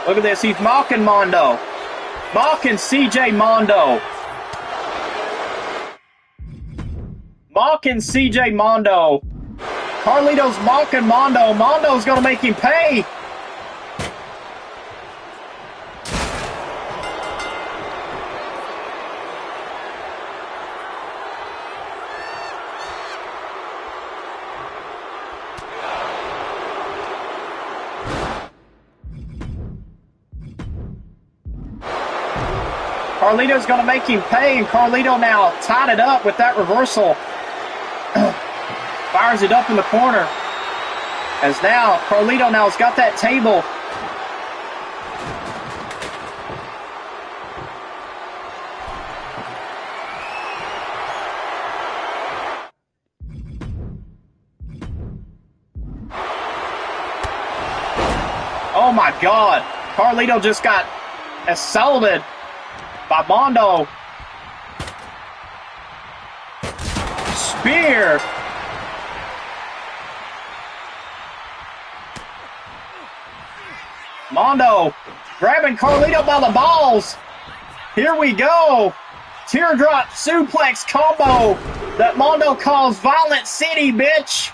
Look at this, he's mocking Mondo. Mocking CJ Mondo. Mocking CJ Mondo. Carlito's mocking Mondo. Mondo's going to make him pay. Carlito's going to make him pay, and Carlito now tied it up with that reversal. Fires it up in the corner. As now, Carlito now has got that table. Oh my God. Carlito just got assaulted by Mondo. Spear. Mondo grabbing Carlito by the balls. Here we go. Teardrop suplex combo that Mondo calls Violent City, bitch.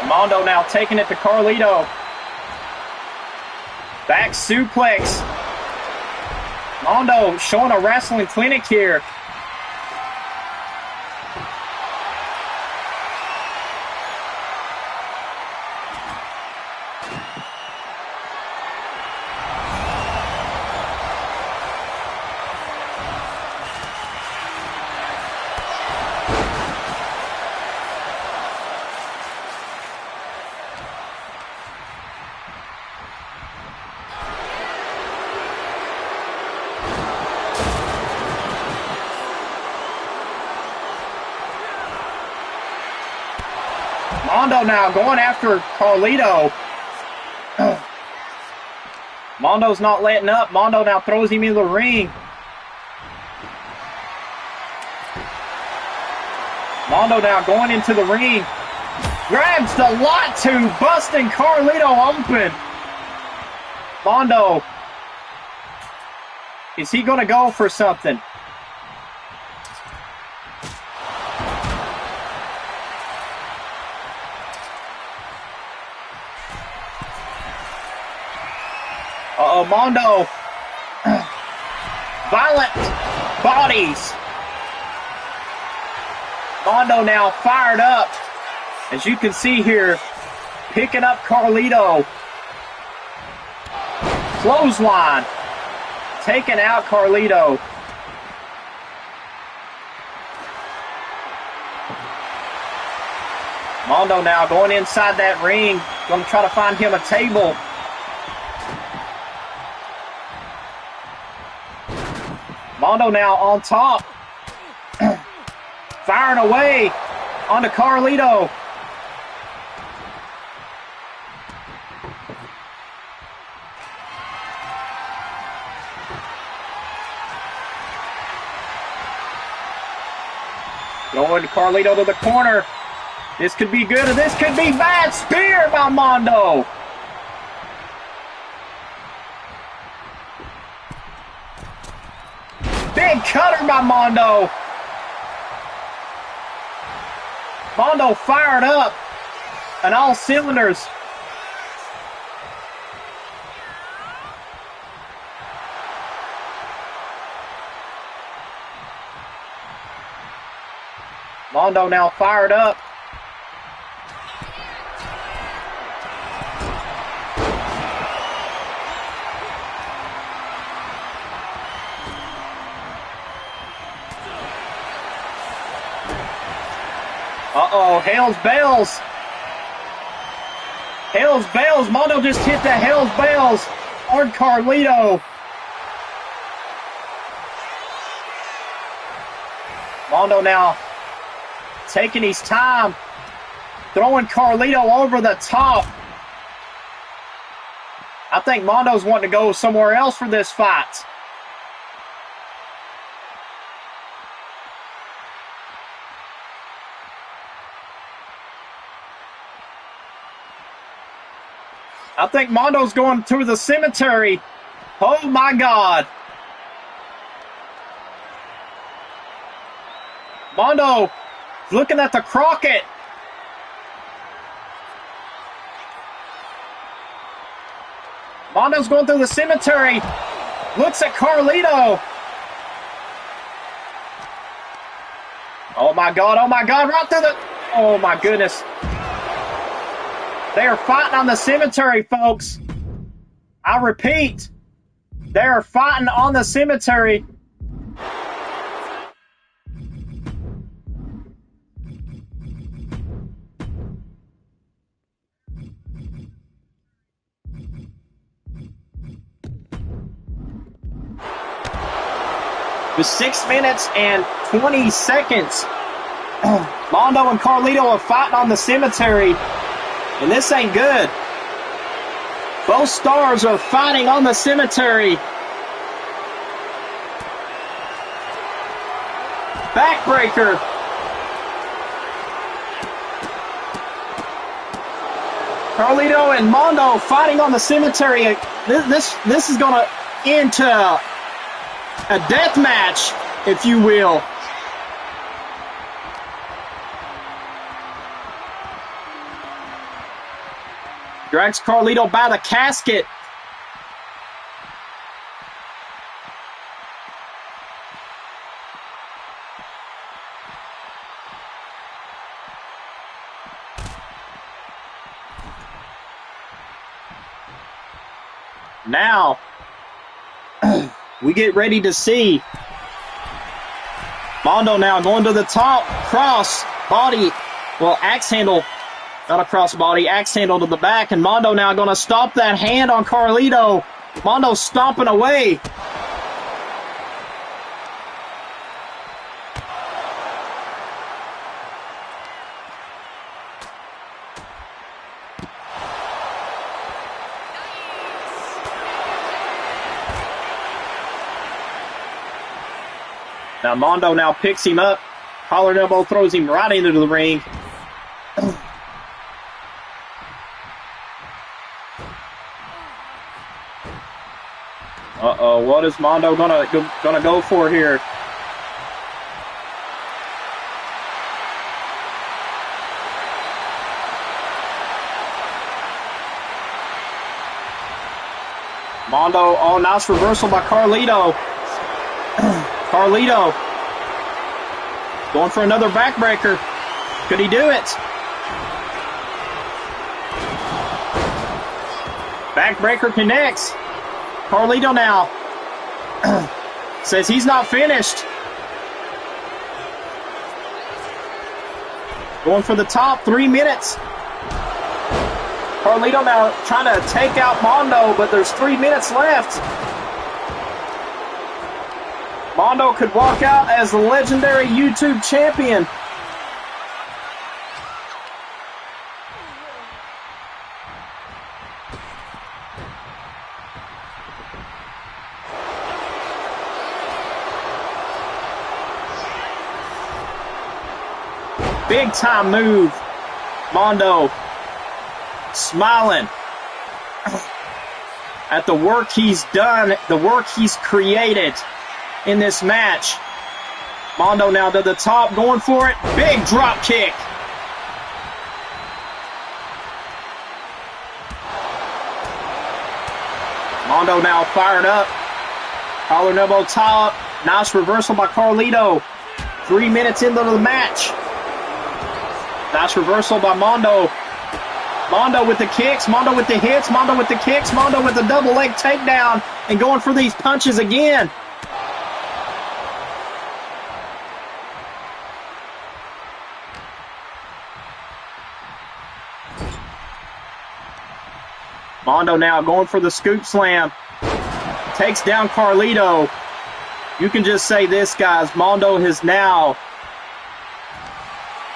Mondo now taking it to Carlito. Back suplex. Mondo showing a wrestling clinic here. Mondo now going after Carlito. Mondo's not letting up. Mondo now throws him in the ring. Mondo now going into the ring. Grabs the lot to, busting Carlito open. Mondo. Is he going to go for something? Uh-oh, Mondo. Violent bodies. Mondo now fired up. As you can see here, picking up Carlito. Clothesline. Taking out Carlito. Mondo now going inside that ring. Going to try to find him a table. Mondo now on top. Firing away onto Carlito. Going Carlito to the corner. This could be good or this could be bad. Spear by Mondo. Big cutter by Mondo. Mondo fired up on all cylinders. Mondo now fired up. Uh-oh, Hell's Bells. Hell's Bells. Mondo just hit the Hell's Bells on Carlito. Mondo now taking his time, throwing Carlito over the top. I think Mondo's wanting to go somewhere else for this fight. I think Mondo's going to the cemetery. Oh my God. Mondo looking at the Crockett. Mondo's going through the cemetery. Looks at Carlito. Oh my God, right through the... Oh my goodness. They are fighting on the cemetery, folks. I repeat, they are fighting on the cemetery. With 6 minutes and 20 seconds, Mondo and Carlito are fighting on the cemetery. And this ain't good. Both stars are fighting on the cemetery. Backbreaker. Carlito and Mondo fighting on the cemetery. This is going to end to a death match, if you will. Drags Carlito by the casket. Now, we get ready to see Mondo now going to the top, cross, body, well, axe handle. Not a crossbody, axe handle to the back, and Mondo now going to stomp that hand on Carlito. Mondo stomping away. Now Mondo now picks him up, Collar elbow throws him right into the ring. Uh-oh, what is Mondo gonna go for here? Mondo, oh, nice reversal by Carlito. Carlito going for another backbreaker. Could he do it? Backbreaker connects. Carlito now says he's not finished. Going for the top, 3 minutes. Carlito now trying to take out Mondo, but there's 3 minutes left. Mondo could walk out as the legendary YouTube champion. Big time move. Mondo smiling at the work he's done, the work he's created in this match. Mondo now to the top, going for it. Big drop kick. Mondo now fired up. Collar and elbow tie up. Nice reversal by Carlito. 3 minutes into the match. Nice reversal by Mondo. Mondo with the kicks, Mondo with the hits, Mondo with the kicks, Mondo with the double leg takedown, and going for these punches again. Mondo now going for the scoop slam. Takes down Carlito. You can just say this, guys. Mondo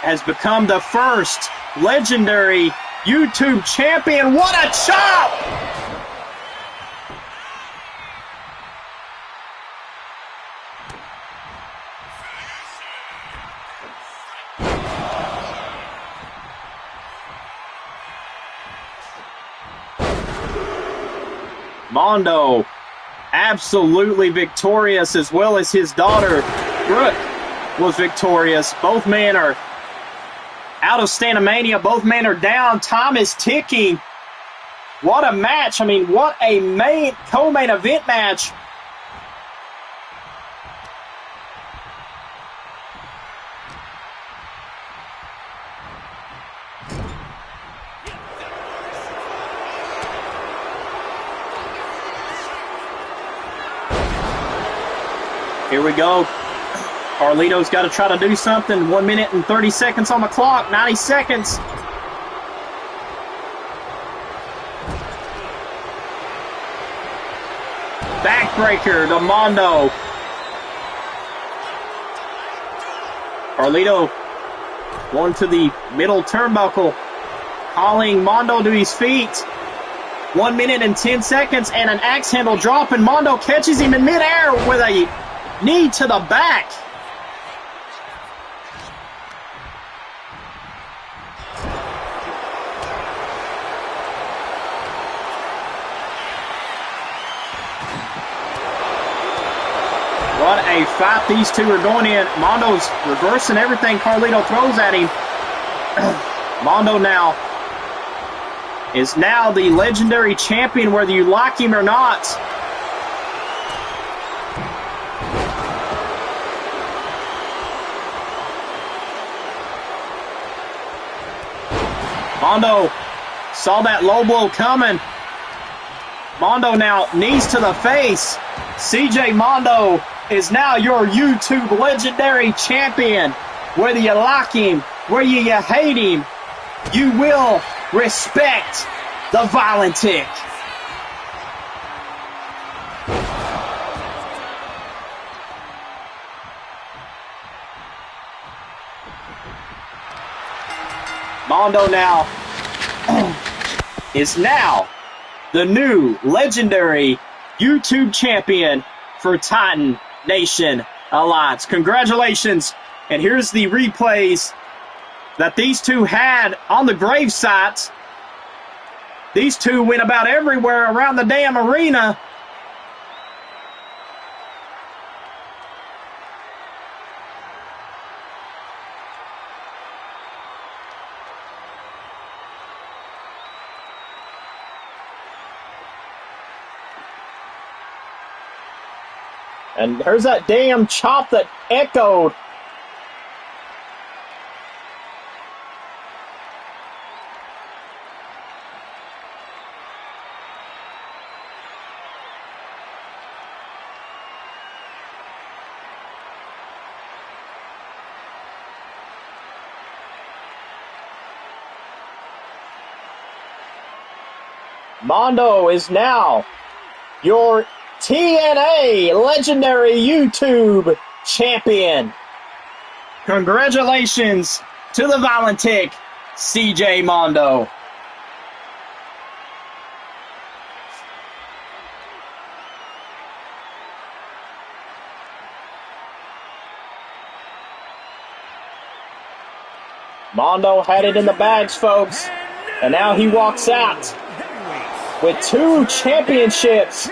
has become the first legendary YouTube champion. What a chop! Mondo absolutely victorious, as well as his daughter Brooke was victorious. Both men are out of Stand-A-Mania. Both men are down. Time is ticking. What a match. I mean, what a co-main event match. Here we go. Carlito's got to try to do something. 1 minute and 30 seconds on the clock. 90 seconds. Backbreaker to Mondo. Carlito going to the middle turnbuckle. Calling Mondo to his feet. 1 minute and 10 seconds and an axe handle drop, and Mondo catches him in midair with a knee to the back. What a fight these two are going in. Mondo's reversing everything Carlito throws at him. Mondo now is now the legendary champion, whether you like him or not. Mondo saw that low blow coming. Mondo now knees to the face. CJ Mondo is now your YouTube legendary champion. Whether you like him, whether you hate him, you will respect the Violent Tick. Mondo now is now the new legendary YouTube champion for Titan Nation Alliance. Congratulations And here's the replays that these two had on the grave sites. These two went about everywhere around the damn arena. And there's that damn chop that echoed. Mondo is now your TNA Legendary YouTube Champion. Congratulations to the Violent Tick, CJ Mondo. Mondo had it in the bags, folks, and now he walks out with 2 championships.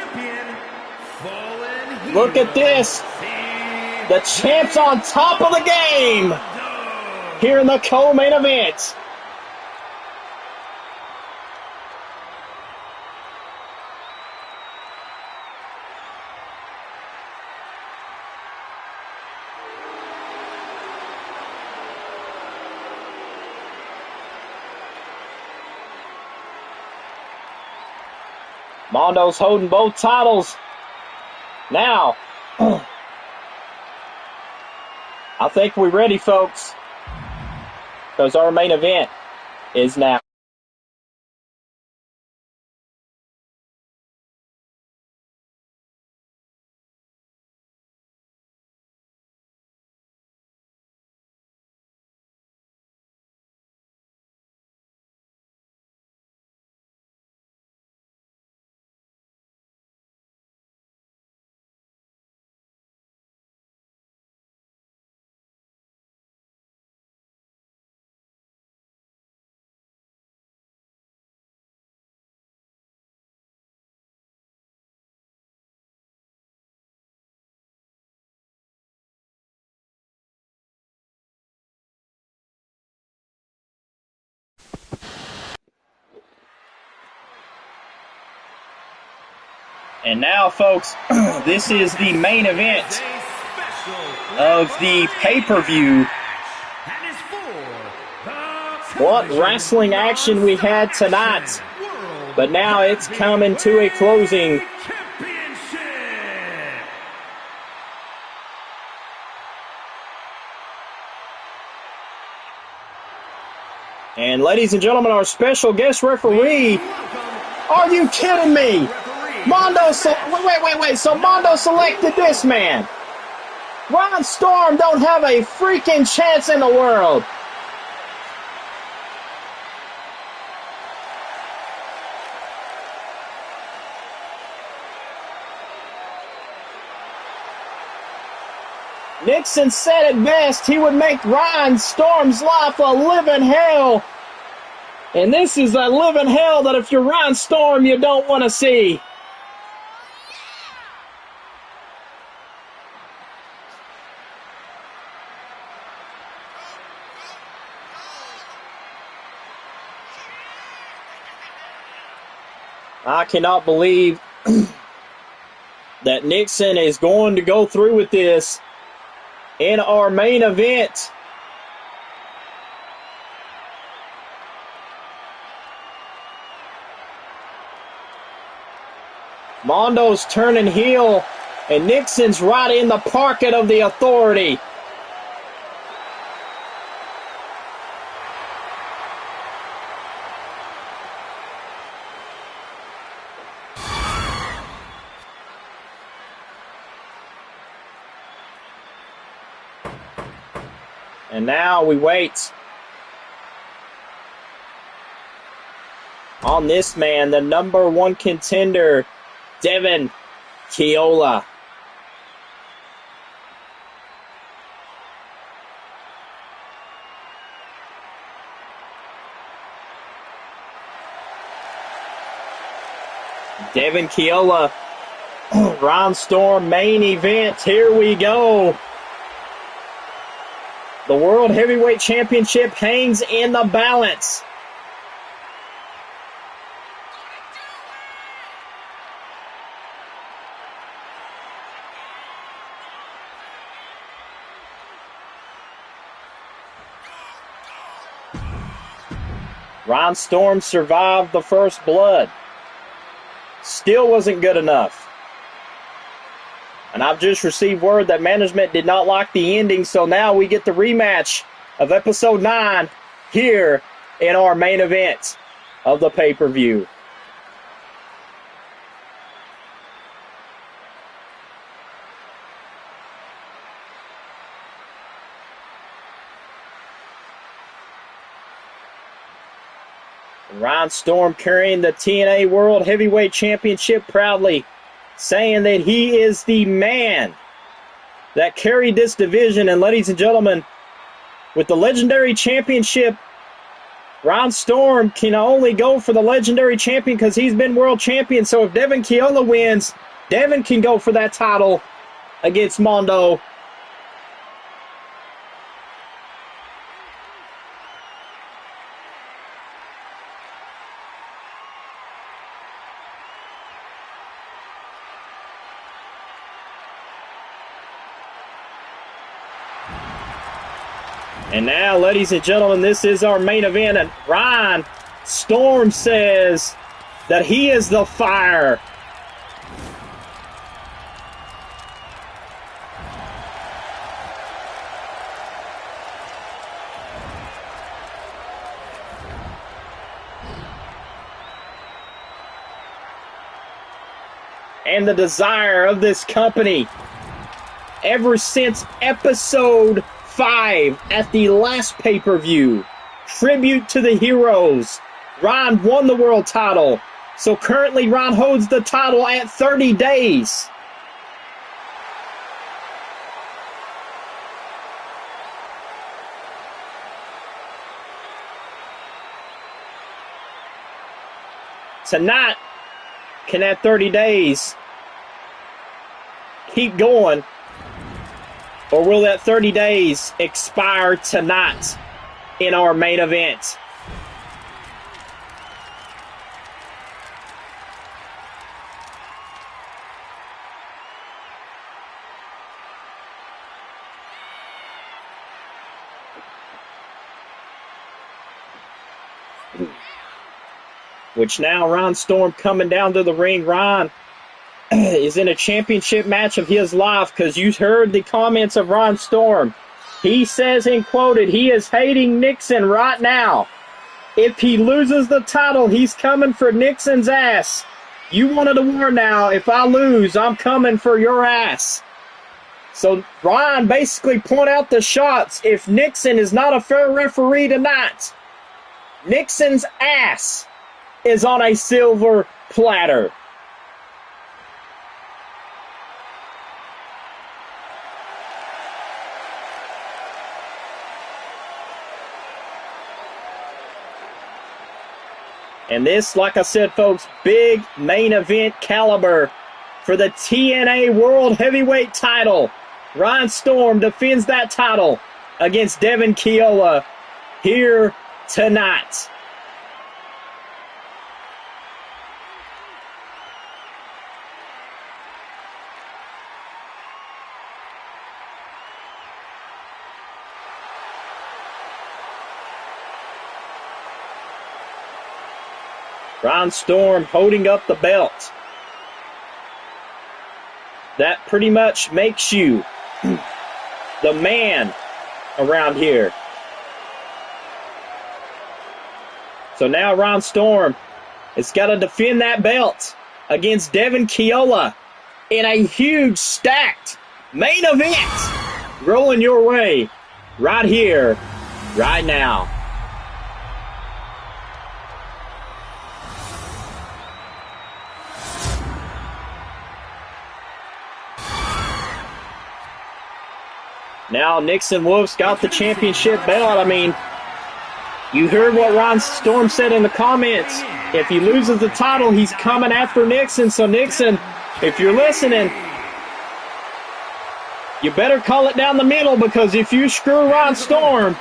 Look at this. The champ's on top of the game here in the co-main event. Mondo's holding both titles. Now, I think we're ready, folks, because our main event is now. And now, folks, this is the main event of the pay-per-view. What wrestling action we had tonight. But now it's coming to a closing. And ladies and gentlemen, our special guest referee. Are you kidding me? Mondo, wait. So Mondo selected this man. Ron Storm don't have a freaking chance in the world. Nixon said it best. He would make Ron Storm's life a living hell. And this is a living hell that if you're Ron Storm, you don't want to see. I cannot believe that Nixon is going to go through with this in our main event. Mondo's turning heel, and Nixon's right in the pocket of the Authority. And now we wait on this man, the number 1 contender, Devin Chiola. Devin Keola, Ron Storm main event. Here we go. The World Heavyweight Championship hangs in the balance. Ron Storm survived the first blood. Still wasn't good enough. And I've just received word that management did not like the ending, so now we get the rematch of Episode 9 here in our main event of the pay-per-view. Ron Storm carrying the TNA World Heavyweight Championship proudly, saying that he is the man that carried this division. And ladies and gentlemen, with the legendary championship, Ron Storm can only go for the legendary champion because he's been world champion. So if Devin Keola wins, Devin can go for that title against Mondo. And now, ladies and gentlemen, this is our main event. And Ron Storm says that he is the fire. And the desire of this company ever since episode 5 at the last pay-per-view. Tribute to the heroes. Ron won the world title. So currently Ron holds the title at 30 days. Tonight, can that 30 days keep going? Or will that 30 days expire tonight in our main event? Which now Ron Storm coming down to the ring. Ron is in a championship match of his life, because you heard the comments of Ron Storm. He says, and quoted, he is hating Nixon right now. If he loses the title, he's coming for Nixon's ass. You wanted a war now. If I lose, I'm coming for your ass. So Ron basically point out the shots. If Nixon is not a fair referee tonight, Nixon's ass is on a silver platter. And this, like I said, folks, big main event caliber for the TNA World Heavyweight title. Ron Storm defends that title against Devin Keola here tonight. Ron Storm holding up the belt. That pretty much makes you the man around here. So now Ron Storm has got to defend that belt against Devin Keola in a huge stacked main event rolling your way right here, right now. Now Nixon Wolf's got the championship belt. I mean, You heard what Ron Storm said in the comments. If he loses the title, he's coming after Nixon. So, Nixon, if you're listening, you better call it down the middle, because if you screw Ron Storm,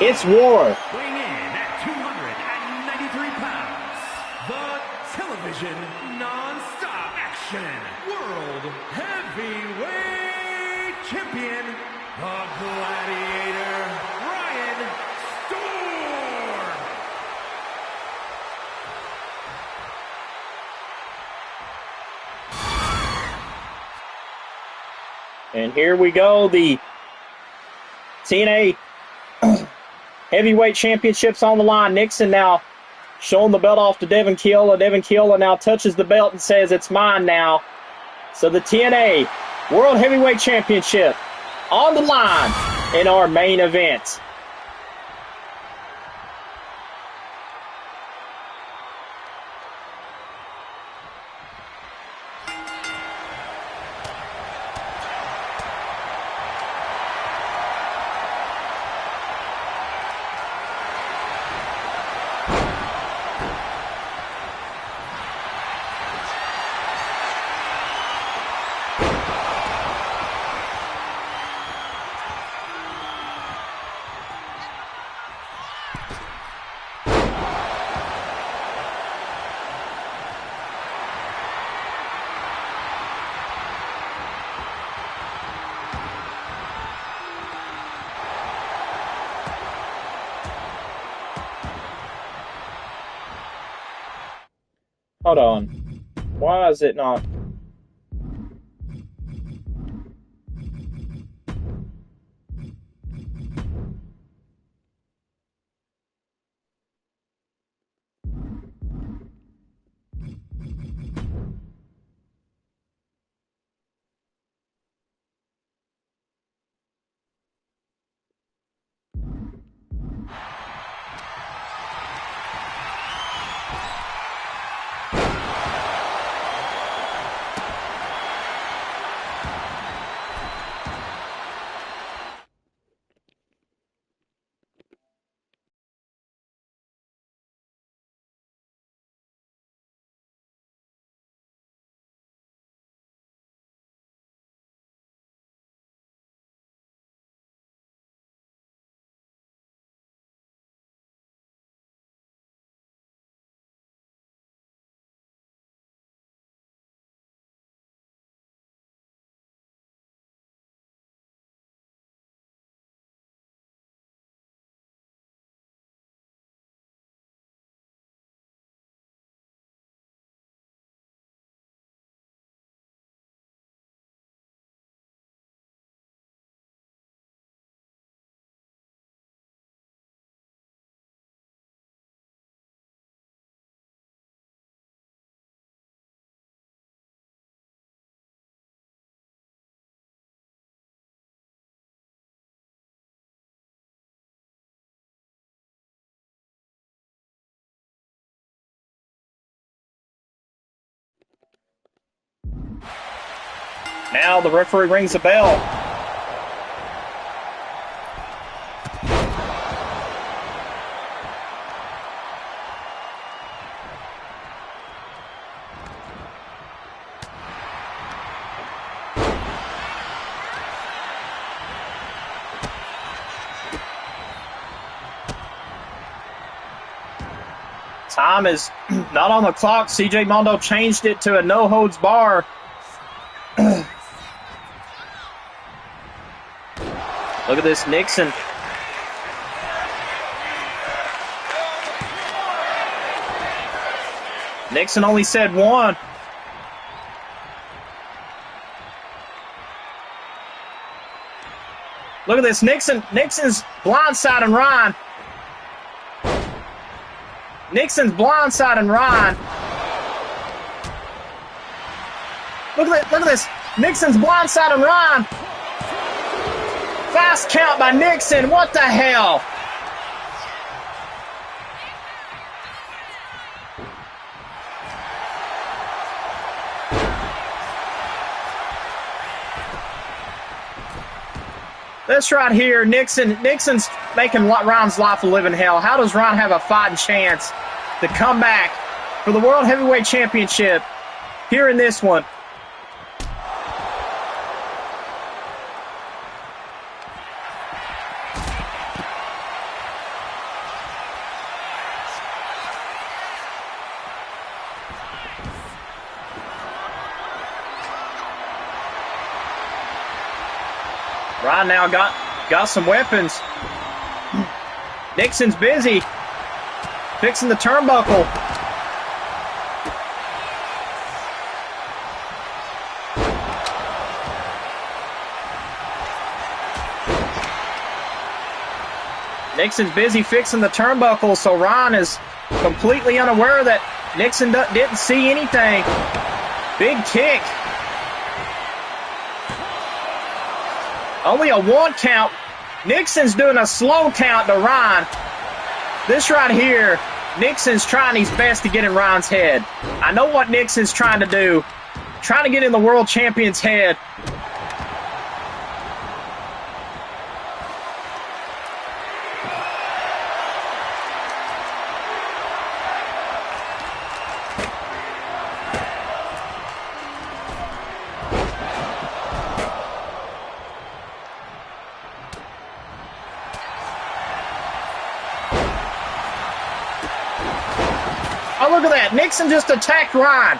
it's war. Weighing in at 293 pounds, the television non-stop action world heavyweight champion, the Gladiator, Ryan Storm. And here we go, the TNA Heavyweight Championships on the line. Nixon now showing the belt off to Devin Keeler. Devin Keeler now touches the belt and says, it's mine now. So the TNA World Heavyweight Championship on the line in our main event. Hold on. Why is it not? Now the referee rings the bell. Time is not on the clock. CJ Mondo changed it to a no-holds bar. Look at this, Nixon. Nixon only said one. Look at this, Nixon's blindsiding Ryan. Nixon's blindsiding Ryan. Look at this. Nixon's blindsiding Ryan. Fast count by Nixon. What the hell? This right here, Nixon's making Ron's life a living hell. How does Ron have a fighting chance to come back for the World Heavyweight Championship here in this one? Ron now got some weapons. Nixon's busy fixing the turnbuckle. Nixon's busy fixing the turnbuckle, so Ron is completely unaware that Nixon didn't see anything. Big kick. Only a 1 count. Nixon's doing a slow count to Ron. This right here, Nixon's trying his best to get in Ron's head. I know what Nixon's trying to do. Trying to get in the world champion's head. Oh, look at that. Nixon just attacked Ron.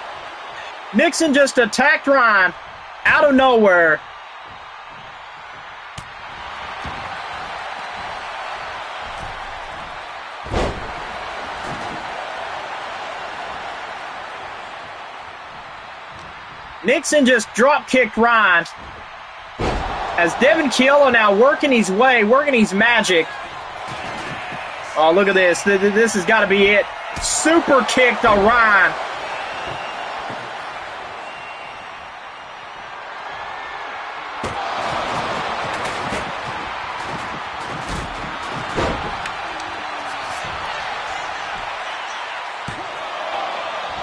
Nixon just attacked Ron out of nowhere. Nixon just drop-kicked Ron. As Devin Chiolo now working his way, working his magic. Oh, look at this. This has got to be it. Super kick to Ron.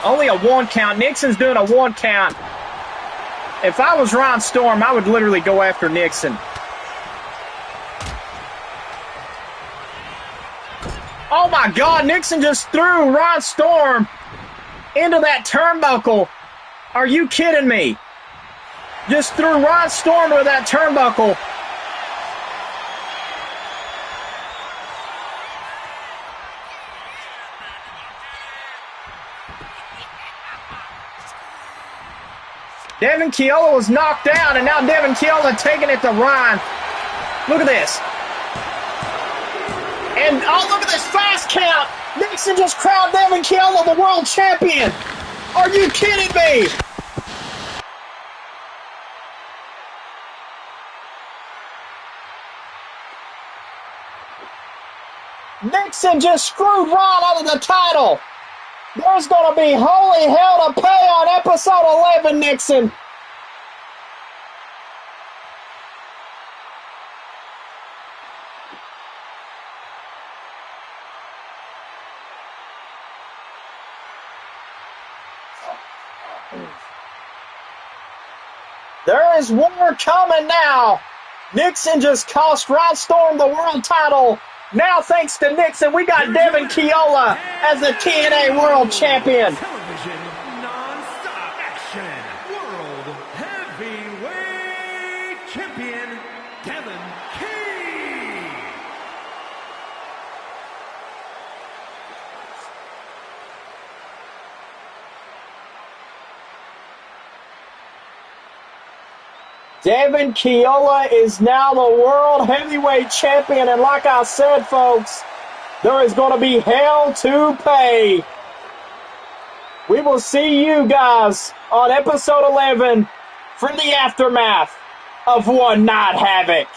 Only a 1 count. Nixon's doing a 1 count. If I was Ron Storm, I would literally go after Nixon. Oh my God, Nixon just threw Ron Storm into that turnbuckle. Are you kidding me? Just threw Ron Storm into that turnbuckle. Devin Chiolo was knocked down, and now Devin Chiolo taking it to Ron. Look at this. And, oh, look at this fast count. Nixon just crowned Devin Chiolo the world champion. Are you kidding me? Nixon just screwed Ron out of the title. There's going to be holy hell to pay on episode 11, Nixon. There is war coming now. Nixon just cost Ron Storm the world title. Now, thanks to Nixon, we got Devin Chiolo as the TNA World Champion. Television non-stop action. World Heavyweight Champion Devin Key. Devin Chiolo is now the World Heavyweight Champion, and like I said, folks, there is going to be hell to pay. We will see you guys on episode 11 for the aftermath of One Night Havoc.